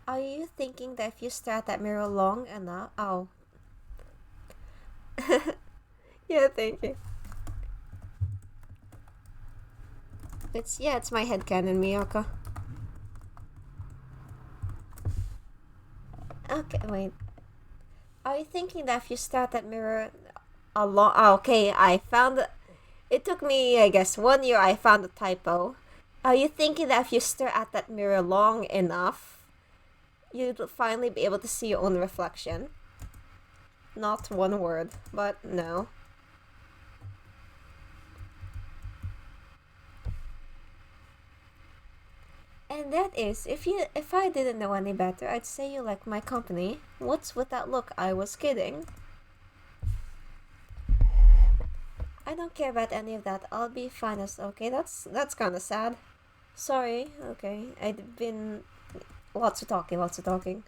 Are you thinking that if you stare at that mirror long enough... Oh. Yeah, thank you. It's my headcanon, Miyako. Okay, wait. Are you thinking that if you stare at that mirror a long... Oh, okay, I found... It took me, I guess, 1 year I found a typo. Are you thinking that if you stare at that mirror long enough, you'd finally be able to see your own reflection? Not one word, but no. And that is, if I didn't know any better, I'd say you like my company. What's with that look? I was kidding. I don't care about any of that. I'll be fine as okay. That's kind of sad. Sorry. Okay, I'd been lots of talking.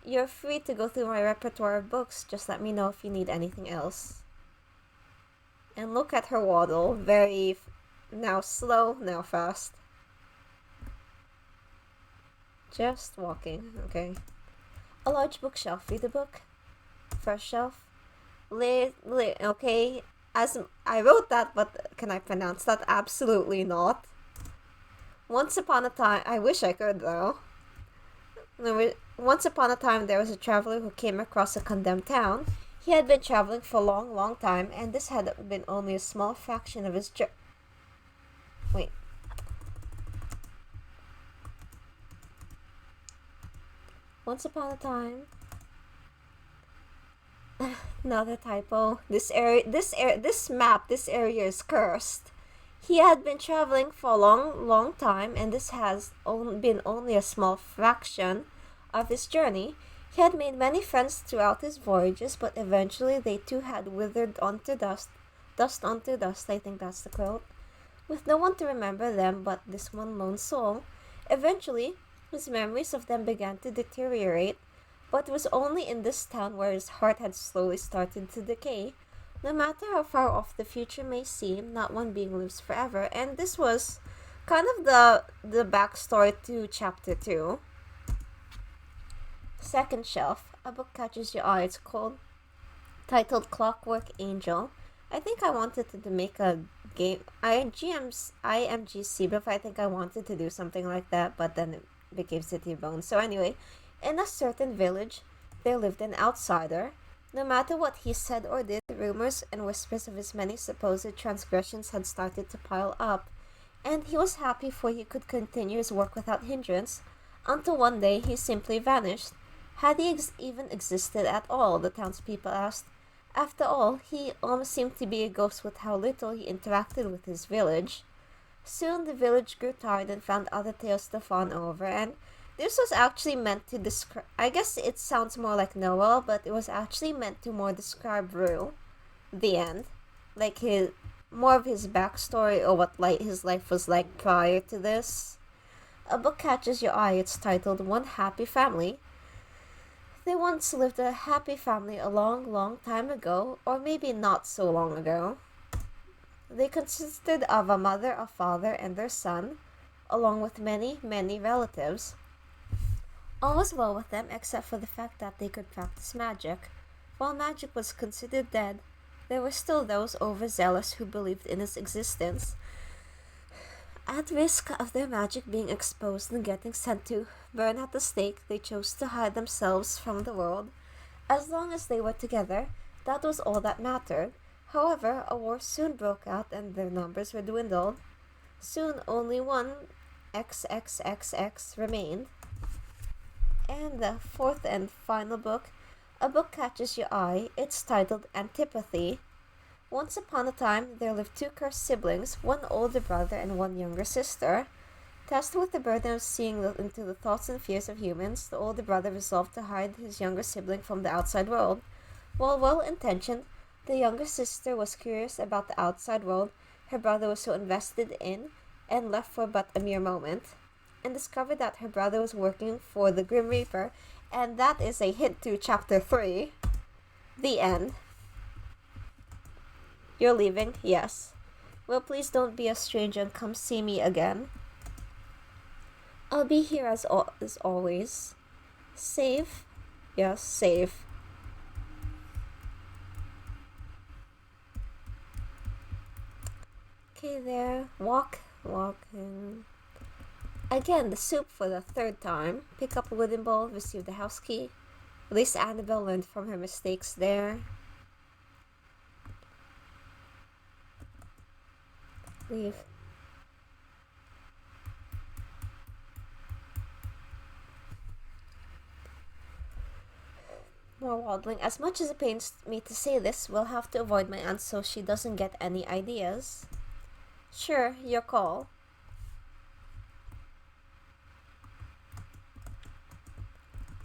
You're free to go through my repertoire of books. Just let me know if you need anything else. And look at her waddle. Very now slow, now fast. Just walking. Okay. A large bookshelf. Read the book. First shelf. Okay, as I wrote that, but can I pronounce that? Absolutely not. Once upon a time, I wish I could though. Once upon a time, there was a traveler who came across a condemned town. He had been traveling for a long time, and this had been only a small fraction of his Wait. Once upon a time. Another typo. This area is cursed. He had been traveling for a long time, and this has been only a small fraction of his journey. He had made many friends throughout his voyages, but eventually they too had withered onto dust onto dust, I think that's the quote, with no one to remember them but this one lone soul. Eventually, his memories of them began to deteriorate, but it was only in this town where his heart had slowly started to decay. No matter how far off the future may seem, not one being lives forever. And this was kind of the backstory to chapter 2. Second shelf. A book catches your eye. It's titled Clockwork Angel. I think I wanted to make a game. IMGC, but I think I wanted to do something like that, but then it became City Bones. So anyway, in a certain village, there lived an outsider. No matter what he said or did, rumors and whispers of his many supposed transgressions had started to pile up, and he was happy for he could continue his work without hindrance, until one day he simply vanished. Had he even existed at all, the townspeople asked. After all, he almost seemed to be a ghost with how little he interacted with his village. Soon the village grew tired and found other tales to fawn over, and this was actually meant to describe, I guess it sounds more like Noel, but it was actually meant to more describe Rue. The end. Like more of his backstory or what his life was like prior to this. A book catches your eye. It's titled One Happy Family. There once lived a happy family a long time ago, or maybe not so long ago. They consisted of a mother, a father, and their son, along with many relatives. All was well with them except for the fact that they could practice magic. While magic was considered dead, there were still those overzealous who believed in its existence. At risk of their magic being exposed and getting sent to burn at the stake, they chose to hide themselves from the world. As long as they were together, that was all that mattered. However, a war soon broke out and their numbers were dwindled. Soon only one XXXX remained. And the fourth and final book, a book catches your eye. It's titled Antipathy. Once upon a time, there lived two cursed siblings, one older brother and one younger sister. Tasked with the burden of seeing into the thoughts and fears of humans, the older brother resolved to hide his younger sibling from the outside world. While well-intentioned, the younger sister was curious about the outside world her brother was so invested in and left for but a mere moment, and discovered that her brother was working for the Grim Reaper, and that is a hint to chapter 3. The end. You're leaving? Yes. Well, please don't be a stranger and come see me again. I'll be here as always. Save? Yes, save. Okay, there. Walking. Again, the soup for the third time. Pick up a wooden bowl, receive the house key. At least Annabelle learned from her mistakes there. Leave. More waddling. As much as it pains me to say this, we'll have to avoid my aunt so she doesn't get any ideas. Sure, your call.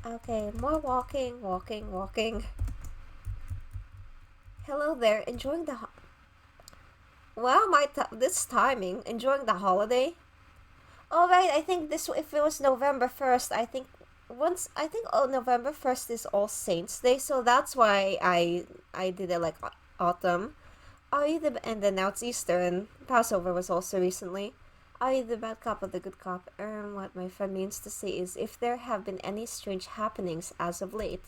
Okay, more walking, walking, walking. Hello there, enjoying the wow, this timing, enjoying the holiday? Oh right, I think this if it was November 1st, I think November 1st is All Saints Day, so that's why I did it like autumn. And then now it's Easter and Passover was also recently. Are you the bad cop or the good cop? What my friend means to say is if there have been any strange happenings as of late.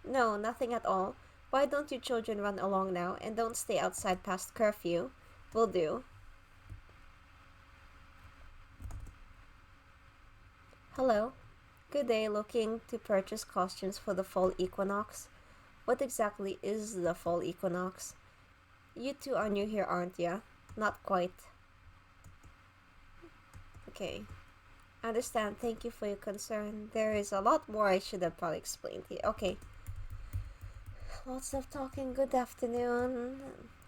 No, nothing at all. Why don't you children run along now and don't stay outside past curfew? Will do. Hello. Good day, looking to purchase costumes for the fall equinox. What exactly is the fall equinox? You two are new here, aren't ya? Not quite. Okay. Understand. Thank you for your concern. There is a lot more I should have probably explained here. Okay. Lots of talking. Good afternoon.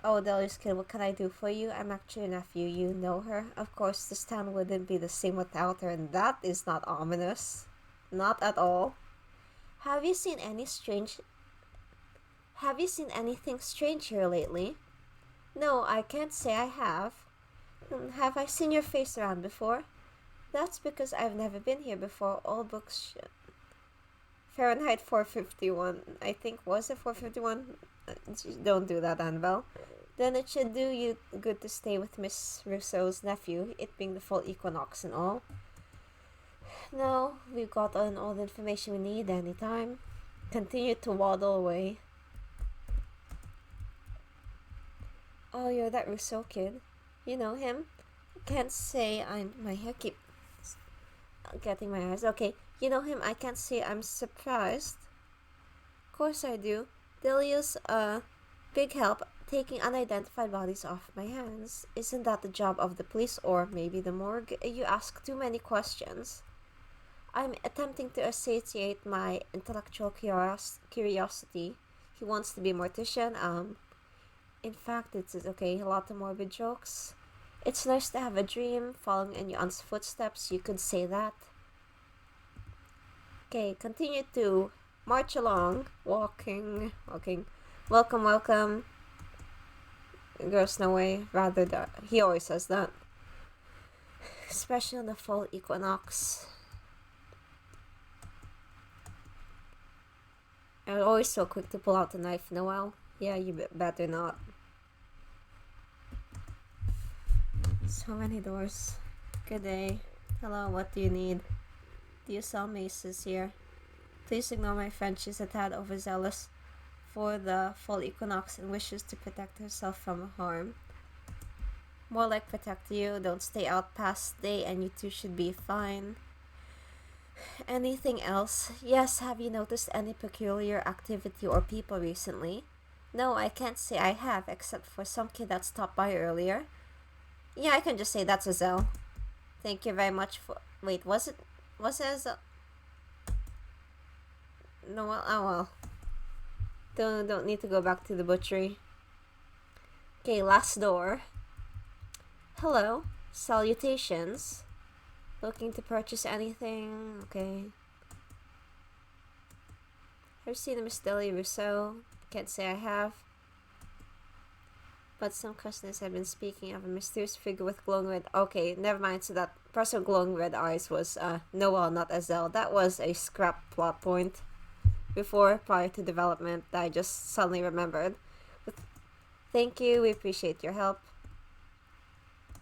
Oh, Delia's kid, what can I do for you? I'm actually your nephew. You know her? Of course, this town wouldn't be the same without her, and that is not ominous. Not at all. Have you seen anything strange here lately? No, I can't say I have. Have I seen your face around before? That's because I've never been here before. All books Fahrenheit 451. I think, was it 451? Don't do that, Annabelle. Then it should do you good to stay with Miss Rousseau's nephew, it being the fall equinox and all. No, we've got all the information we need anytime. Continue to waddle away. Oh, you're that Rousseau kid. You know him? I can't say my hair keeps getting my eyes. Okay, you know him? I can't say I'm surprised. Of course I do. Delia's a big help taking unidentified bodies off my hands. Isn't that the job of the police or maybe the morgue? You ask too many questions. I'm attempting to satiate my intellectual curiosity. He wants to be a mortician. In fact, it's okay, a lot of morbid jokes. It's nice to have a dream, following in your aunt's footsteps, you could say that. Okay, continue to march along, walking. Welcome, welcome. Girls, no way, he always says that. Especially on the fall equinox. I'm always so quick to pull out the knife, Noelle. Yeah, you better not. So many doors. Good day. Hello, what do you need? Do you sell maces here? Please ignore my friend. She's a tad overzealous for the fall equinox and wishes to protect herself from harm. More like protect you. Don't stay out past day and you two should be fine. Anything else? Yes, have you noticed any peculiar activity or people recently? No, I can't say I have, except for some kid that stopped by earlier. Yeah, I can just say that's Azelle. Thank you very much for... Wait, was it Azelle? No, well, oh well. Don't need to go back to the butchery. Okay, last door. Hello. Salutations. Looking to purchase anything? Okay. Have you seen Miss Delia Rousseau? Can't say I have. But some customers have been speaking of a mysterious figure with glowing red... Okay, never mind. So that person with glowing red eyes was Noelle, not Azelle. That was a scrap plot point prior to development that I just suddenly remembered. But thank you. We appreciate your help.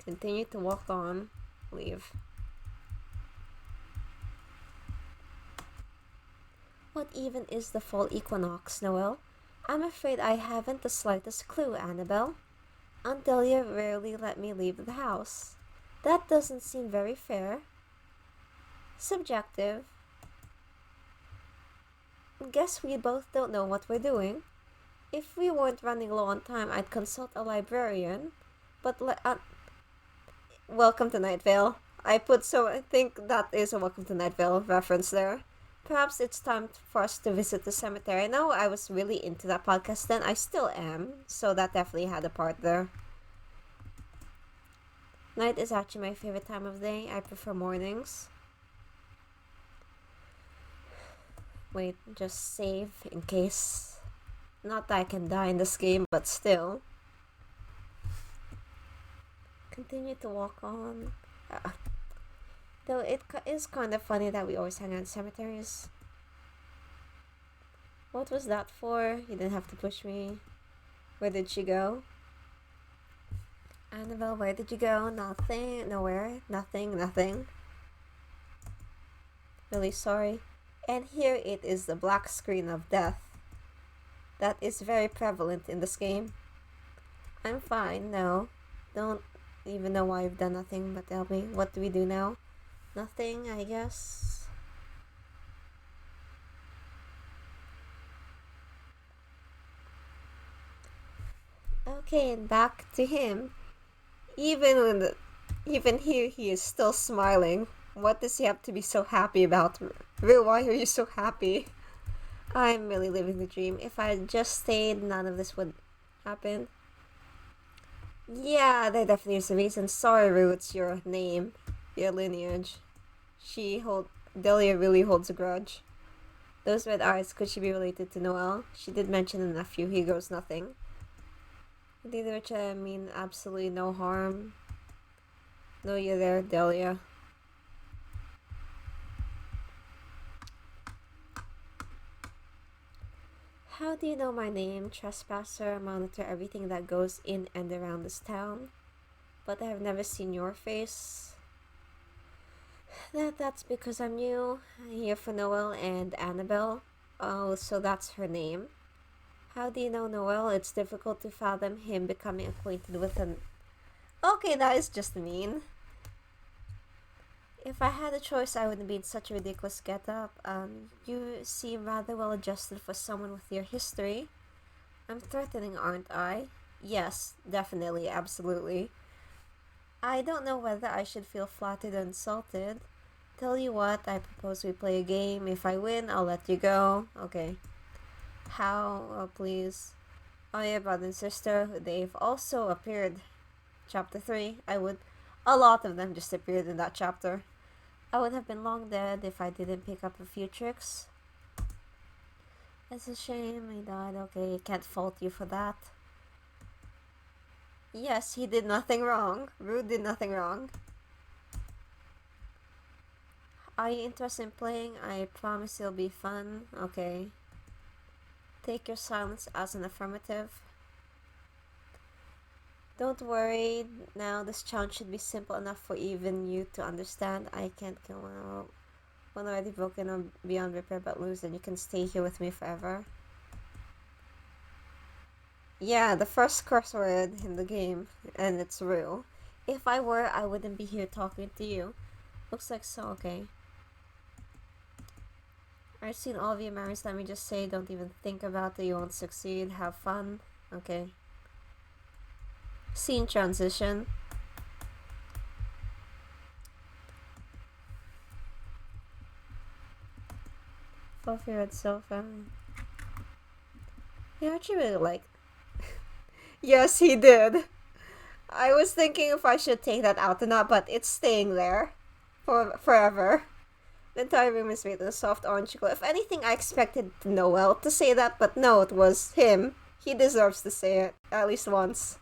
Continue to walk on. Leave. What even is the fall equinox, Noelle? I'm afraid I haven't the slightest clue, Annabelle. Aunt Delia rarely let me leave the house. That doesn't seem very fair. Subjective. Guess we both don't know what we're doing. If we weren't running low on time, I'd consult a librarian. But Welcome to Night Vale. I think that is a Welcome to Night Vale reference there. Perhaps it's time for us to visit the cemetery. I know I was really into that podcast then. I still am. So that definitely had a part there. Night is actually my favorite time of day. I prefer mornings. Wait, just save in case. Not that I can die in this game, but still. Continue to walk on. Though it is kind of funny that we always hang out in cemeteries. What was that for? You didn't have to push me. Where did she go? Annabelle, where did you go? Nothing. Nowhere. Nothing. Really sorry. And here it is, the black screen of death. That is very prevalent in this game. I'm fine, no. Don't even know why I've done nothing, but tell me, what do we do now? Nothing, I guess. Okay, and back to him. Even here, he is still smiling. What does he have to be so happy about? Rue, why are you so happy? I'm really living the dream. If I had just stayed, none of this would happen. Yeah, there definitely is a reason. Sorry, Rue, it's your name, your lineage. Delia really holds a grudge. Those red eyes, could she be related to Noel? She did mention a nephew, he goes nothing. Neither which I mean absolutely no harm. No, you're there, Delia. How do you know my name, trespasser? I monitor everything that goes in and around this town. But I have never seen your face. That's because I'm new. I'm here for Noel and Annabelle. Oh, so that's her name. How do you know Noel? It's difficult to fathom him becoming acquainted with an... Okay, that is just mean. If I had a choice, I wouldn't be in such a ridiculous getup. You seem rather well adjusted for someone with your history. I'm threatening, aren't I? Yes, definitely, absolutely. I don't know whether I should feel flattered or insulted. Tell you what, I propose we play a game. If I win, I'll let you go. Okay. How? Oh, please. Oh yeah, brother and sister, they've also appeared. Chapter 3, a lot of them just appeared in that chapter. I would have been long dead if I didn't pick up a few tricks. It's a shame I died. Okay, can't fault you for that. Yes, he did nothing wrong. Rue did nothing wrong. Are you interested in playing? I promise it'll be fun. Okay. Take your silence as an affirmative. Don't worry, now this challenge should be simple enough for even you to understand. I can't kill one already broken or beyond repair but lose, and you can stay here with me forever. Yeah, the first curse word in the game, and it's real. If I were, I wouldn't be here talking to you. Looks like so, okay. I've seen all of your memories, let me just say, don't even think about it, you won't succeed, have fun. Okay. Scene transition. Fluffy red sofa. Yeah, I actually really like... Yes, he did. I was thinking if I should take that out or not, but it's staying there. Forever. The entire room is made of soft orange glow. If anything, I expected Noel to say that, but no, it was him. He deserves to say it, at least once.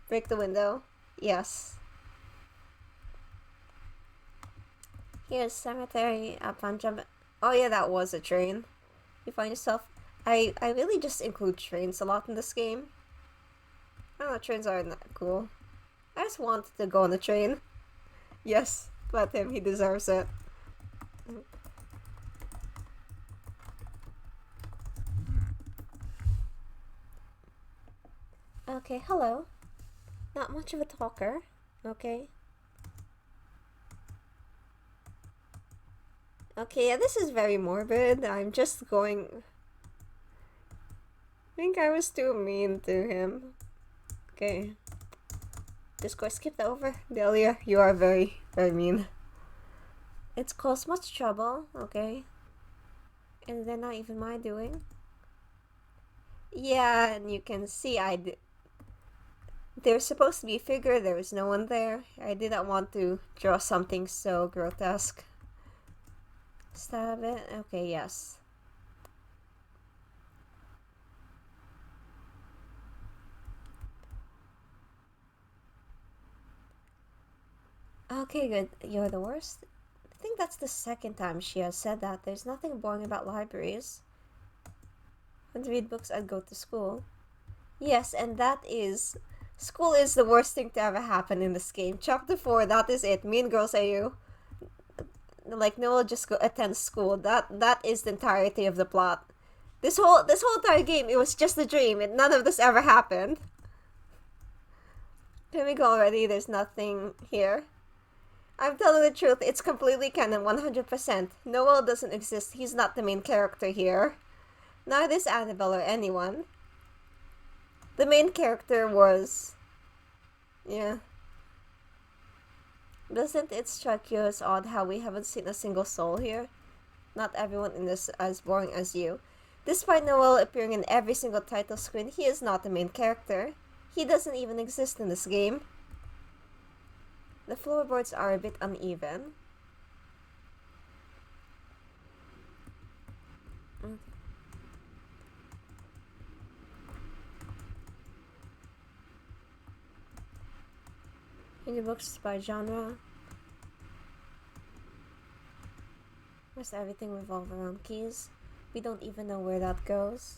Break the window. Yes. Here's cemetery. Upon jumping. Oh yeah, that was a train. You find yourself... I really just include trains a lot in this game. I don't know, trains aren't that cool. I just wanted to go on a train. Yes, let him, he deserves it. Okay, hello. Not much of a talker, okay? Okay, yeah, this is very morbid. I'm just going... I think I was too mean to him. Okay. Just go skip that over. Delia, you are very, very mean. It's caused much trouble, okay? And they're not even my doing. Yeah, and you can see there's supposed to be a figure, there was no one there. I did not want to draw something so grotesque. Stab it? Okay, yes. Okay, good. You're the worst. I think that's the second time she has said that. There's nothing boring about libraries. I'd read books, I'd go to school. Yes, and that is... School is the worst thing to ever happen in this game. Chapter 4, that is it. Mean girls are you. Like, Noel just go attend school. That is the entirety of the plot. This whole entire game, it was just a dream. None of this ever happened. Can we go already? There's nothing here. I'm telling the truth, it's completely canon, 100%. Noel doesn't exist, he's not the main character here. Neither is Annabelle or anyone. The main character was... Yeah. Doesn't it strike you as odd how we haven't seen a single soul here? Not everyone in this is as boring as you. Despite Noel appearing in every single title screen, he is not the main character. He doesn't even exist in this game. The floorboards are a bit uneven. Okay. Any books by genre? Does everything revolve around keys? We don't even know where that goes.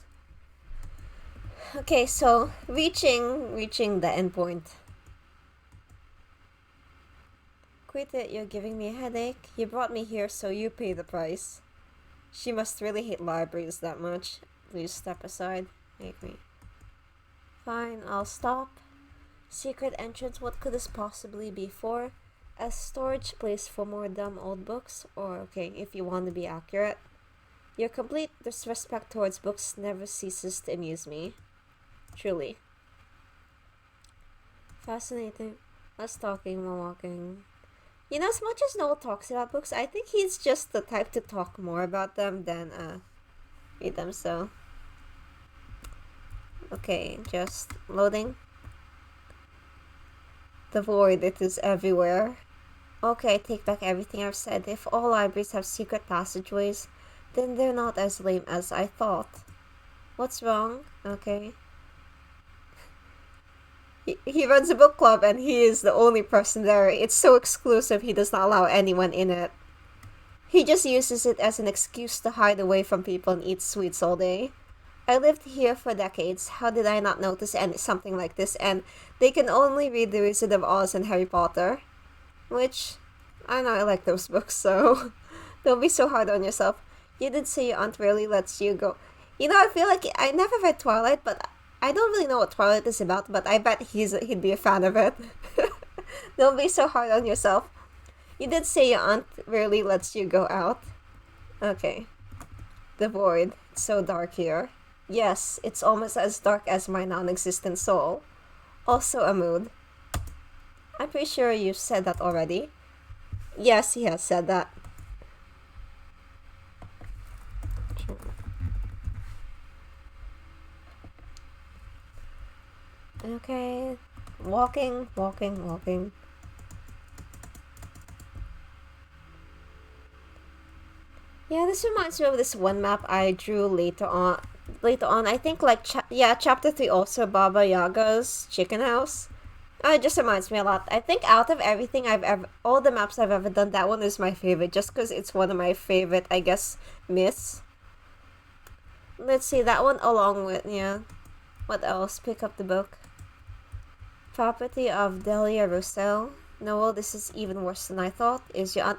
Okay, so reaching the end point. Quit it, you're giving me a headache. You brought me here, so you pay the price. She must really hate libraries that much. Please step aside. Make me. Fine, I'll stop. Secret entrance, what could this possibly be for? A storage place for more dumb old books? Or, okay, if you want to be accurate. Your complete disrespect towards books never ceases to amuse me. Truly. Fascinating. Less talking, more walking. You know, as much as Noel talks about books, I think he's just the type to talk more about them than read them, so... Okay, just loading. The void, it is everywhere. Okay, I take back everything I've said. If all libraries have secret passageways, then they're not as lame as I thought. What's wrong? Okay. He runs a book club and he is the only person there. It's so exclusive he does not allow anyone in it. He just uses it as an excuse to hide away from people and eat sweets all day. I lived here for decades. How did I not notice something like this? And they can only read The Wizard of Oz and Harry Potter. Which, I know I like those books, so don't be so hard on yourself. You did say your aunt really lets you go. You know, I feel like I never read Twilight, but I don't really know what Twilight is about, but I bet he'd be a fan of it. Don't be so hard on yourself. You did say your aunt rarely lets you go out. Okay. The void. It's so dark here. Yes, it's almost as dark as my non-existent soul. Also a mood. I'm pretty sure you said that already. Yes, he has said that. Okay, walking. Yeah, this reminds me of this one map I drew later on. I think like chapter 3 also, Baba Yaga's chicken house. It just reminds me a lot. I think out of everything all the maps I've ever done, that one is my favorite, just because it's one of my favorite, I guess, myths. Let's see, that one along with, yeah. What else? Pick up the book. Property of Delia Roussel. Noel, this is even worse than I thought. Is your aunt...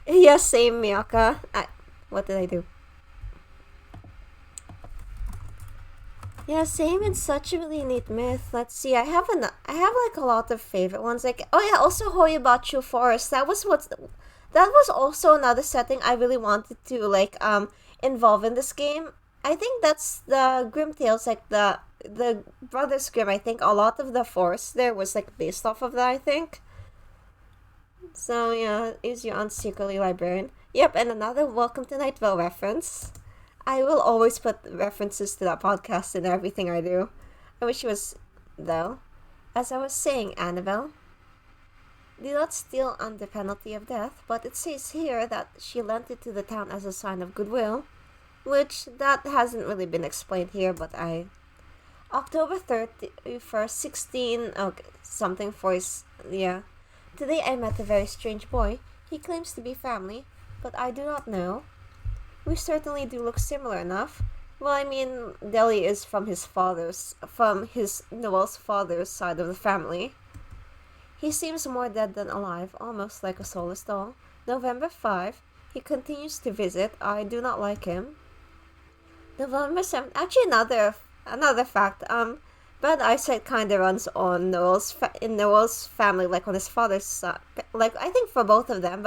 Yeah, same, Miyaka. What did I do? Yeah, same. It's such a really neat myth. Let's see. I have like a lot of favorite ones. Like, oh yeah, also Hoyobachu Forest. That was also another setting I really wanted to like involve in this game. I think that's the Grimm Tales, like the Brothers Grimm. I think a lot of the forest there was like based off of that, I think. So yeah, is your aunt secretly librarian? Yep, and another Welcome to Night Vale reference. I will always put references to that podcast in everything I do. I wish it was, though. As I was saying, Annabelle did not steal under penalty of death, but it says here that she lent it to the town as a sign of goodwill, which that hasn't really been explained here, but October 31st, 16... Okay, something for... Yeah. Today I met a very strange boy. He claims to be family, but I do not know. We certainly do look similar enough. Well, I mean, Deli is from his Noel's father's side of the family. He seems more dead than alive, almost like a soulless doll. November 5. He continues to visit. I do not like him. November 7. Actually, another fact. Bad eyesight kind of runs on in Noel's family, like on his father's side. Like I think for both of them,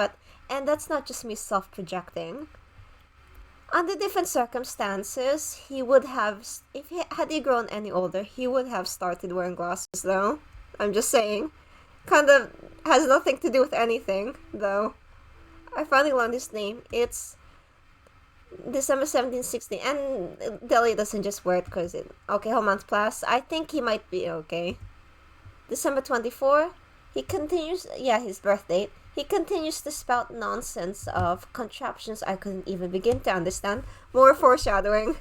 and that's not just me self-projecting. Under different circumstances, he would have, had he grown any older, he would have started wearing glasses. Though I'm just saying, kind of has nothing to do with anything. Though I finally learned his name. It's December 1760, and Deli doesn't just wear it because okay, whole month plus. I think he might be okay. December 24, he continues, his birth date. He continues to spout nonsense of contraptions I couldn't even begin to understand. More foreshadowing.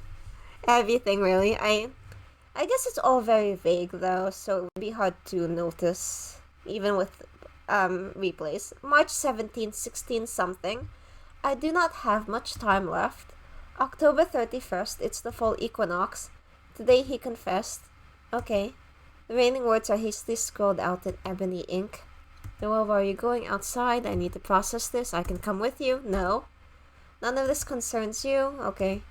Everything, really. I guess it's all very vague, though, so it would be hard to notice, even with replays. March 17, 16 something. I do not have much time left. October 31st, it's the fall equinox. Today he confessed. Okay. The remaining words are hastily scrawled out in ebony ink. Noel, where are you going? Outside. I need to process this. I can come with you. No. None of this concerns you. Okay.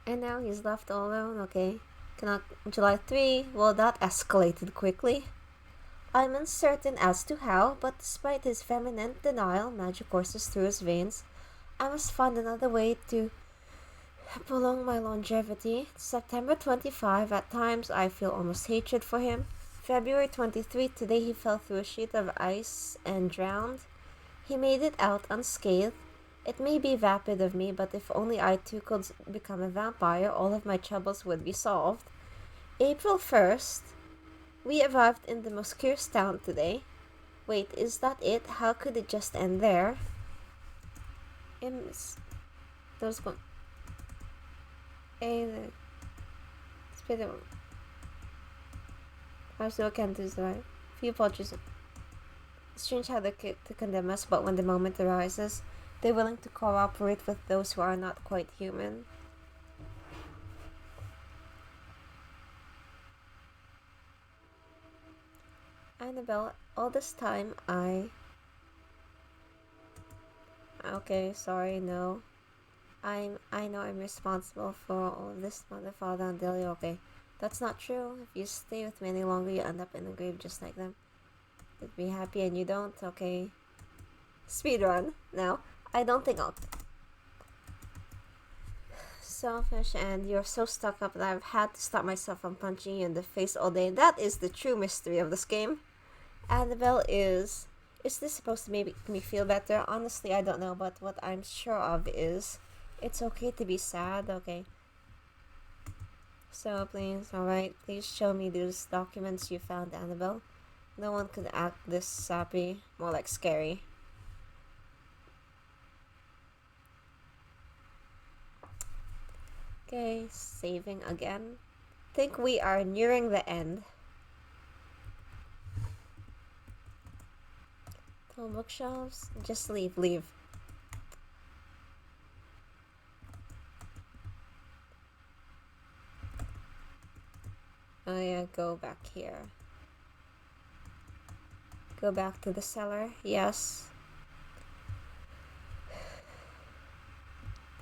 And now he's left all alone. Okay. July 3. Well, that escalated quickly. I'm uncertain as to how, but despite his feminine denial, magic courses through his veins. I must find another way to prolong my longevity. September 25, at times I feel almost hatred for him. February 23, today he fell through a sheet of ice and drowned. He made it out unscathed. It may be vapid of me, but if only I too could become a vampire, all of my troubles would be solved. April 1st, we arrived in the most curious town today. Wait, is that it? How could it just end there? Those go. I still can't do that. Few apologies. It's strange how they kick to condemn us, but when the moment arises, they're willing to cooperate with those who are not quite human. Annabelle, all this time Okay, sorry, no. I know I'm responsible for all of this, Mother, Father, and Delia. Okay, that's not true. If you stay with me any longer, you end up in the grave just like them. You'd be happy and you don't, okay. Speedrun. Now, I don't think I'll... Selfish, and you're so stuck up that I've had to stop myself from punching you in the face all day. That is the true mystery of this game. Annabelle is this supposed to make me feel better? Honestly, I don't know, but what I'm sure of is it's okay to be sad, okay? So, please, alright, please show me those documents you found, Annabelle. No one could act this sappy, more like scary. Okay, saving again. Think we are nearing the end. Tall bookshelves. Just leave. Oh yeah, go back here. Go back to the cellar. Yes.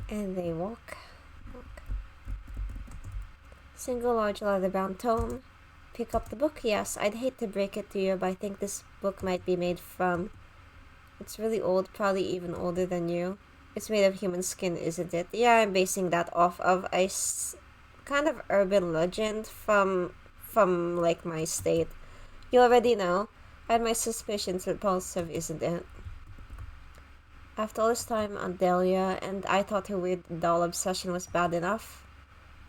And they walk. Single large leather-bound tome. Pick up the book. Yes, I'd hate to break it to you, but I think this book might be made from... It's really old, probably even older than you. It's made of human skin, isn't it? Yeah, I'm basing that off of a kind of urban legend from like my state. You already know. I had my suspicions repulsive, isn't it? After all this time on Delia, and I thought her weird doll obsession was bad enough.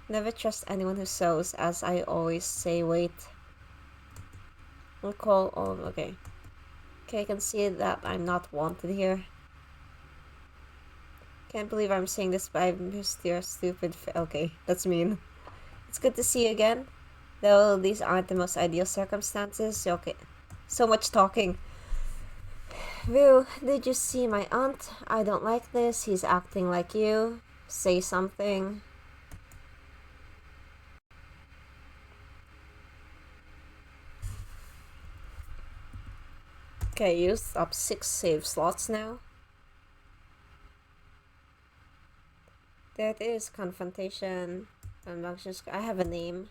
Never trust anyone who sews, as I always say. Wait. Recall all. Okay. Okay, I can see that I'm not wanted here. Can't believe I'm saying this, but I'm just your stupid. Okay, that's mean. It's good to see you again. Though these aren't the most ideal circumstances. Okay, so much talking. Rue, did you see my aunt? I don't like this. He's acting like you. Say something. Okay, used up 6 save slots now. There it is, confrontation. I have a name.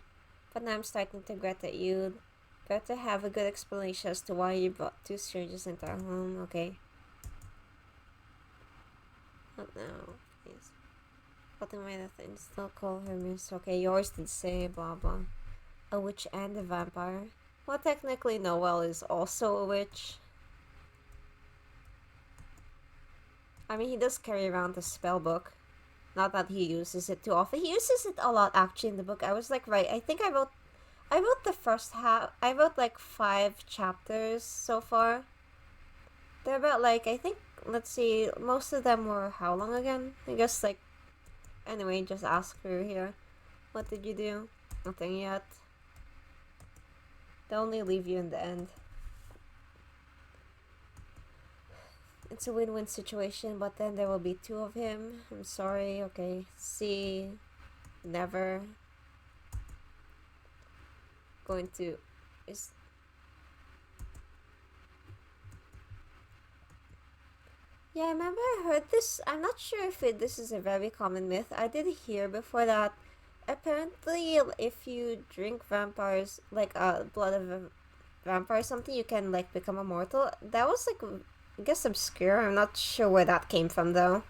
But now I'm starting to regret that you'd better have a good explanation as to why you brought 2 strangers into our home. Okay. Not now, please. But the way that things still call her miss. Okay, yours did say blah blah. A witch and a vampire. Well, technically Noelle is also a witch. I mean, he does carry around the spell book. Not that he uses it too often. He uses it a lot actually in the book. I was like, right, I think I wrote the first half. I wrote like 5 chapters so far. They're about like, I think, let's see, most of them were how long again? I guess like, anyway, just ask her here. What did you do? Nothing yet. They'll only leave you in the end. It's a win-win situation, but then there will be 2 of him. I'm sorry, okay. See, never going to is yeah, I remember I heard this. I'm not sure if this is a very common myth. I did hear before that apparently if you drink vampires like blood of a vampire or something, you can like become immortal. That was like, I guess, obscure. I'm not sure where that came from though.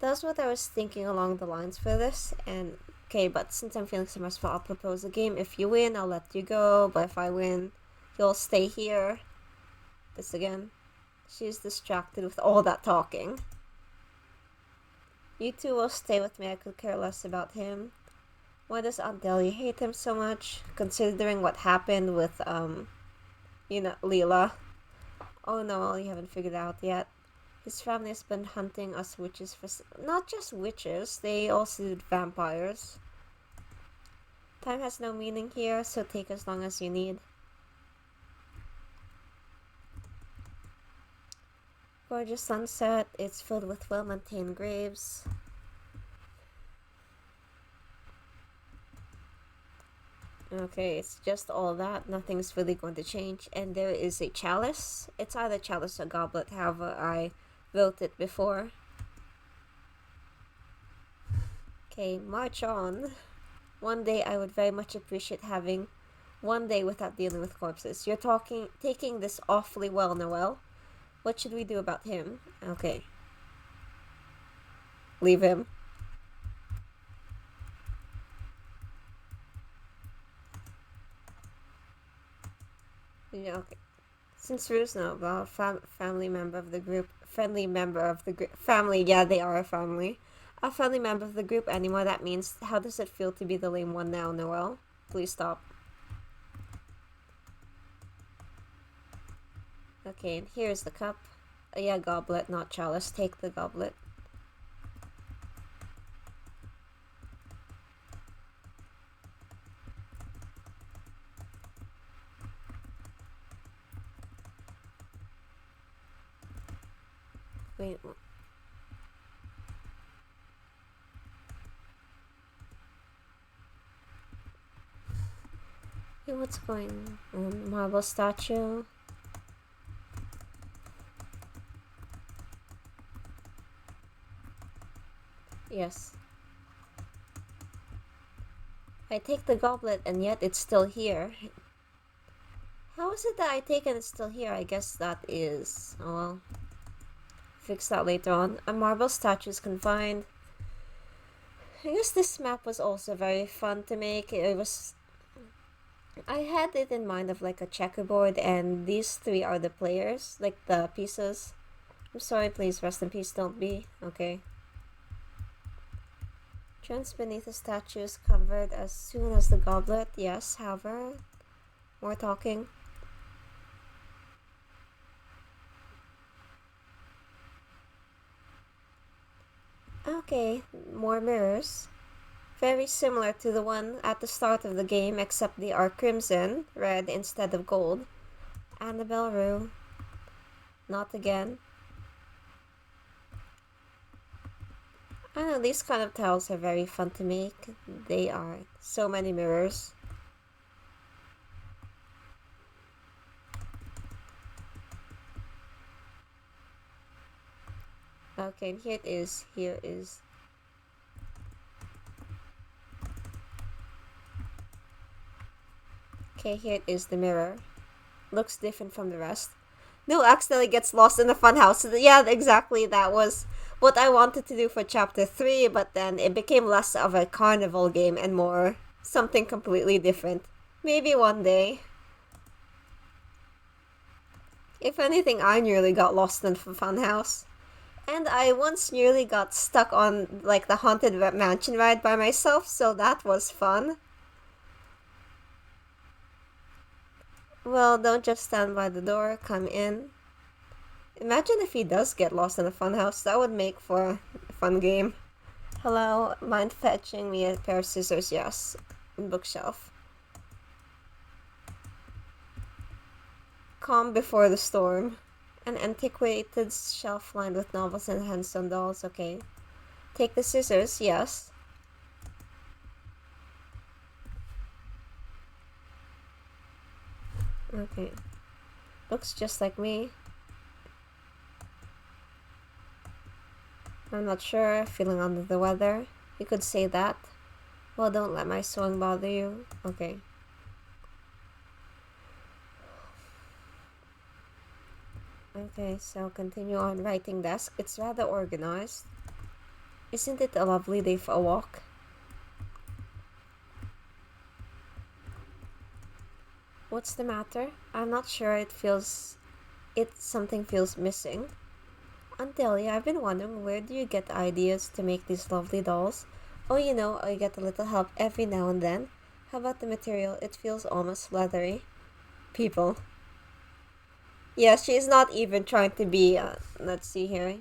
That's what I was thinking along the lines for this. And okay, but since I'm feeling so merciful, I'll propose a game. If you win, I'll let you go, but if I win, you'll stay here. This again. She's distracted with all that talking. You two will stay with me. I could care less about him. Why does Aunt Delia hate him so much? Considering what happened with, Leela. Oh no, well, you haven't figured out yet. His family has been hunting us witches for... Not just witches, they also did vampires. Time has no meaning here, so take as long as you need. Gorgeous sunset. It's filled with well-maintained graves. Okay, it's just all that. Nothing's really going to change. And there is a chalice. It's either chalice or goblet, however I wrote it before. Okay, march on. One day I would very much appreciate having one day without dealing with corpses. You're taking this awfully well, Noelle. What should we do about him? Okay. Leave him. Yeah, okay. Since Rue's not about family member of the group, friendly member of the group, family, yeah, they are a family. A friendly member of the group anymore, that means, how does it feel to be the lame one now, Noelle? Please stop. Okay, and here's the cup. Yeah, goblet, not chalice. Take the goblet. Wait. Hey, what's going on? Marble statue. Yes. I take the goblet and yet it's still here. How is it that I take and it's still here? I guess that is... Oh well. Fix that later on. A marble statue is confined. I guess this map was also very fun to make. It was... I had it in mind of like a checkerboard, and these 3 are the players, like the pieces. I'm sorry, please rest in peace, don't be. Okay. Trance beneath the statue is covered as soon as the goblet. Yes, however, more talking. Okay, more mirrors. Very similar to the one at the start of the game, except they are crimson, red instead of gold. Annabelle Rue. Not again. I know, these kind of tiles are very fun to make. They are. So many mirrors. Okay, and here it is. Here is. Okay, here it is, the mirror. Looks different from the rest. No, accidentally gets lost in the funhouse. Yeah, exactly. That was what I wanted to do for chapter 3, but then it became less of a carnival game and more something completely different. Maybe one day. If anything, I nearly got lost in the funhouse. And I once nearly got stuck on, like, the Haunted Mansion ride by myself, so that was fun. Well, don't just stand by the door, come in. Imagine if he does get lost in a funhouse, that would make for a fun game. Hello, mind fetching me a pair of scissors? Yes. Bookshelf. Calm before the storm. An antiquated shelf lined with novels and handstone dolls, okay. Take the scissors, yes. Okay. Looks just like me. I'm not sure, feeling under the weather. You could say that. Well, don't let my sewing bother you. Okay. Okay, so continue on. Writing desk. It's rather organized. Isn't it a lovely day for a walk? What's the matter? I'm not sure. Something feels missing. Antelia, I've been wondering, where do you get ideas to make these lovely dolls? Oh, you know, I get a little help every now and then. How about the material? It feels almost leathery. People. Yeah, she's not even trying to be, let's see here.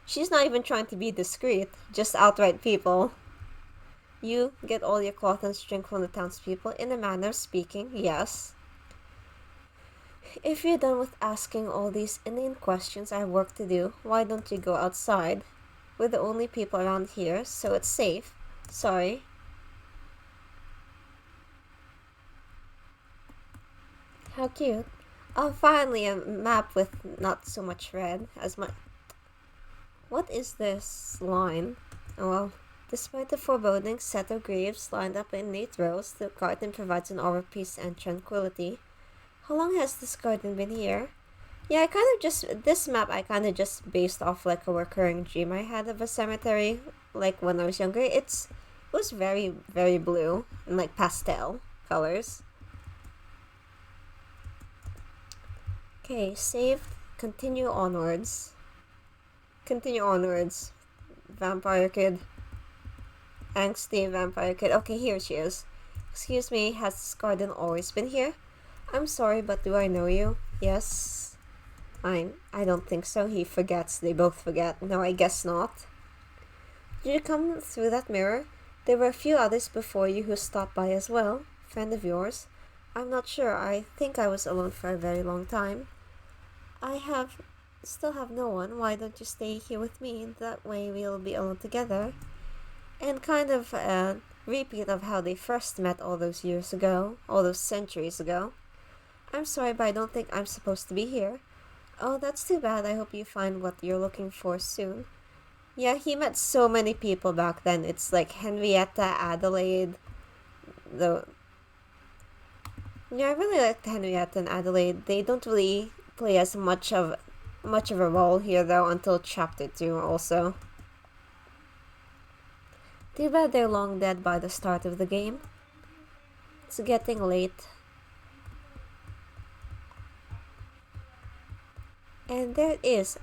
She's not even trying to be discreet, just outright people. You get all your cloth and string from the townspeople, in a manner of speaking, yes. If you're done with asking all these inane questions, I have work to do. Why don't you go outside? We're the only people around here, so it's safe. Sorry. How cute. Oh, finally a map with not so much red as my... What is this line? Oh well. Despite the foreboding set of graves lined up in neat rows, the garden provides an aura of peace and tranquility. How long has this garden been here? Yeah, this map I kind of just based off like a recurring dream I had of a cemetery, like when I was younger. It was very, very blue and like pastel colors. Okay, saved. Continue onwards. Continue onwards. Vampire kid. Angsty vampire kid. Okay, here she is. Excuse me, has this garden always been here? I'm sorry, but do I know you? Yes. I don't think so. He forgets. They both forget. No, I guess not. Did you come through that mirror? There were a few others before you who stopped by as well. Friend of yours? I'm not sure. I think I was alone for a very long time. Still have no one. Why don't you stay here with me? That way we'll be alone together. And kind of a repeat of how they first met all those years ago. All those centuries ago. I'm sorry, but I don't think I'm supposed to be here. Oh, that's too bad. I hope you find what you're looking for soon. Yeah, he met so many people back then. It's like Henrietta, Adelaide. Yeah, I really liked Henrietta and Adelaide. They don't really play as much of a role here though until chapter 2 also. Too bad they're long dead by the start of the game. It's getting late. And there it is.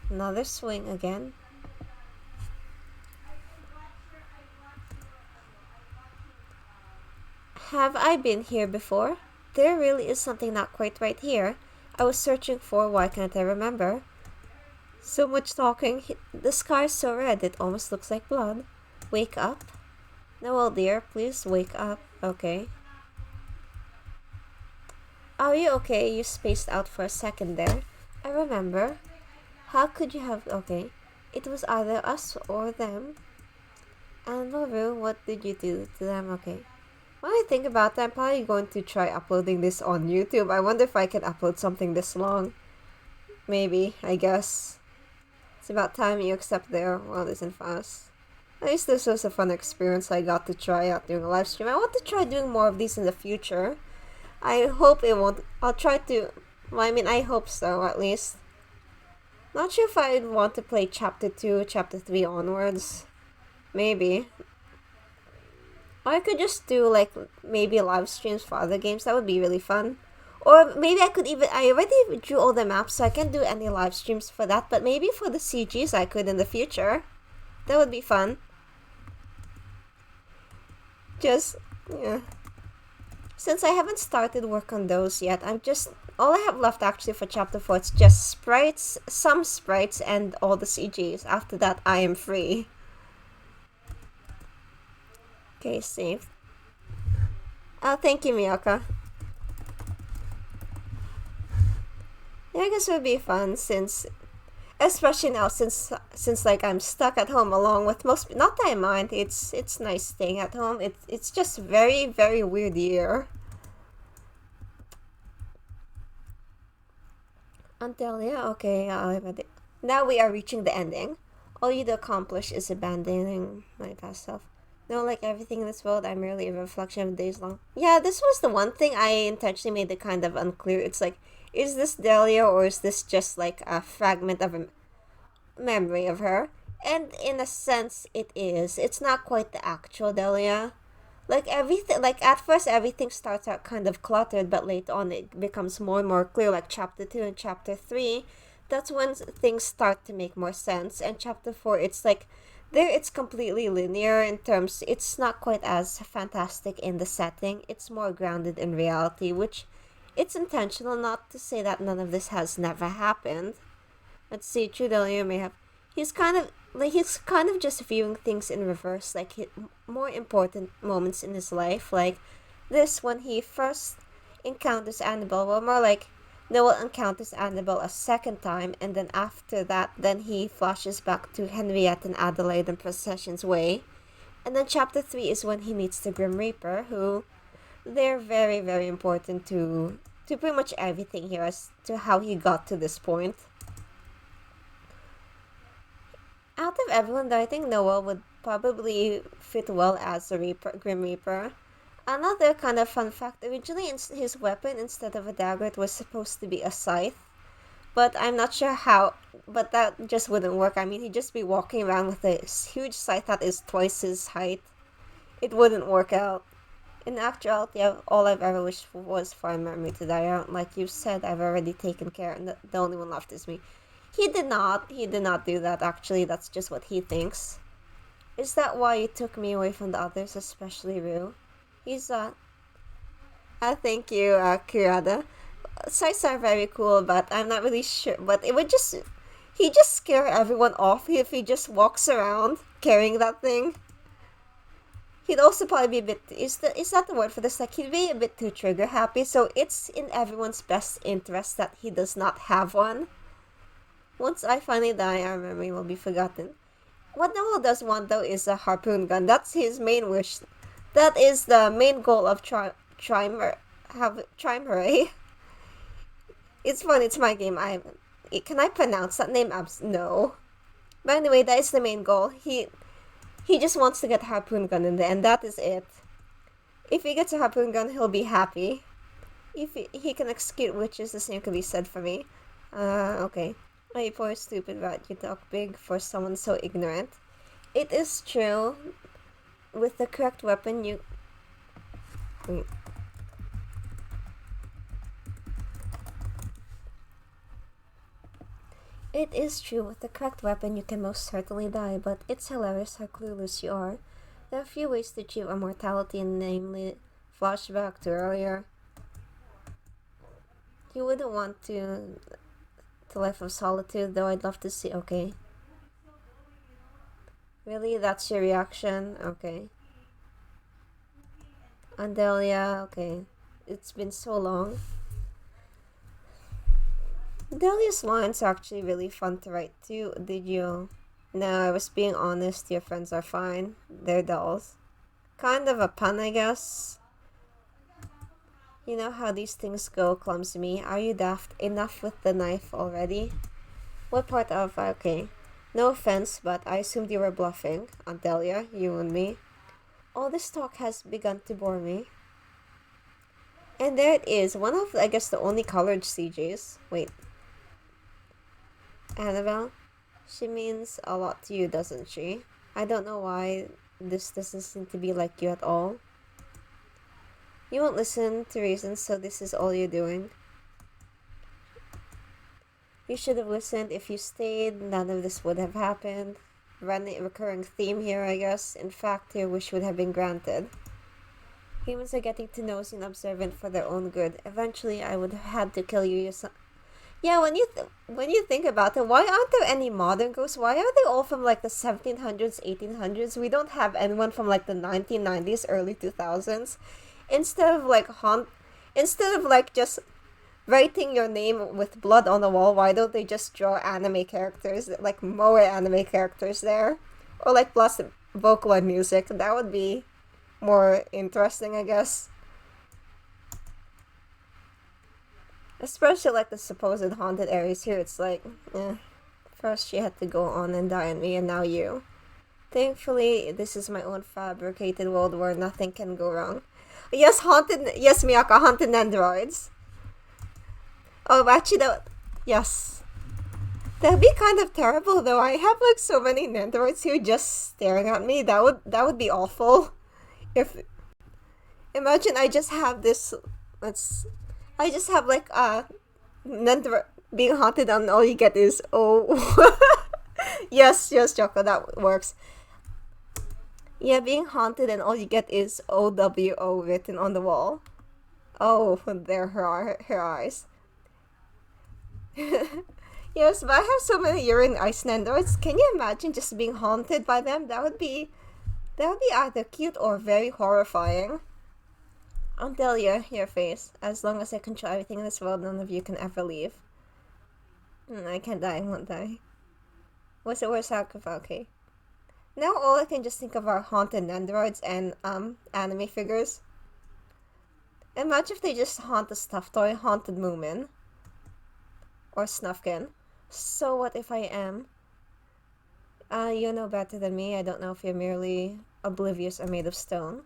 Another swing again. Have I been here before? There really is something not quite right here. I was searching for, why can't I remember? So much talking. The sky is so red it almost looks like blood. Wake up. Noel dear, please wake up. Okay. Are you okay? You spaced out for a second there. I remember. How could you have... Okay. It was either us or them. And Maru, what did you do to them? Okay. When I think about that, I'm probably going to try uploading this on YouTube. I wonder if I can upload something this long. Maybe, I guess. It's about time you accept their world isn't fast. At least this was a fun experience I got to try out during a live stream. I want to try doing more of these in the future. I hope it won't... I'll try to... Well, I mean, I hope so, at least. Not sure if I'd want to play Chapter 2, Chapter 3 onwards. Maybe. Or I could just do, like, maybe live streams for other games. That would be really fun. Or maybe I could even... I already drew all the maps, so I can't do any live streams for that. But maybe for the CGs I could in the future. That would be fun. Just... yeah. Since I haven't started work on those yet, I'm just... All I have left actually for Chapter 4 is just sprites, some sprites, and all the CGs. After that, I am free. Okay, save. Oh, thank you, Miyaka. Yeah, I guess it would be fun since... Especially now, since like I'm stuck at home along with most... Not that I mind, it's nice staying at home. It's just very, very weird year. Until, yeah, okay, now we are reaching the ending. All you'd accomplish is abandoning my past self. No, like everything in this world, I'm merely a reflection of days long. Yeah, this was the one thing I intentionally made it kind of unclear. It's like, is this Delia or is this just like a fragment of a memory of her? And in a sense, it is. It's not quite the actual Delia. Like everything, like at first everything starts out kind of cluttered, but later on it becomes more and more clear. Like Chapter 2 and Chapter 3, that's when things start to make more sense. And Chapter 4, it's like, there it's completely linear in terms, it's not quite as fantastic in the setting. It's more grounded in reality, which it's intentional, not to say that none of this has never happened. Let's see, Trudelia may have... He's kind of just viewing things in reverse, like more important moments in his life, like this when he first encounters Annabelle, well, more like Noel encounters Annabelle a second time, and then after that, then he flashes back to Henriette and Adelaide and Procession's Way, and then Chapter 3 is when he meets the Grim Reaper, who they're very, very important to pretty much everything here as to how he got to this point. Out of everyone, though, I think Noel would probably fit well as a Grim Reaper. Another kind of fun fact, originally his weapon, instead of a dagger, it was supposed to be a scythe. But I'm not sure how, but that just wouldn't work. I mean, he'd just be walking around with a huge scythe that is twice his height. It wouldn't work out. In actuality, all I've ever wished for was for a memory to die out. Like you said, I've already taken care, and the only one left is me. He did not do that, actually. That's just what he thinks. Is that why you took me away from the others, especially Rue? He's, thank you, Kurada. Scythes are very cool, but I'm not really sure. But it would just... He'd just scare everyone off if he just walks around carrying that thing. He'd also probably be a bit... Is that the word for this? Like, he'd be a bit too trigger happy, so it's in everyone's best interest that he does not have one. Once I finally die, our memory will be forgotten. What Noel does want, though, is a harpoon gun. That's his main wish. That is the main goal of Träumerei. It's fun, it's my game. Can I pronounce that name? No. But anyway, that is the main goal. He just wants to get a harpoon gun in there, and that is it. If he gets a harpoon gun, he'll be happy. If he can execute witches, the same can be said for me. Okay. Oh, you poor stupid rat, you talk big for someone so ignorant. It is true. With the correct weapon, you... Wait. It is true, with the correct weapon you can most certainly die, but it's hilarious how clueless you are. There are a few ways to achieve immortality, namely flashback to earlier. You wouldn't want to... The Life of Solitude, though I'd love to see... Okay. Really? That's your reaction? Okay. Andelia, okay. It's been so long. Delia's lines are actually really fun to write too. Did you? No, I was being honest. Your friends are fine. They're dolls. Kind of a pun, I guess. You know how these things go, clumsy me. Are you daft enough with the knife already? What part of? Okay. No offense, but I assumed you were bluffing. Aunt Delia, you and me. All this talk has begun to bore me. And there it is. One of, I guess, the only colored CJs. Wait. Annabelle? She means a lot to you, doesn't she? I don't know why this doesn't seem to be like you at all. You won't listen to reasons, so this is all you're doing. You should have listened. If you stayed, none of this would have happened. Recurring theme here, I guess. In fact, your wish would have been granted. Humans are getting too nosy and observant for their own good. Eventually, I would have had to kill you yourself. Yeah, when you think about it, why aren't there any modern ghosts? Why are they all from like the 1700s, 1800s? We don't have anyone from like the 1990s, early 2000s. Instead of like just writing your name with blood on the wall, why don't they just draw anime characters, like moe anime characters there? Or like plus vocal and music. That would be more interesting, I guess. Especially like the supposed haunted areas here, it's like, first she had to go on and die on me, and now you. Thankfully, this is my own fabricated world where nothing can go wrong. Yes, Miyaka, haunted androids. Oh, actually, yes. That'd be kind of terrible, though. I have like so many androids here just staring at me. That would be awful. If imagine I just have this. I just have like being haunted and all you get is yes, Choco, that works. Yeah, being haunted and all you get is OWO written on the wall. Oh, there her eyes. Yes, but I have so many urine ice androids. Can you imagine just being haunted by them? That would be either cute or very horrifying. I'll tell you, your face. As long as I control everything in this world, none of you can ever leave. I can't die, I won't die. What's the worst sacrifice? Okay. Now all I can just think of are haunted androids and, anime figures. Imagine if they just haunt a stuffed toy, haunted Moomin. Or Snufkin. So what if I am? You know better than me. I don't know if you're merely oblivious or made of stone.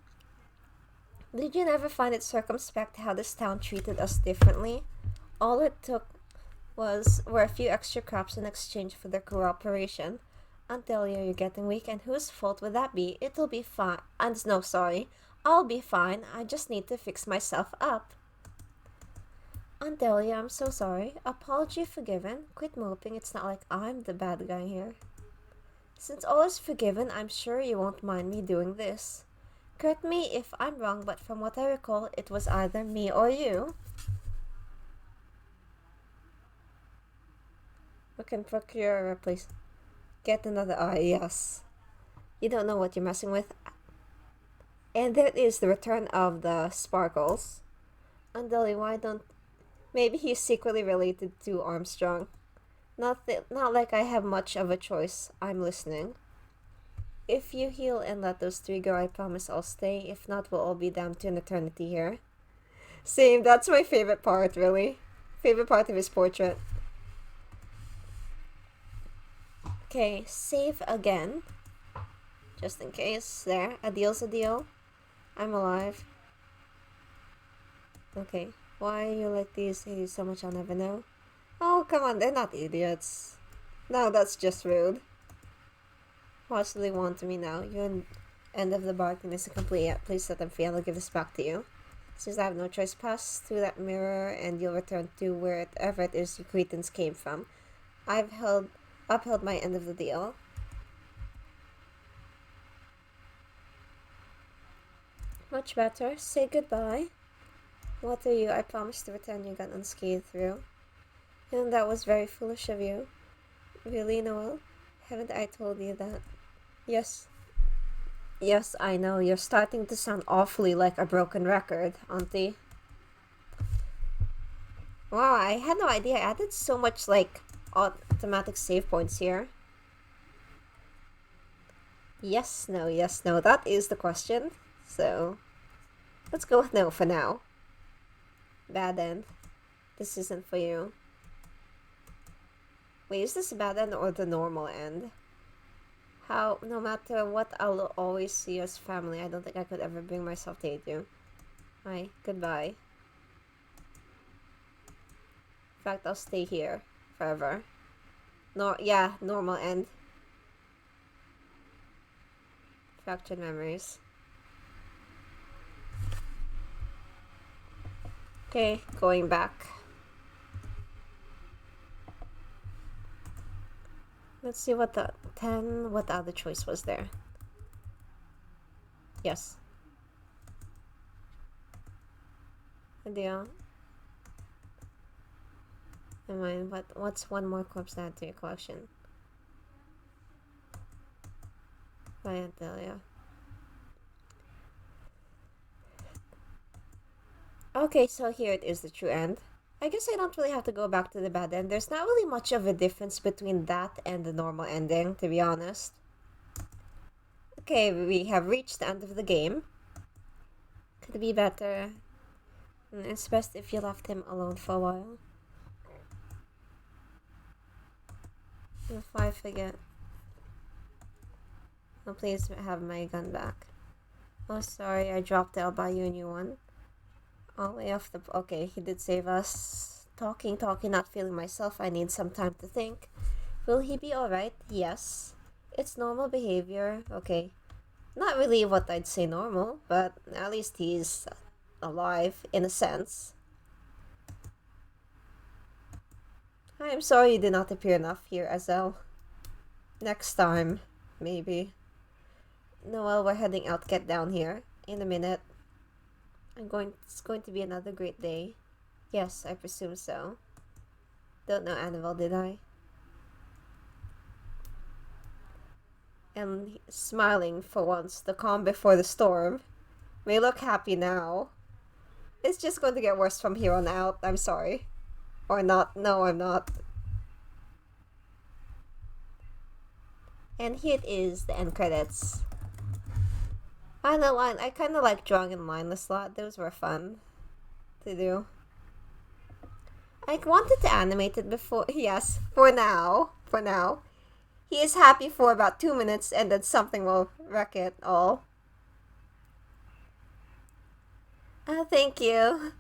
Did you never find it circumspect how this town treated us differently? All it took were a few extra crops in exchange for their cooperation. Until you're getting weak, and whose fault would that be? It'll be fine. No, sorry. I'll be fine. I just need to fix myself up. Andelia, I'm so sorry. Apology forgiven. Quit moping. It's not like I'm the bad guy here. Since all is forgiven, I'm sure you won't mind me doing this. Correct me if I'm wrong, but from what I recall, it was either me or you. We can procure a replacement. Get another eye, yes. You don't know what you're messing with. And there is the return of the sparkles. Andeli, why don't... Maybe he's secretly related to Armstrong. Not like I have much of a choice. I'm listening. If you heal and let those three go, I promise I'll stay. If not, we'll all be damned to an eternity here. Same, that's my favorite part, really. Favorite part of his portrait. Okay, save again. Just in case. There, a deal's a deal. I'm alive. Okay, why you like these idiots so much I'll never know? Oh, come on, they're not idiots. No, that's just rude. What do they want to me now? Your end of the bargain is complete yet. Please let them free and I'll give this back to you. Since I have no choice, pass through that mirror and you'll return to wherever it is you cretins came from. I've upheld my end of the deal. Much better. Say goodbye. What are you? I promised to return your gun unscathed through. And that was very foolish of you. Really, Noel? Haven't I told you that? Yes. Yes, I know, you're starting to sound awfully like a broken record, auntie. Wow, I had no idea I added so much, like, automatic save points here. Yes, no, that is the question. So, let's go with no for now. Bad end. This isn't for you. Wait, is this bad end or the normal end? How, no matter what, I'll always see you as family. I don't think I could ever bring myself to hate you. Hi, goodbye. In fact, I'll stay here forever. Yeah, normal end. Fractured memories. Okay, going back. Let's see what the 10, what the other choice was there. Yes. Idea. I mean, what's one more corpse to add to your collection? Delia. Okay, so here it is, the true end. I guess I don't really have to go back to the bad end. There's not really much of a difference between that and the normal ending, to be honest. Okay, we have reached the end of the game. Could it be better? It's best if you left him alone for a while. If I forget. Oh, please have my gun back. Oh, sorry, I dropped it. I'll buy you a new one. All the way off the... Okay, he did save us. Talking, not feeling myself. I need some time to think. Will he be alright? Yes. It's normal behavior. Okay. Not really what I'd say normal, but at least he's alive, in a sense. I'm sorry you did not appear enough here, Azel. Next time, maybe. Noel, we're heading out. Get down here. In a minute. It's going to be another great day. Yes, I presume so. Don't know Annabelle, did I? And smiling for once, the calm before the storm. May look happy now. It's just going to get worse from here on out. I'm sorry. Or not. No, I'm not. And here it is, the end credits. And the line, I kind of like drawing in line a lot. Those were fun to do. I wanted to animate it before. Yes, for now. For now. He is happy for about 2 minutes and then something will wreck it all. Thank you.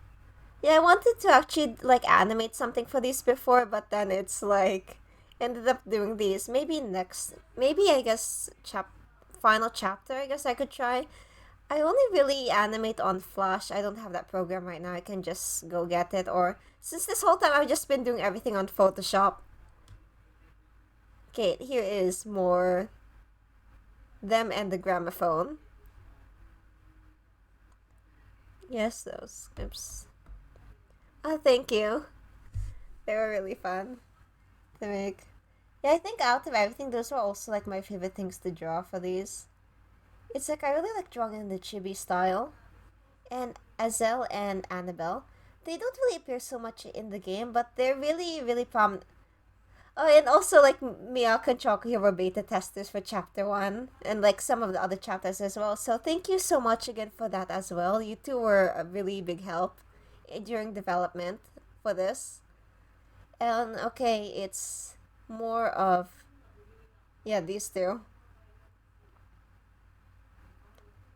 Yeah, I wanted to actually like animate something for these before, but then it's like ended up doing these. Maybe I guess final chapter, I guess I could try. I only really animate on Flash. I don't have that program right now. I can just go get it. Or since this whole time I've just been doing everything on Photoshop. Okay, here is more them and the gramophone. Yes, those. Oops. Thank you. They were really fun to make. Yeah, I think out of everything, those were also like my favorite things to draw for these. It's like I really like drawing in the chibi style. And Azel and Annabelle, they don't really appear so much in the game, but they're really, really prominent. Oh, and also like Miyako and Choco were beta testers for chapter 1 and like some of the other chapters as well. So thank you so much again for that as well. You two were a really big help during development for this. And okay, it's more of these two.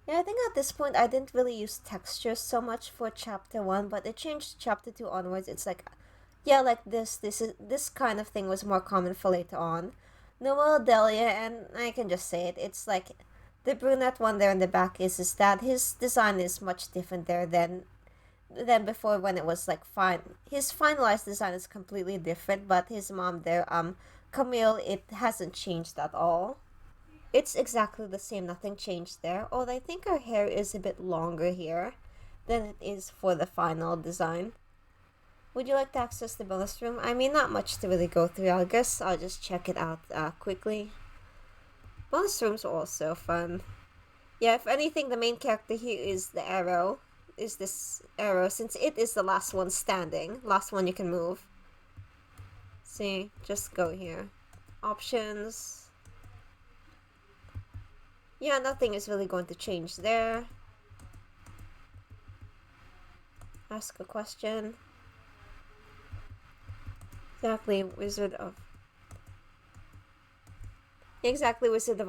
Yeah, I think at this point I didn't really use textures so much for chapter 1, but it changed chapter 2 onwards. It's like like this kind of thing was more common for later on. Noel, Delia, and I can just say it. It's like the brunette one there in the back is his dad. His design is much different there than before when it was like fine. His finalized design is completely different, but his mom there, Camille, it hasn't changed at all. It's exactly the same, nothing changed there. Although I think her hair is a bit longer here than it is for the final design. Would you like to access the bonus room? I mean, not much to really go through. I guess I'll just check it out quickly. Bonus rooms are also fun. Yeah, if anything, the main character here is the arrow. Is this arrow, since it is the last one standing. Last one you can move. See, just go here. Options. Yeah, nothing is really going to change there. Ask a question. Exactly, Wizard of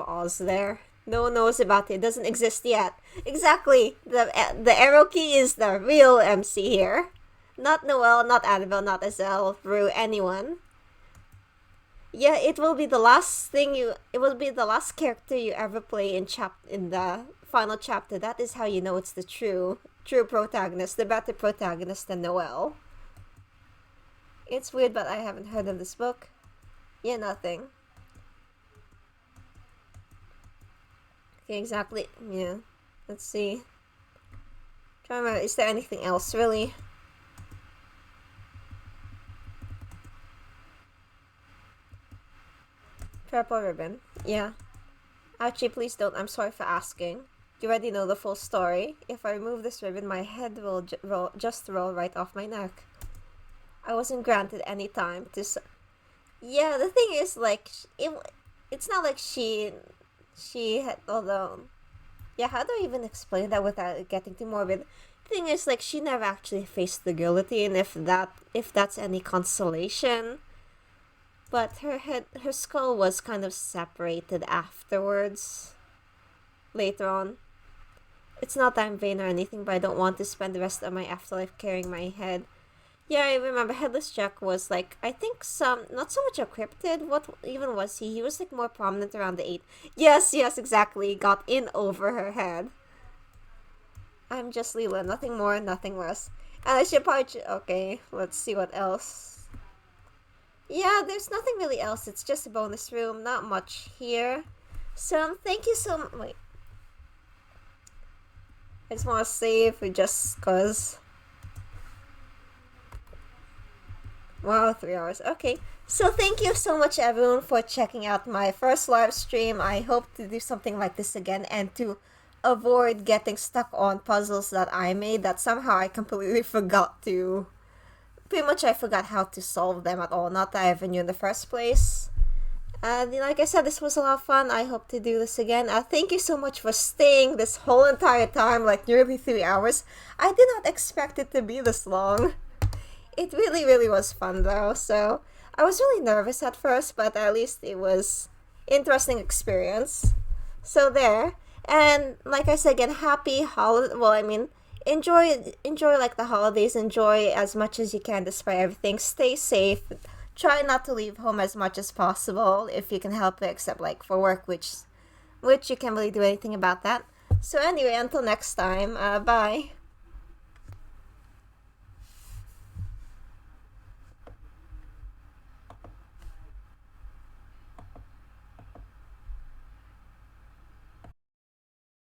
Oz there. No one knows about it. It doesn't exist yet. Exactly. The arrow key is the real MC here. Not Noelle, not Annabelle, not Azelle, Rue, anyone. Yeah, it will be the last character you ever play in the final chapter. That is how you know it's the true protagonist, the better protagonist than Noelle. It's weird, but I haven't heard of this book. Yeah, nothing. Okay, exactly. Yeah. Let's see. Try to remember, is there anything else really? Purple ribbon. Yeah. Ouchie, please don't. I'm sorry for asking. You already know the full story. If I remove this ribbon, my head will just roll right off my neck. I wasn't granted any time to... Yeah, the thing is, like, it's not like she had... Although... Yeah, how do I even explain that without getting too morbid? The thing is, like, she never actually faced the guillotine, if that's any consolation. But her skull was kind of separated afterwards. Later on. It's not that I'm vain or anything, but I don't want to spend the rest of my afterlife carrying my head. Yeah, I remember Headless Jack was like, I think not so much a cryptid. What even was he? He was like more prominent around the 8. Yes, exactly. Got in over her head. I'm just Leela. Nothing more, nothing less. And I should probably... Okay, let's see what else. Yeah, there's nothing really else. It's just a bonus room. Not much here. So, thank you so much. Wait. I just want to save just cause. Wow, 3 hours. Okay. So, thank you so much, everyone, for checking out my first live stream. I hope to do something like this again and to avoid getting stuck on puzzles that I made that somehow I completely forgot to... Pretty much I forgot how to solve them at all, not that I ever knew in the first place. And like I said, this was a lot of fun. I hope to do this again. Thank you so much for staying this whole entire time, like nearly 3 hours. I did not expect it to be this long. It really, really was fun though, so... I was really nervous at first, but at least it was interesting experience. So there. And like I said again, happy holiday... Well, I mean... Enjoy like the holidays. Enjoy as much as you can despite everything. Stay safe. Try not to leave home as much as possible if you can help it, except like for work, which you can't really do anything about that. So anyway, until next time, bye.